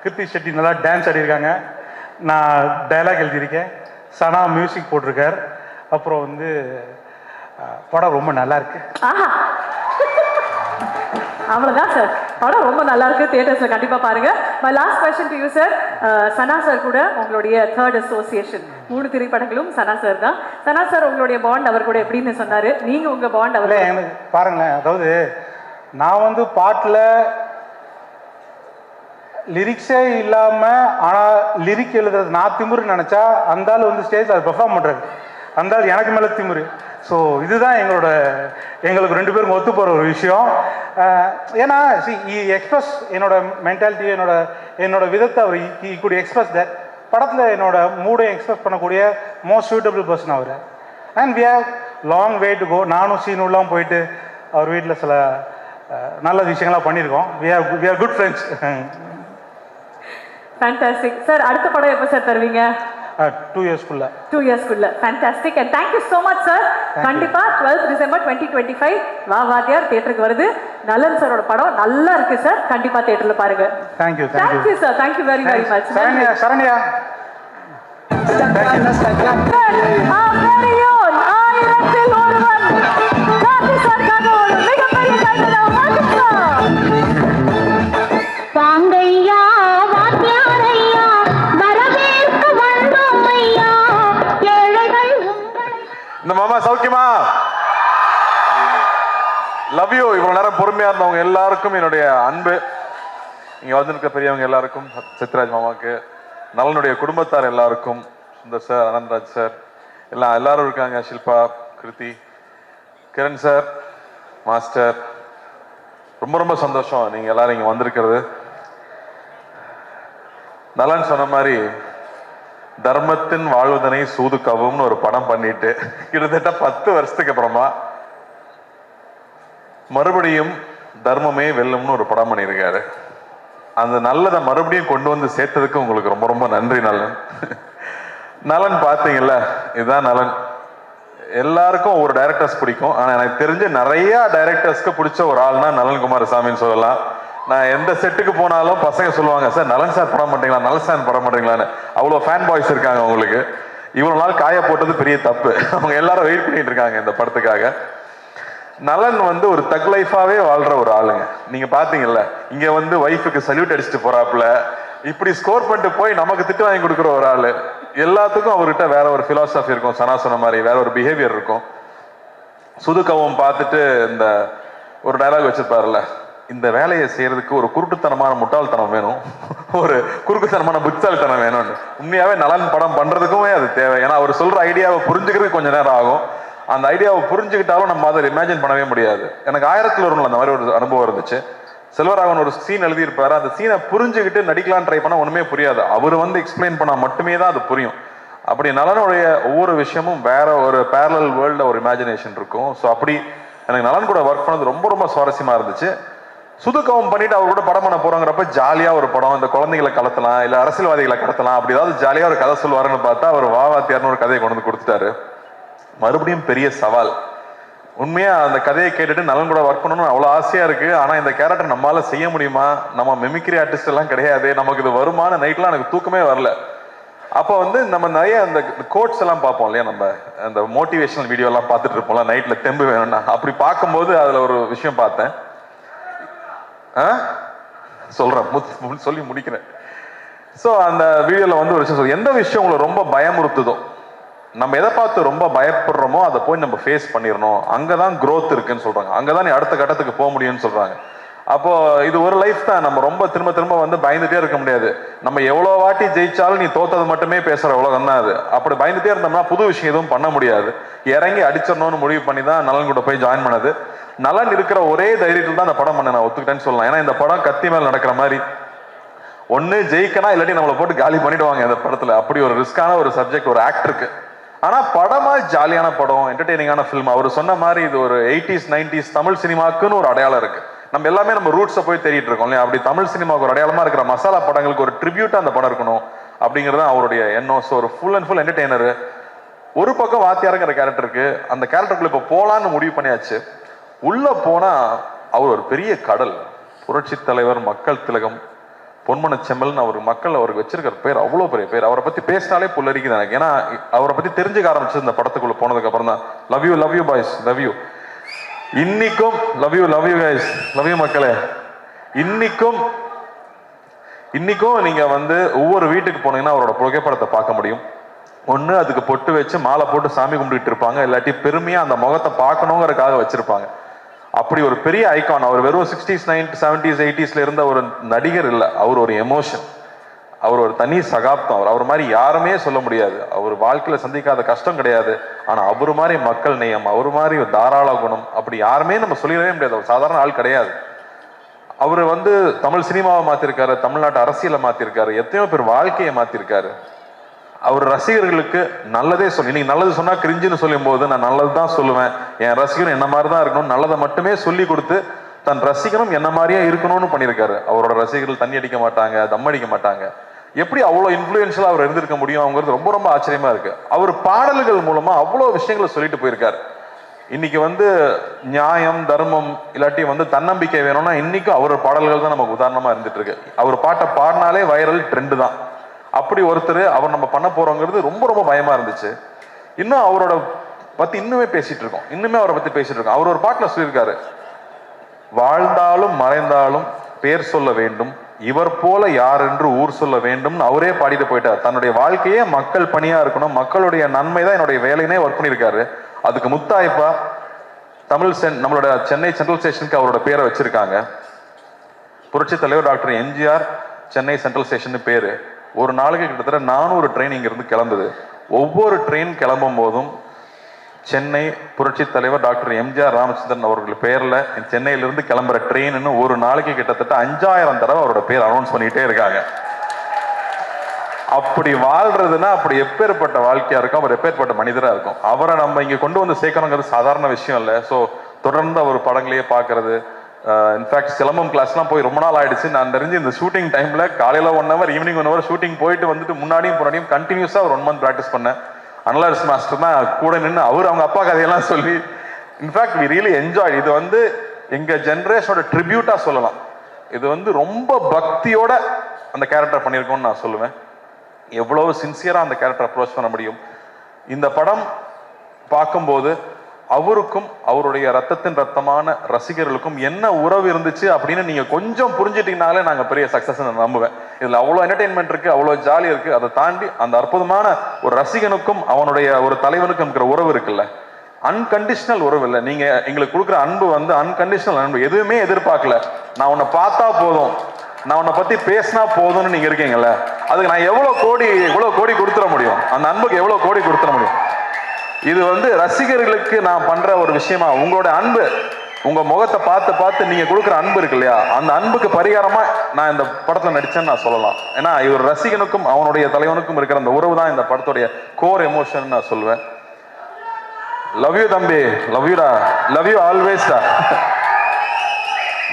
[SPEAKER 17] கிருத்தி ஷெட்டி நல்லா டான்ஸ் ஆடிருக்காங்க, நான் டைலாக் எழுதியிருக்கேன், சனா மியூசிக் போட்டிருக்கார், அப்புறம் வந்து படம் ரொம்ப நல்லா இருக்கு.
[SPEAKER 1] அவ்வளோதான் சார், படம் ரொம்ப நல்லா இருக்கு, தியேட்டர்ஸில் கண்டிப்பாக பாருங்க. My last question to you sir. Sana sir கூட உங்களுடைய 3rd அசோசியேஷன், 3 திரைப்படங்களும் சனா சார் தான். சனா சார் உங்களுடைய பாண்ட் அவர் கூட எப்படின்னு சொன்னாரு, நீங்க உங்க பாண்ட் அவர்
[SPEAKER 17] எனக்கு பாருங்களேன். அதாவது நான் வந்து பாட்டில் லிரிக்ஸே இல்லாமல் ஆனால் லிரிக் எழுதுறது நான் திமுருன்னு நினச்சா அந்த ஆள் வந்து ஸ்டேஜ் அதை பெர்ஃபார்ம் பண்ணுறது, அந்த ஆள் எனக்கு மேலே திமுரு. ஸோ இதுதான் எங்களுக்கு 2 பேரும் ஒத்து போகிற ஒரு விஷயம். ஏன்னா எக்ஸ்பிரஸ் என்னோட மென்டாலிட்டி, என்னோட விதத்தை அவர் குட் எக்ஸ்பிரஸ் தட். படத்தில் என்னோட மூடை எக்ஸ்பிரஸ் பண்ணக்கூடிய மோஸ்ட் சூட்டபிள் பர்சன் அவர். And we have long way to go. நானும் சீனுலாம் போயிட்டு அவர் வீட்டில் சில நல்ல விஷயங்கள்லாம் பண்ணியிருக்கோம். We are good friends.
[SPEAKER 1] Fantastic sir. அடுத்த படம் எப்போ சார் தருவீங்க?
[SPEAKER 17] 2 இயர்ஸ்க்குள்ள.
[SPEAKER 1] 2 இயர்ஸ்க்குள்ள. Fantastic and thank you so much sir. கண்டிப்பா 12th December 2025 வா வாத்தியார் தியேட்டருக்கு வருது. நலன் சாரோட படம் நல்லா இருக்கு சார், கண்டிப்பா தியேட்டர்ல பாருங்க.
[SPEAKER 17] Thank you
[SPEAKER 1] sir, thank you very much.
[SPEAKER 17] Saranya
[SPEAKER 1] ஆயிரத்தில் ஒருவன் கார்த்தி சார் ஒரு மிகப்பெரிய
[SPEAKER 18] வாங்கையா வாத்தியாரையா வரவேற்க வந்தோம் ஐயா ஏழைகள்
[SPEAKER 19] இந்த மாமா சௌக்கியமா? Love you. இவ்வளவு நேரம் பொறுமையா இருந்தவங்க எல்லாருக்கும் என்னுடைய அன்பு. இங்க வந்திருக்க பெரியவங்க எல்லாருக்கும், சத்யராஜ் மாமாவுக்கு, நலனுடைய குடும்பத்தார் எல்லாருக்கும், சுந்தர் சார், அனந்தராஜ் சார், எல்லாரும் இருக்காங்க, ஷில்பா, கிருத்தி, கிரண் சார், மாஸ்டர், ரொம்ப ரொம்ப சந்தோஷம் நீங்க எல்லாரும் இங்க வந்திருக்கிறது. நலன் சொன்ன மாதிரி தர்மத்தின் வாழ்வதனை சூதுகவும்னு ஒரு படம் பண்ணிட்டு கிட்டத்தட்ட 10 வருஷத்துக்கு அப்புறமா மறுபடியும் தர்மமே வெல்லும்னு ஒரு படம் பண்ணியிருக்காரு. அந்த நல்லதை மறுபடியும் கொண்டு வந்து சேர்த்ததுக்கு உங்களுக்கு ரொம்ப ரொம்ப நன்றி நலன். நலன் பார்த்தீங்கல்ல, இதுதான் நலன். எல்லாருக்கும் ஒரு டைரக்டர்ஸ் பிடிக்கும், ஆனா எனக்கு தெரிஞ்ச நிறைய டைரக்டர்ஸ்க்கு பிடிச்ச ஒரு ஆள்னா நலன் குமாரசாமின்னு சொல்லலாம். நான் எந்த செட்டுக்கு போனாலும் பசங்க சொல்லுவாங்க, சார் நலன் சார் படம் மாட்டீங்களா, நலன் சார் படம் மாட்டீங்களான்னு. அவ்வளோ ஃபேன் பாய்ஸ் இருக்காங்க அவங்களுக்கு. இவ்வளவு நாள் காய போட்டது பெரிய தப்பு. அவங்க எல்லாரும் வெயிட் பண்ணிட்டு இருக்காங்க இந்த படத்துக்காக. நலன் வந்து ஒரு தக் லைஃபாவே வாழ்ற ஒரு ஆளுங்க. நீங்க பாத்தீங்கல்ல, இங்க வந்து ஒய்ஃபுக்கு சல்யூட் அடிச்சுட்டு போறாப்புல, இப்படி ஸ்கோர் பண்ணிட்டு போய் நமக்கு திட்டு வாங்கி கொடுக்குற ஒரு ஆளு. எல்லாத்துக்கும் அவர்கிட்ட வேற ஒரு பிலாசபி இருக்கும், சனா சொன்ன மாதிரி வேற ஒரு பிஹேவியர் இருக்கும். சூதுகவம் பார்த்துட்டு இந்த ஒரு டயலாக் வச்சிருப்பாருல்ல, இந்த வேலையை செய்யறதுக்கு ஒரு குருட்டுத்தனமான முட்டாள்தனம் வேணும், ஒரு குறுக்குத்தனமான புத்தாள்தனம் வேணும்னு. உண்மையாவே நலன் படம் பண்றதுக்குமே அது தேவை. ஏன்னா அவர் சொல்ற ஐடியாவை புரிஞ்சுக்கிறதுக்கு கொஞ்சம் நேரம் ஆகும். அந்த ஐடியாவை புரிஞ்சுக்கிட்டாலும் நம்ம அதை இமேஜின் பண்ணவே முடியாது. எனக்கு 1000ல் ஒருவன்ல அந்த மாதிரி ஒரு அனுபவம் இருந்துச்சு. செல்வராகவன் ஒரு சீன் எழுதியிருப்பாரு, அந்த சீனை புரிஞ்சுக்கிட்டு நடிக்கலாம் ட்ரை பண்ணா ஒண்ணுமே புரியாது. அவர் வந்து எக்ஸ்பிளைன் பண்ணா மட்டுமே தான் அது புரியும். அப்படி நலனுடைய ஒவ்வொரு விஷயமும் வேற ஒரு பேரலல் வேர்ல்ட்ல ஒரு இமேஜினேஷன் இருக்கும். ஸோ அப்படி எனக்கு நலன் கூட ஒர்க் பண்ணது ரொம்ப ரொம்ப சுவாரஸ்யமா இருந்துச்சு. சூதுகவம் பண்ணிட்டு அவர் கூட படம் பண்ண போறோங்கிறப்ப ஜாலியா ஒரு படம், இந்த குழந்தைகளை கடத்தலாம், இல்ல அரசியல்வாதிகளை கடத்தலாம், அப்படி ஏதாவது ஜாலியா ஒரு கதை சொல்லுவாருன்னு பார்த்தா அவர் வாவாத்தியார்னு ஒரு கதையை கொண்டு வந்து கொடுத்துட்டாரு. மறுபடியும் பெரிய சவால். உண்மையா அந்த கதையை கேட்டுட்டு நலன் கூட ஒர்க் பண்ணணும்னு அவ்வளவு ஆசையா இருக்கு. ஆனா இந்த கேரக்டர் நம்மளால செய்ய முடியுமா, நம்ம மெமிக்ரி ஆர்டிஸ்ட் எல்லாம் கிடையாது, நமக்கு இது வருமான நைட்லாம் எனக்கு தூக்கமே வரல. அப்போ வந்து நம்ம நிறைய அந்த கோட்ஸ் எல்லாம் பார்ப்போம் இல்லையா, நம்ம அந்த மோட்டிவேஷனல் வீடியோ எல்லாம் பார்த்துட்டு இருப்போம்ல நைட்ல தெம்பு வேணும்னா. அப்படி பார்க்கும்போது அதுல ஒரு விஷயம் பார்த்தேன், சொல்றேன் சொல்லி முடிக்கிறேன். ஸோ அந்த வீடியோல வந்து ஒரு விஷயம், எந்த விஷயம் உங்களை ரொம்ப பயமுறுத்துதோ, நம்ம எதை பார்த்து ரொம்ப பயப்படுறோமோ அதை போய் நம்ம ஃபேஸ் பண்ணிடணும், அங்கதான் growth இருக்குன்னு சொல்றாங்க, அங்கதான் நீ அடுத்த கட்டத்துக்கு போக முடியும்னு சொல்றாங்க. அப்போ இது ஒரு லைஃப் தான், நம்ம ரொம்ப திரும்ப திரும்ப வந்து பயந்துட்டே இருக்க முடியாது. நம்ம எவ்வளவு வாட்டி ஜெயிச்சாலும் நீ தோத்தது மட்டுமே பேசுற உலகம் தான் அது. அப்படி பயந்துட்டே இருந்தோம்னா புது விஷயம் எதுவும் பண்ண முடியாது. இறங்கி அடிச்சிடணும்னு முடிவு பண்ணி தான் நலன் கூட போய் ஜாயின் பண்ணது. நலன் இருக்கிற ஒரே தைரியத்தில் தான் அந்த படம் பண்ண நான் ஒத்துக்கிட்டேன்னு சொல்லலாம். ஏன்னா இந்த படம் கத்தி மேல் நடக்கிற மாதிரி, ஒன்னு ஜெயிக்கனா இல்லாட்டி நம்மளை போட்டு காலி பண்ணிடுவாங்க இந்த படத்துல. அப்படி ஒரு ரிஸ்கான ஒரு சப்ஜெக்ட் ஒரு ஆக்டருக்கு. ஆனா படமா ஜாலியான படம், என்டர்டெய்னிங்கான ஃபிலிம். அவர் சொன்ன மாதிரி இது ஒரு 80s 90s தமிழ் சினிமாக்குன்னு ஒரு அடையாளம் இருக்கு. நம்ம எல்லாமே நம்ம ரூட்ஸை போய் தேடிட்டு இருக்கோம் இல்லையா? அப்படி தமிழ் சினிமாவுக்கு ஒரு அடையாளமா இருக்கிற மசாலா படங்களுக்கு ஒரு ட்ரிபியூட்டா அந்த படம் இருக்கணும் அப்படிங்கிறது அவருடைய எண்ணம். ஸோ ஒரு ஃபுல் அண்ட் ஃபுல் என்டர்டெய்னர். ஒரு பக்கம் வாத்தியாருங்கிற கேரக்டருக்கு, அந்த கேரக்டருக்குள்ள இப்போ போலான்னு முடிவு பண்ணியாச்சு. உள்ள போனா அவர் ஒரு பெரிய கடல். புரட்சி தலைவர், மக்கள் திலகம், பொன்மன செம்மல்னு அவர் மக்கள் அவருக்கு வச்சிருக்கிற பேர் அவ்வளோ பெரிய பேர். அவரை பத்தி பேசினாலே புல்லரிக்குது எனக்கு. ஏன்னா அவரை பத்தி தெரிஞ்சுக்க ஆரம்பிச்சு இந்த படத்துக்குள்ள போனதுக்கு அப்புறம் தான். Love you boys, love you. இன்னைக்கும் love you guys, love you மக்களே. இன்னைக்கும் நீங்க வந்து ஒவ்வொரு வீட்டுக்கு போனீங்கன்னா அவரோட புகைப்படத்தை பார்க்க முடியும். ஒண்ணு அதுக்கு பொட்டு வச்சு மாலை போட்டு சாமி கும்பிட்டு இருப்பாங்க, இல்லாட்டி பெருமையா அந்த முகத்தை பார்க்கணுங்கிறதுக்காக வச்சிருப்பாங்க. அப்படி ஒரு பெரிய ஐகான். அவர் வெறும் 60s 90s 70s 80sல இருந்த ஒரு நடிகர் இல்லை, அவர் ஒரு எமோஷன், அவர் ஒரு தனி சகாப்தம். அவர் மாதிரி யாருமே சொல்ல முடியாது. அவர் வாழ்க்கையில சந்திக்காத கஷ்டம் கிடையாது. ஆனா அவர் மாதிரி மக்கள் நேயம், அவர் மாதிரி தாராள குணம் அப்படி யாருமே நம்ம சொல்லிடவே முடியாது. அவர் சாதாரண ஆள் கிடையாது. அவர் வந்து தமிழ் சினிமாவை மாத்திருக்காரு, தமிழ்நாட்டு அரசியலை மாத்திருக்காரு, எத்தனையோ பேர் வாழ்க்கையை மாத்திருக்காரு. அவர் ரசிகர்களுக்கு நல்லதே சொல்லி, நீங்க நல்லது சொன்னா கிரிஞ்சுன்னு சொல்லும் போது நான் நல்லது தான் சொல்லுவேன், என் ரசிகரும் என்ன மாதிரி தான் இருக்கணும், நல்லதை மட்டுமே சொல்லி கொடுத்து தன் ரசிகரும் என்ன மாதிரியே இருக்கணும்னு பண்ணியிருக்காரு. அவரோட ரசிகர்கள் தண்ணி அடிக்க மாட்டாங்க, தம் அடிக்க மாட்டாங்க. எப்படி அவ்வளோ இன்ஃப்ளூயன்ஷியலா அவர் இருந்திருக்க முடியும் அவங்கிறது ரொம்ப ரொம்ப ஆச்சரியமா இருக்கு. அவர் பாடல்கள் மூலமா அவ்வளோ விஷயங்களை சொல்லிட்டு போயிருக்காரு. இன்னைக்கு வந்து நியாயம், தர்மம், இல்லாட்டி வந்து தன்னம்பிக்கை வேணும்னா இன்னைக்கும் அவர் பாடல்கள் தான் நமக்கு உதாரணமா இருந்துட்டு இருக்கு. அவர் பாட்டை பாடினாலே வைரல் ட்ரெண்டு தான். அப்படி ஒருத்தர் அவர் நம்ம பண்ண போறோங்கிறது ரொம்ப ரொம்ப பயமா இருந்துச்சு. இன்னும் அவரோட பத்தி இன்னுமே அவரை பத்தி பேசிட்டு இருக்கோம். அவர் ஒரு பாட்டுல சொல்லியிருக்காரு, வாழ்ந்தாலும் மறைந்தாலும் பேர் சொல்ல வேண்டும், இவர் போல யார் என்று ஊர் சொல்ல வேண்டும். அவரே பாடிட்டு போயிட்டார். தன்னுடைய வாழ்க்கையே மக்கள் பணியா இருக்கணும், மக்களுடைய நன்மை தான் என்னுடைய வேலைனே ஒர்க் பண்ணியிருக்காரு. அதுக்கு முத்தாய்ப்பா நம்மளோட சென்னை சென்ட்ரல் ஸ்டேஷனுக்கு அவரோட பேரை வச்சிருக்காங்க. புரட்சி தலைவர் doctor MGR Chennai central station பேரு. ஒரு நாளைக்கு கிட்டத்தட்ட 400 ட்ரெயின் இங்கிருந்து கிளம்புது. ஒவ்வொரு ட்ரெயின் கிளம்பும் போதும் சென்னை புரட்சி தலைவர் டாக்டர் எம்ஜிஆர் ராமச்சந்திரன் அவர்கள் பேர்ல சென்னையிலிருந்து கிளம்புற ட்ரெயின்னு ஒரு நாளைக்கு கிட்டத்தட்ட 5000 தடவை அவரோட பேர் அனௌன்ஸ் பண்ணிட்டே இருக்காங்க. அப்படி வாழ்றதுன்னா அப்படி எப்பேற்பட்ட வாழ்க்கையா இருக்கும், அவர் எப்பேற்பட்ட மனிதரா இருக்கும். அவரை நம்ம இங்க கொண்டு வந்து சேர்க்கணுங்கிறது சாதாரண விஷயம் இல்லை. ஸோ தொடர்ந்து அவர் படங்களையே பார்க்கறது. இன்ஃபேக்ட் சிலம்பம் கிளாஸ்லாம் போய் ரொம்ப நாள் ஆயிடுச்சு. நான் தெரிஞ்சு இந்த ஷூட்டிங் டைம்ல காலையில 1 hour ஈவினிங் 1 hour ஷூட்டிங் போயிட்டு வந்துட்டு முன்னாடியும் பின்னாடியும் கண்டினியூஸா ஒரு 1 month ப்ராக்டிஸ் பண்ணேன். அனலர்ஸ் மாஸ்டர் தான் கூட நின்று அவங்க அப்பா கதையெல்லாம் சொல்லி, இன்ஃபேக்ட் வி ரியலி என்ஜாய். இது வந்து எங்க ஜென்ரேஷனோட ட்ரிபியூட்டா சொல்லலாம். இது வந்து ரொம்ப பக்தியோட அந்த கேரக்டர் பண்ணியிருக்கோம்னு நான் சொல்லுவேன். எவ்வளவு சின்சியரா அந்த கேரக்டர் அப்ரோச் பண்ண முடியும். இந்த படம் பார்க்கும்போது அவருக்கும் அவருடைய ரத்தத்தின் ரத்தமான ரசிகர்களுக்கும் என்ன உறவு இருந்துச்சு அப்படின்னு நீங்க கொஞ்சம் புரிஞ்சுட்டீங்கனாலே நாங்க பெரிய சக்சஸ் நம்புவேன். இதுல அவ்வளவு என்டர்டெயின்மெண்ட் இருக்கு, அவ்வளவு ஜாலி இருக்கு. அதை தாண்டி அந்த அற்புதமான ஒரு ரசிகனுக்கும் அவனுடைய ஒரு தலைவனுக்கும் இருக்கிற உறவு இருக்குல்ல, அன்கண்டிஷனல் உறவு இல்லை. நீங்க எங்களுக்கு கொடுக்குற அன்பு வந்து அன்கண்டிஷனல் அன்பு. எதுவுமே எதிர்பார்க்கல, நான் உன்னை பார்த்தா போதும், நான் உன்னை பத்தி பேசினா போதும்னு நீங்க இருக்கீங்கல்ல, அதுக்கு நான் எவ்வளவு கோடி கொடுத்துட முடியும், அந்த அன்புக்கு எவ்வளவு கோடி கொடுத்துட முடியும். இது வந்து ரசிகர்களுக்கு நான் பண்ற ஒரு விஷயமா, உங்களோட அன்பு, உங்க முகத்தை பார்த்து பார்த்து நீங்க கொடுக்குற அன்பு இருக்கு இல்லையா, அந்த அன்புக்கு பரிகாரமா நான் இந்த படத்துல நடிச்சேன்னு நான் சொல்லலாம். ஏன்னா இவர் ரசிகனுக்கும் அவனுடைய தலைவனுக்கும் இருக்கிற அந்த உறவு தான் இந்த படத்துடைய கோர் எமோஷன் நான் சொல்லுவேன். லவ் யூ தம்பி, லவ் யூடா, லவ் யூ ஆல்வேஸ்டா.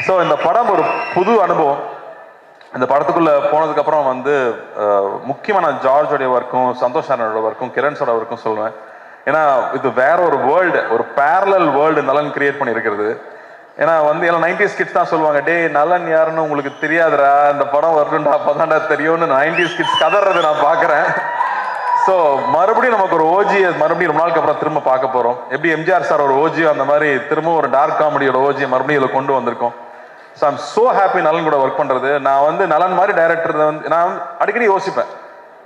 [SPEAKER 19] ஸோ இந்த படம் ஒரு புது அனுபவம். இந்த படத்துக்குள்ள போனதுக்கு அப்புறம் வந்து முக்கியமா நான் ஜார்ஜோடைய ஒர்க்கும் சந்தோஷ் நாராயணோட ஒர்க்கும் கிரண்ஸோட ஒர்க்கும் சொல்லுவேன். ஏன்னா இது வேற ஒரு வேர்ல்டு, ஒரு பேரலல் வேர்ல்டு நலன் கிரியேட் பண்ணியிருக்கிறது. ஏன்னா வந்து எல்லாம் 90s கிட்ஸ் தான் சொல்லுவாங்க, டே நலன் யாருன்னு உங்களுக்கு தெரியாதுடா, இந்த படம் வரணும்டா அப்பதான்டா தெரியும்னு 90s கிட்ஸ் கதறது நான் பார்க்குறேன். ஸோ மறுபடியும் நமக்கு ஒரு ஓஜியை மறுபடியும் ரொம்ப நாளுக்கு அப்புறம் திரும்ப பார்க்க போறோம். எப்படி எம்ஜிஆர் சார் ஒரு ஓஜியோ அந்த மாதிரி திரும்ப ஒரு டார்க் காமெடியோட ஓஜியை மறுபடியும் இதில் கொண்டு வந்திருக்கோம். ஸோ ஐம் ஸோ ஹாப்பி நலன் கூட ஒர்க் பண்றது. நான் வந்து நலன் மாதிரி டைரக்டர் வந்து நான் அடிக்கடி யோசிப்பேன்,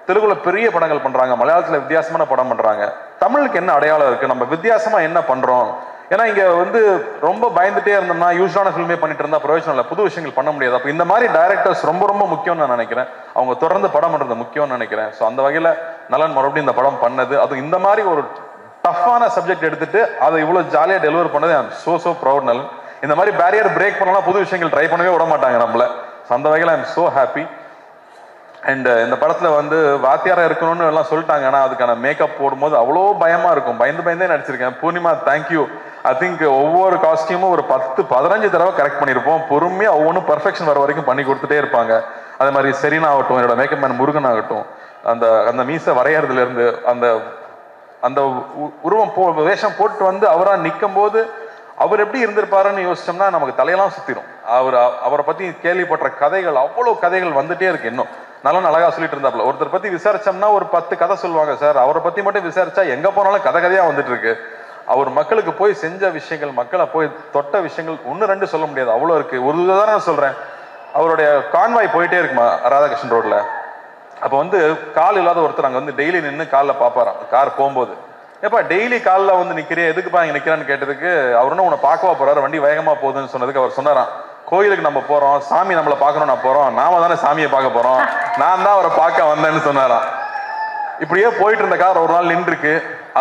[SPEAKER 19] தெலுங்குல பெரிய படங்கள் பண்றாங்க, மலையாளத்துல வித்தியாசமான படம் பண்றாங்க, தமிழுக்கு என்ன அடையாளம் இருக்கு, நம்ம வித்தியாசமா என்ன பண்றோம். ஏன்னா இங்க வந்து ரொம்ப பயந்துட்டே இருந்தோம்னா யூஸ்வலான ஃபில்மே பண்ணிட்டு இருந்தா பிரயோஜனம் இல்லை, புது விஷயங்கள் பண்ண முடியாது. அப்போ இந்த மாதிரி டைரக்டர்ஸ் ரொம்ப ரொம்ப முக்கியம்னு நான் நினைக்கிறேன். அவங்க தொடர்ந்து படம் பண்றது முக்கியம்னு நினைக்கிறேன். ஸோ அந்த வகையில நலன் மறுபடியும் இந்த படம் பண்ணது, அது இந்த மாதிரி ஒரு டஃப்பான சப்ஜெக்ட் எடுத்துட்டு அதை இவ்வளவு ஜாலியா டெலிவர் பண்ணது ஐ அம் சோ ப்ரௌட். நலன் இந்த மாதிரி பேரியர் பிரேக் பண்ணலாம், புது விஷயங்கள் ட்ரை பண்ணவே விட மாட்டாங்க நம்மள. அந்த வகையில் I am so happy. And இந்த படத்தில் வந்து வாத்தியாராக இருக்கணும்னு எல்லாம் சொல்லிட்டாங்க. ஆனால் அதுக்கான மேக்கப் போடும்போது அவ்வளோ பயமாக இருக்கும். பயந்தே நடிச்சிருக்கேன். பூர்ணிமா தேங்க்யூ. ஐ திங்க் ஒவ்வொரு காஸ்டியூமும் ஒரு 10-15 தடவை கரெக்ட் பண்ணியிருப்போம். பொறுமையாக ஒவ்வொன்றும் பர்ஃபெக்ஷன் வர வரைக்கும் பண்ணி கொடுத்துட்டே இருப்பாங்க. அதே மாதிரி செரீனா ஆகட்டும், என்னோட மேக்கப் மேன் முருகன் ஆகட்டும், அந்த மீசை வரையறதுலேருந்து அந்த உருவம் வேஷம் போட்டு வந்து அவராக நிற்கும் போது அவர் எப்படி இருந்திருப்பாருன்னு யோசிச்சோம்னா நமக்கு தலையெல்லாம் சுற்றிடும். அவரை பற்றி கேள்விப்பட்ட கதைகள், அவ்வளோ கதைகள் வந்துட்டே இருக்கு. இன்னும் நல்லா அழகா சொல்லிட்டு இருந்தாப்புல. ஒருத்தர் பத்தி விசாரிச்சோம்னா ஒரு 10 கதை சொல்லுவாங்க சார். அவரை பத்தி மட்டும் விசாரிச்சா எங்க போனாலும் கதையா வந்துட்டு இருக்கு. அவர் மக்களுக்கு போய் செஞ்ச விஷயங்கள், மக்களை போய் தொட்ட விஷயங்கள் 1-2 சொல்ல முடியாது, அவ்வளோ இருக்கு. ஒரு உதாரணம் சொல்றேன். அவருடைய கான்வாய் போயிட்டே இருக்குமா ராதாகிருஷ்ணன் ரோட்ல. அப்போ வந்து கால் இல்லாத ஒருத்தர் அங்கே வந்து டெய்லி நின்று காலில் பார்ப்பாராம் கார் போகும்போது. ஏப்பா டெய்லி காலில் வந்து நிற்கிறேன், எதுக்குப்பா இங்கே நிற்கிறான்னு கேட்டதுக்கு அவருன்னு உன்னை பார்க்கவா போறாரு, வண்டி வேகமாக போகுதுன்னு சொன்னதுக்கு அவர் சொன்னாராம், கோயிலுக்கு நம்ம போறோம், சாமி நம்மளை பார்க்கணும், நான் போறோம், நாம தானே சாமியை பார்க்க போறோம், நான் தான் அவரை பார்க்க வந்தேன்னு சொன்னாராம். இப்படியே போயிட்டு இருந்த கார் ஒரு நாள் நின்றுருக்கு.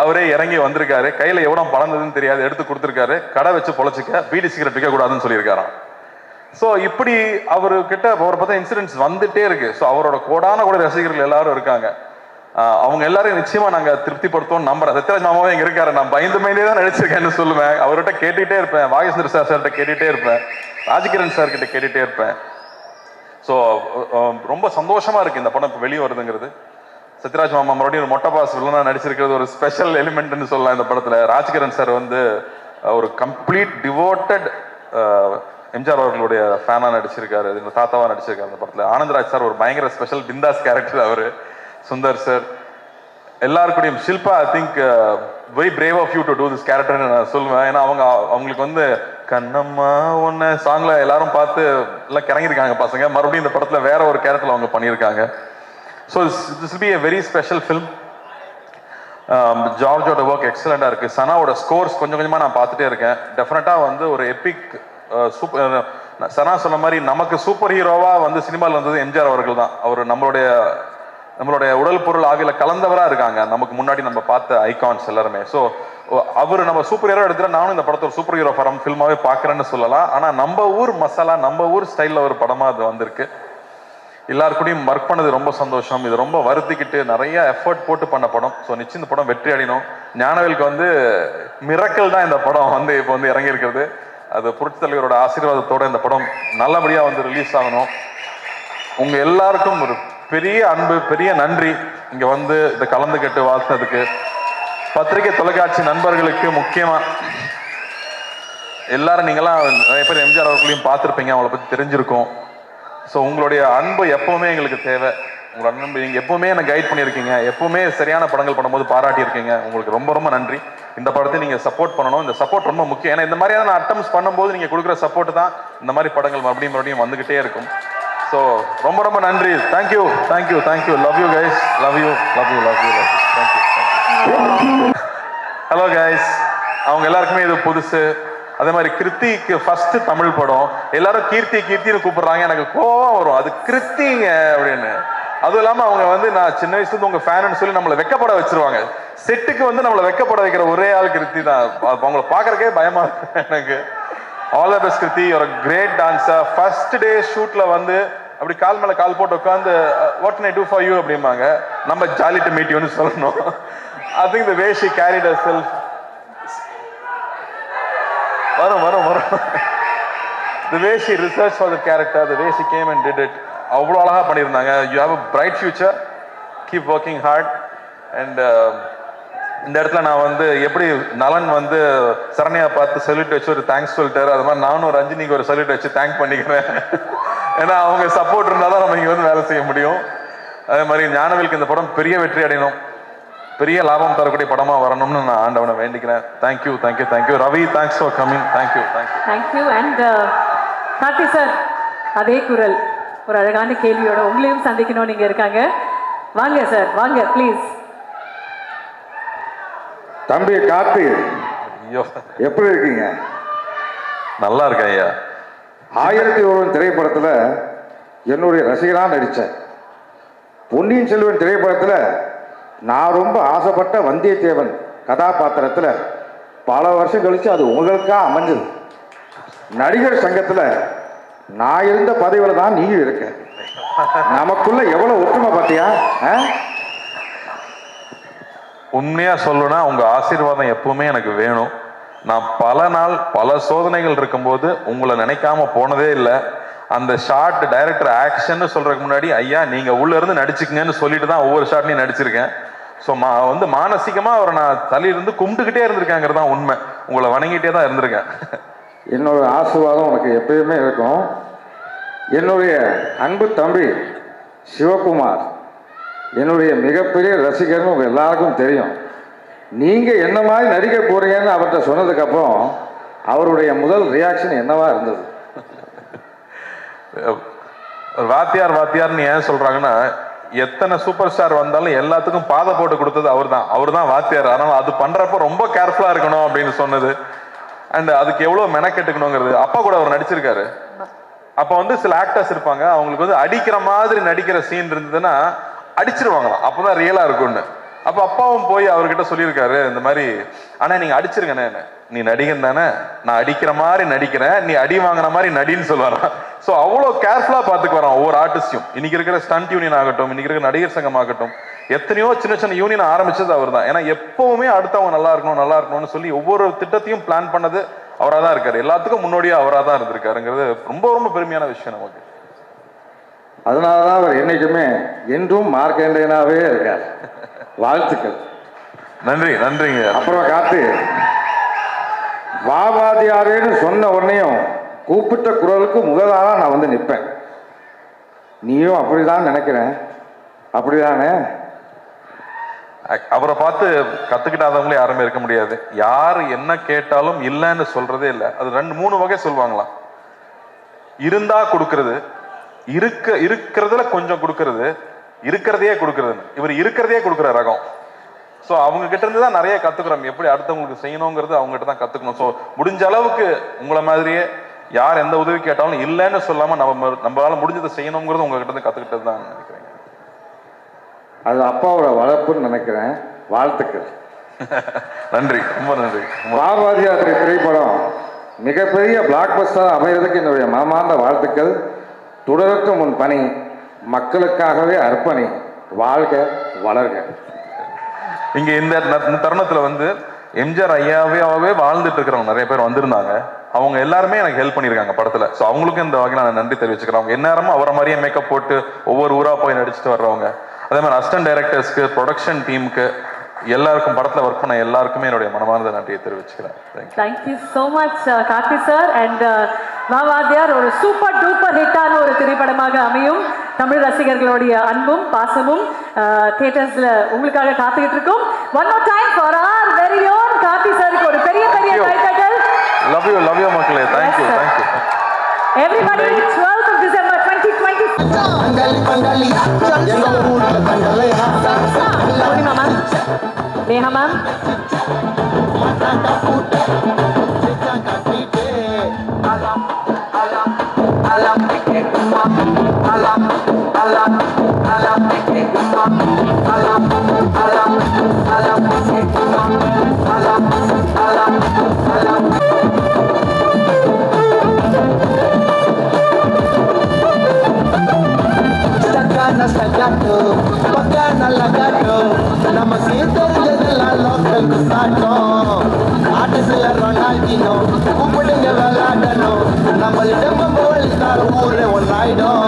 [SPEAKER 19] அவரே இறங்கி வந்திருக்காரு. கையில எவ்வளவு பழந்ததுன்னு தெரியாது, எடுத்து கொடுத்துருக்காரு. கடை வச்சு பொழைச்சிக்க, பீடி சிகரெட் விற்க கூடாதுன்னு சொல்லியிருக்காராம். ஸோ இப்படி அவர்கிட்ட அவரை பார்த்தா இன்சிடென்ட்ஸ் வந்துட்டே இருக்கு. ஸோ அவரோட கோடான கூட ரசிகர்கள் எல்லாரும் இருக்காங்க. அவங்க எல்லாரும் நிச்சயமா நாங்க திருப்திப்படுத்துவோம் நம்புறேன். சத்யராஜ் மாமாவே இங்க இருக்காரு. நான் பயந்தே தான் நடிச்சிருக்கேன்னு சொல்லுவேன். அவர்கிட்ட கேட்டுட்டே இருப்பேன். வாகேஸ்வர சார்கிட்ட கேட்டுட்டே இருப்பேன். ராஜகிரண் சார் கிட்ட கேட்டுட்டே இருப்பேன். ஸோ ரொம்ப சந்தோஷமா இருக்கு இந்த படம் இப்போ வெளியே வருதுங்கிறது. சத்யராஜ் மாமா மறுபடியும் ஒரு மொட்டை பாஸ் வில்லனா நடிச்சிருக்கிறது ஒரு ஸ்பெஷல் எலிமெண்ட்னு சொல்லலாம் இந்த படத்துல. ராஜகிரண் சார் வந்து ஒரு கம்ப்ளீட் டிவோட்டட் எம்ஜிஆர் அவர்களுடைய ஃபேனா நடிச்சிருக்காரு. எங்க தாத்தாவா நடிச்சிருக்காரு இந்த படத்துல. ஆனந்த்ராஜ் சார் ஒரு பயங்கர ஸ்பெஷல் பிந்தாஸ் கேரக்டர் அவரு. சுந்தர் சார் எல்லாருக்கூடையும். Shilpa I think very brave of you to do this கேரக்டர்னு நான் சொல்லுவேன். ஏன்னா அவங்களுக்கு வந்து கண்ணம்மா ஒன்று சாங்ல எல்லாரும் பார்த்து எல்லாம் கிறங்கிருக்காங்க பசங்க. மறுபடியும் இந்த படத்துல வேற ஒரு கேரக்டர்ல அவங்க பண்ணியிருக்காங்க. So this will be a very special film. ஜார்ஜோட ஒர்க் எக்ஸலண்டா இருக்கு. சனாவோட ஸ்கோர்ஸ் கொஞ்சம் கொஞ்சமா நான் பார்த்துட்டே இருக்கேன். டெஃபினட்டா வந்து ஒரு எபிக் சூப்பர். சனா சொன்ன மாதிரி நமக்கு சூப்பர் ஹீரோவா வந்து சினிமாவில் வந்தது எம்ஜிஆர் அவர்கள் தான். அவர் நம்மளுடைய உடல் பொருள் ஆவியில கலந்தவரா இருக்காங்க. நமக்கு முன்னாடி நம்ம பார்த்த ஐகான்ஸ் எல்லாருமே. ஸோ அவர் நம்ம சூப்பர் ஹீரோ எடுத்துகிற நானும் இந்த படத்தை ஒரு சூப்பர் ஹீரோ படம் ஃபில்மாவே பார்க்குறேன்னு சொல்லலாம். ஆனால் நம்ம ஊர் மசாலா, நம்ம ஊர் ஸ்டைலில் ஒரு படமாக அது வந்திருக்கு. எல்லாருக்கூடையும் ஒர்க் பண்ணது ரொம்ப சந்தோஷம். இது ரொம்ப வருத்திக்கிட்டு நிறைய எஃபர்ட் போட்டு பண்ண படம். ஸோ நிச்சயம் இந்த படம் வெற்றி அடையணும். ஞானவேலுக்கு வந்து மிரக்கல் தான் இந்த படம் வந்து இப்போ வந்து இறங்கி இருக்கிறது. அது புரட்சி தலைவரோட ஆசீர்வாதத்தோட இந்த படம் நல்லபடியாக வந்து ரிலீஸ் ஆகணும். உங்க எல்லாருக்கும் ஒரு பெரிய அன்பு, பெரிய நன்றி இங்க வந்து இதை கலந்துக்கிட்டு வாழ்த்ததுக்கு. பத்திரிகை தொலைக்காட்சி நண்பர்களுக்கு முக்கியமா எல்லாரும் நீங்களாம் நிறைய பேர் எம்ஜிஆர் அவர்களையும் பார்த்துருப்பீங்க, அவங்கள பத்தி தெரிஞ்சிருக்கும். ஸோ உங்களுடைய அன்பு எப்பவுமே எங்களுக்கு தேவை. உங்களோட அன்பு நீங்க எப்பவுமே என்னை கைட் பண்ணியிருக்கீங்க, எப்பவுமே சரியான படங்கள் பண்ணும்போது பாராட்டி இருக்கீங்க. உங்களுக்கு ரொம்ப ரொம்ப நன்றி. இந்த படத்தை நீங்க சப்போர்ட் பண்ணணும். இந்த சப்போர்ட் ரொம்ப முக்கியம். ஏன்னா இந்த மாதிரியான அட்டம்ஸ் பண்ணும்போது நீங்க கொடுக்குற சப்போர்ட் தான் இந்த மாதிரி படங்கள் மறுபடியும் வந்துகிட்டே இருக்கும். ஸோ ரொம்ப ரொம்ப நன்றி. Thank you thank you thank you. Love you guys. Love you love you love you love you. Thank you. Hello guys. அவங்க எல்லாருக்குமே இது புதுசு. அதே மாதிரி கிருத்திக்கு ஃபர்ஸ்ட் தமிழ் படம். எல்லாரும் கீர்த்தின்னு கூப்பிடுறாங்க. எனக்கு கோவம் வரும், அது கிருத்திங்க அப்படின்னு. அதுவும் இல்லாமல் அவங்க வந்து நான் சின்ன வயசுல உங்க ஃபேன்னு சொல்லி நம்மளை வெக்கப்பட வச்சிருவாங்க. செட்டுக்கு வந்து நம்மளை வெக்கப்பட வைக்கிற ஒரே ஆள் கிருத்தி தான். அவங்கள பார்க்கறக்கே பயமா இருக்கு எனக்கு. All the best Kriti. ஒரு கிரேட் டான்ஸர். ஃபர்ஸ்ட் டே ஷூட்ல வந்து அப்படி கால் மேல கால் போட்டு உட்காந்து what can I to for you அப்படிம்பாங்க. நம்ம ஜாலி டு மீட் யூன்னு சொல்லணும். I think the way she carried herself. வரும் the way she researched for the character, the way she came and did it, அவ்வளோ அழகா பண்ணியிருந்தாங்க. you have a bright future, keep working hard. and இந்த இடத்துல நான் வந்து எப்படி நலன் வந்து சரண்யா பார்த்து சல்யூட் வச்சு ஒரு தேங்க்ஸ் சொல்லிட்டாரு, அது மாதிரி நானும் ரஞ்சினிக்கு ஒரு சல்யூட் வச்சு தேங்க் பண்ணிக்கிறேன். ஏன்னா அவங்க சப்போர்ட் இருந்தால் தான் நம்ம இங்கே வந்து வேலை செய்ய முடியும். அதே மாதிரி ஞானவேலுக்கு இந்த படம் பெரிய வெற்றி அடையணும், பெரிய லாபம் தரக்கூடிய படமா வரணும்னு நான் ஆண்டவனை வேண்டிக்கிறேன். Thank you thank you thank you. Ravi, thanks for coming. Thank you thank you
[SPEAKER 1] thank you. And Karthi sir அதே குரல் ஒரு அழகான கேள்வியோட உங்களையும் சந்திக்கணும் நீங்க இருக்காங்க. வாங்க சார், வாங்க ப்ளீஸ்.
[SPEAKER 11] தம்பி கார்த்தி, எப்படி இருக்கீங்க?
[SPEAKER 19] நல்லா இருக்கேன் ஐயா.
[SPEAKER 11] 1001 திரைப்படத்துல என்னுடைய ரசிகனா நடித்தேன். பொன்னியின் செல்வன் திரைப்படத்துல நான் ரொம்ப ஆசைப்பட்ட வந்தியத்தேவன் கதாபாத்திரத்தில் பல வருஷம் கழிச்சு அது உங்களுக்காக அமைஞ்சது. நடிகர் சங்கத்தில் நான் இருந்த பதவியில் தான் நீங்க இருக்க. நமக்குள்ள எவ்வளவு ஒற்றுமை பார்த்தியா?
[SPEAKER 19] உண்மையா சொல்லணும்னா உங்க ஆசீர்வாதம் எப்பவுமே எனக்கு வேணும். நான் பல நாள் பல சோதனைகள் இருக்கும்போது உங்களை நினைக்காம போனதே இல்லை. அந்த ஷார்ட் டைரக்டர் ஆக்ஷன் சொல்றதுக்கு முன்னாடி ஐயா நீங்க உள்ள இருந்து நடிச்சுக்கங்கன்னு சொல்லிட்டு தான் ஒவ்வொரு ஷாட்லையும் நடிச்சிருக்கேன். ஸோ வந்து மானசீகமா அவரை நான் தலையிலிருந்து கும்பிட்டுக்கிட்டே இருந்திருக்கேங்கிறது தான் உண்மை. உங்களை வணங்கிட்டே தான் இருந்திருக்கேன்.
[SPEAKER 11] என்னோட ஆசீர்வாதம் உனக்கு எப்பயுமே இருக்கும். என்னுடைய அன்பு தம்பி சிவகுமார் என்னுடைய மிகப்பெரிய ரசிகர்னு உங்க எல்லாருக்கும் தெரியும். நீங்க என்ன மாதிரி நடிக்க போறீங்கன்னு அவர்கிட்ட சொன்னதுக்கு அப்புறம் அவருடைய முதல் ரியாக்ஷன் என்னவா இருந்தது?
[SPEAKER 19] வாத்தியார் வாத்தியார்னு ஏன் சொல்றாங்கன்னா, எத்தனை சூப்பர் ஸ்டார் வந்தாலும் எல்லாத்துக்கும் பாதை போட்டு கொடுத்தது அவர் தான் வாத்தியார். அதனால அது பண்றப்ப ரொம்ப கேர்ஃபுல்லா இருக்கணும் அப்படின்னு சொன்னது. அண்ட் அதுக்கு எவ்வளவு மெனக்கெட்டுக்கணுங்கிறது. அப்பா கூட அவர் நடிச்சிருக்காரு. அப்ப வந்து சில ஆக்டர்ஸ் இருப்பாங்க, அவங்களுக்கு வந்து அடிக்கிற மாதிரி நடிக்கிற சீன் இருந்ததுன்னா அடிச்சிருவாங்களாம், அப்பதான் ரியலா இருக்கும்னு. அப்ப அப்பாவும் போய் அவர்கிட்ட சொல்லியிருக்காரு இந்த மாதிரி, ஆனா நீங்க அடிச்சிருங்கண்ணே, நீ நடிகன் தானே, நான் அடிக்கிற மாதிரி நடிக்கிறேன், நீ அடி வாங்கின மாதிரி நடின்னு சொல்லுவாராம். ஸோ அவ்வளோ கேர்ஃபுல்லா பார்த்துக்கு வரோம் ஒவ்வொரு ஆர்டிஸ்டையும். இன்னைக்கு இருக்கிற ஸ்டண்ட் யூனியன் ஆகட்டும், இன்னைக்கு இருக்கிற நடிகர் சங்கம் ஆகட்டும், எத்தனையோ சின்ன சின்ன யூனியன் ஆரம்பிச்சது அவர் தான். ஏன்னா எப்பவுமே அடுத்தவங்க நல்லா இருக்கணும்னு சொல்லி ஒவ்வொரு திட்டத்தையும் பிளான் பண்ணது அவராக தான் இருக்காரு. எல்லாத்துக்கும் முன்னோடியா அவராக தான் இருந்திருக்காருங்கிறது ரொம்ப ரொம்ப பெருமையான விஷயம் நமக்கு.
[SPEAKER 11] அதனாலதான் அவர் என்னைக்குமே என்றும் மார்க்கண்டேனாவே இருக்கார். வாழ்த்துக்கள்.
[SPEAKER 19] நன்றி. நன்றிங்க.
[SPEAKER 11] அப்புறம் காத்து வாவாதியாரேன்னு சொன்ன உடனேயும் கூப்பிட்ட குரலுக்கு முதலாளா நான் வந்து நிற்பேன். நீயும் அப்படிதான் நினைக்கிறேன், அப்படிதானே?
[SPEAKER 19] அவரை பார்த்து கத்துக்கிட்டாதவங்களே யாருமே இருக்க முடியாது. யார் என்ன கேட்டாலும் இல்லைன்னு சொல்றதே இல்லை. அது 2-3 வகை சொல்லுவாங்களாம். இருந்தா கொடுக்கறது, இருக்கிறதுல கொஞ்சம் கொடுக்கறது, இருக்கிறதையே கொடுக்கறதுன்னு. இவர் இருக்கிறதையே கொடுக்குற ரகம். ஸோ அவங்க கிட்ட இருந்து தான் நிறைய கத்துக்கிறோம். எப்படி அடுத்தவங்களுக்கு செய்யணுங்கிறது அவங்க கிட்ட தான் கத்துக்கணும். ஸோ முடிஞ்ச அளவுக்கு உங்களை மாதிரியே யார் எந்த உதவி கேட்டாலும் இல்லைன்னு சொல்லாம நம்மளால முடிஞ்சதை செய்யணுங்கிறது உங்ககிட்ட இருந்து கத்துக்கிட்டது தான் நினைக்கிறேன்.
[SPEAKER 11] அது அப்பாவோட வளர்ப்புன்னு நினைக்கிறேன். வாழ்த்துக்கள்.
[SPEAKER 19] நன்றி, ரொம்ப நன்றி.
[SPEAKER 11] வாவாதியார் திரைப்படம் மிகப்பெரிய பிளாக் பஸ்டர் அமைகிறதுக்கு என்னுடைய மனமார்ந்த வாழ்த்துக்கள். தொடரட்டும் உன் பணி, மக்களுக்காகவே அர்ப்பணி, வாழ்க வளர்க.
[SPEAKER 19] இங்க இந்த தருணத்துல வந்து எம்ஜிஆர் ஐயாவே வாழ்ந்துட்டு இருக்கிறவங்க நிறைய பேர் வந்திருந்தாங்க. அவங்க எல்லாருமே எனக்கு ஹெல்ப் பண்ணியிருக்காங்க படத்துல. ஸோ அவங்களுக்கும் இந்த வகையில் நான் நன்றி தெரிவிச்சுக்கிறேன். அவங்க எந்நேரமும் அவரை மாதிரியே மேக்கப் போட்டு ஒவ்வொரு ஊரா போய் நடிச்சுட்டு வர்றவங்க. அதே மாதிரி அசிஸ்டன்ட் டைரக்டர்ஸ்க்கு, ப்ரொடக்ஷன் டீமுக்கு, எல்லாருக்கும் படத்துல ஒர்க் பண்ண எல்லாருக்குமே என்னுடைய மனமார்ந்த நன்றியை தெரிவிச்சுக்கிறேன்.
[SPEAKER 1] Thank you so much Karthi sir. And வாவாதியார் ஒரு சூப்பர் டூப்பர் ஹிட்டான ஒரு திரைப்படமாக அமையும். தமிழ் ரசிகர்களுடைய அன்பும் பாசமும் தியேட்டர்ஸ்ல உங்களுக்காக காத்துக்கிட்டு இருக்கோம். One more time for our very own Karthi சாருக்கு ஒரு பெரிய கைத்தட்டல்.
[SPEAKER 19] லவ் யூ மக்களே. Thank you.
[SPEAKER 1] Everybody, 12th of December 2020. Neha ma'am.
[SPEAKER 20] நம்ம சீர்தெரிஞ்சதெல்லாம் லோக்கல் குத்தாட்டம். ஆட்டத்துல ரொனால்டினோ கூப்பிடுங்க விளையாடணும். நம்ம இடம்பு ஊரே ஒன்னாயிடும்.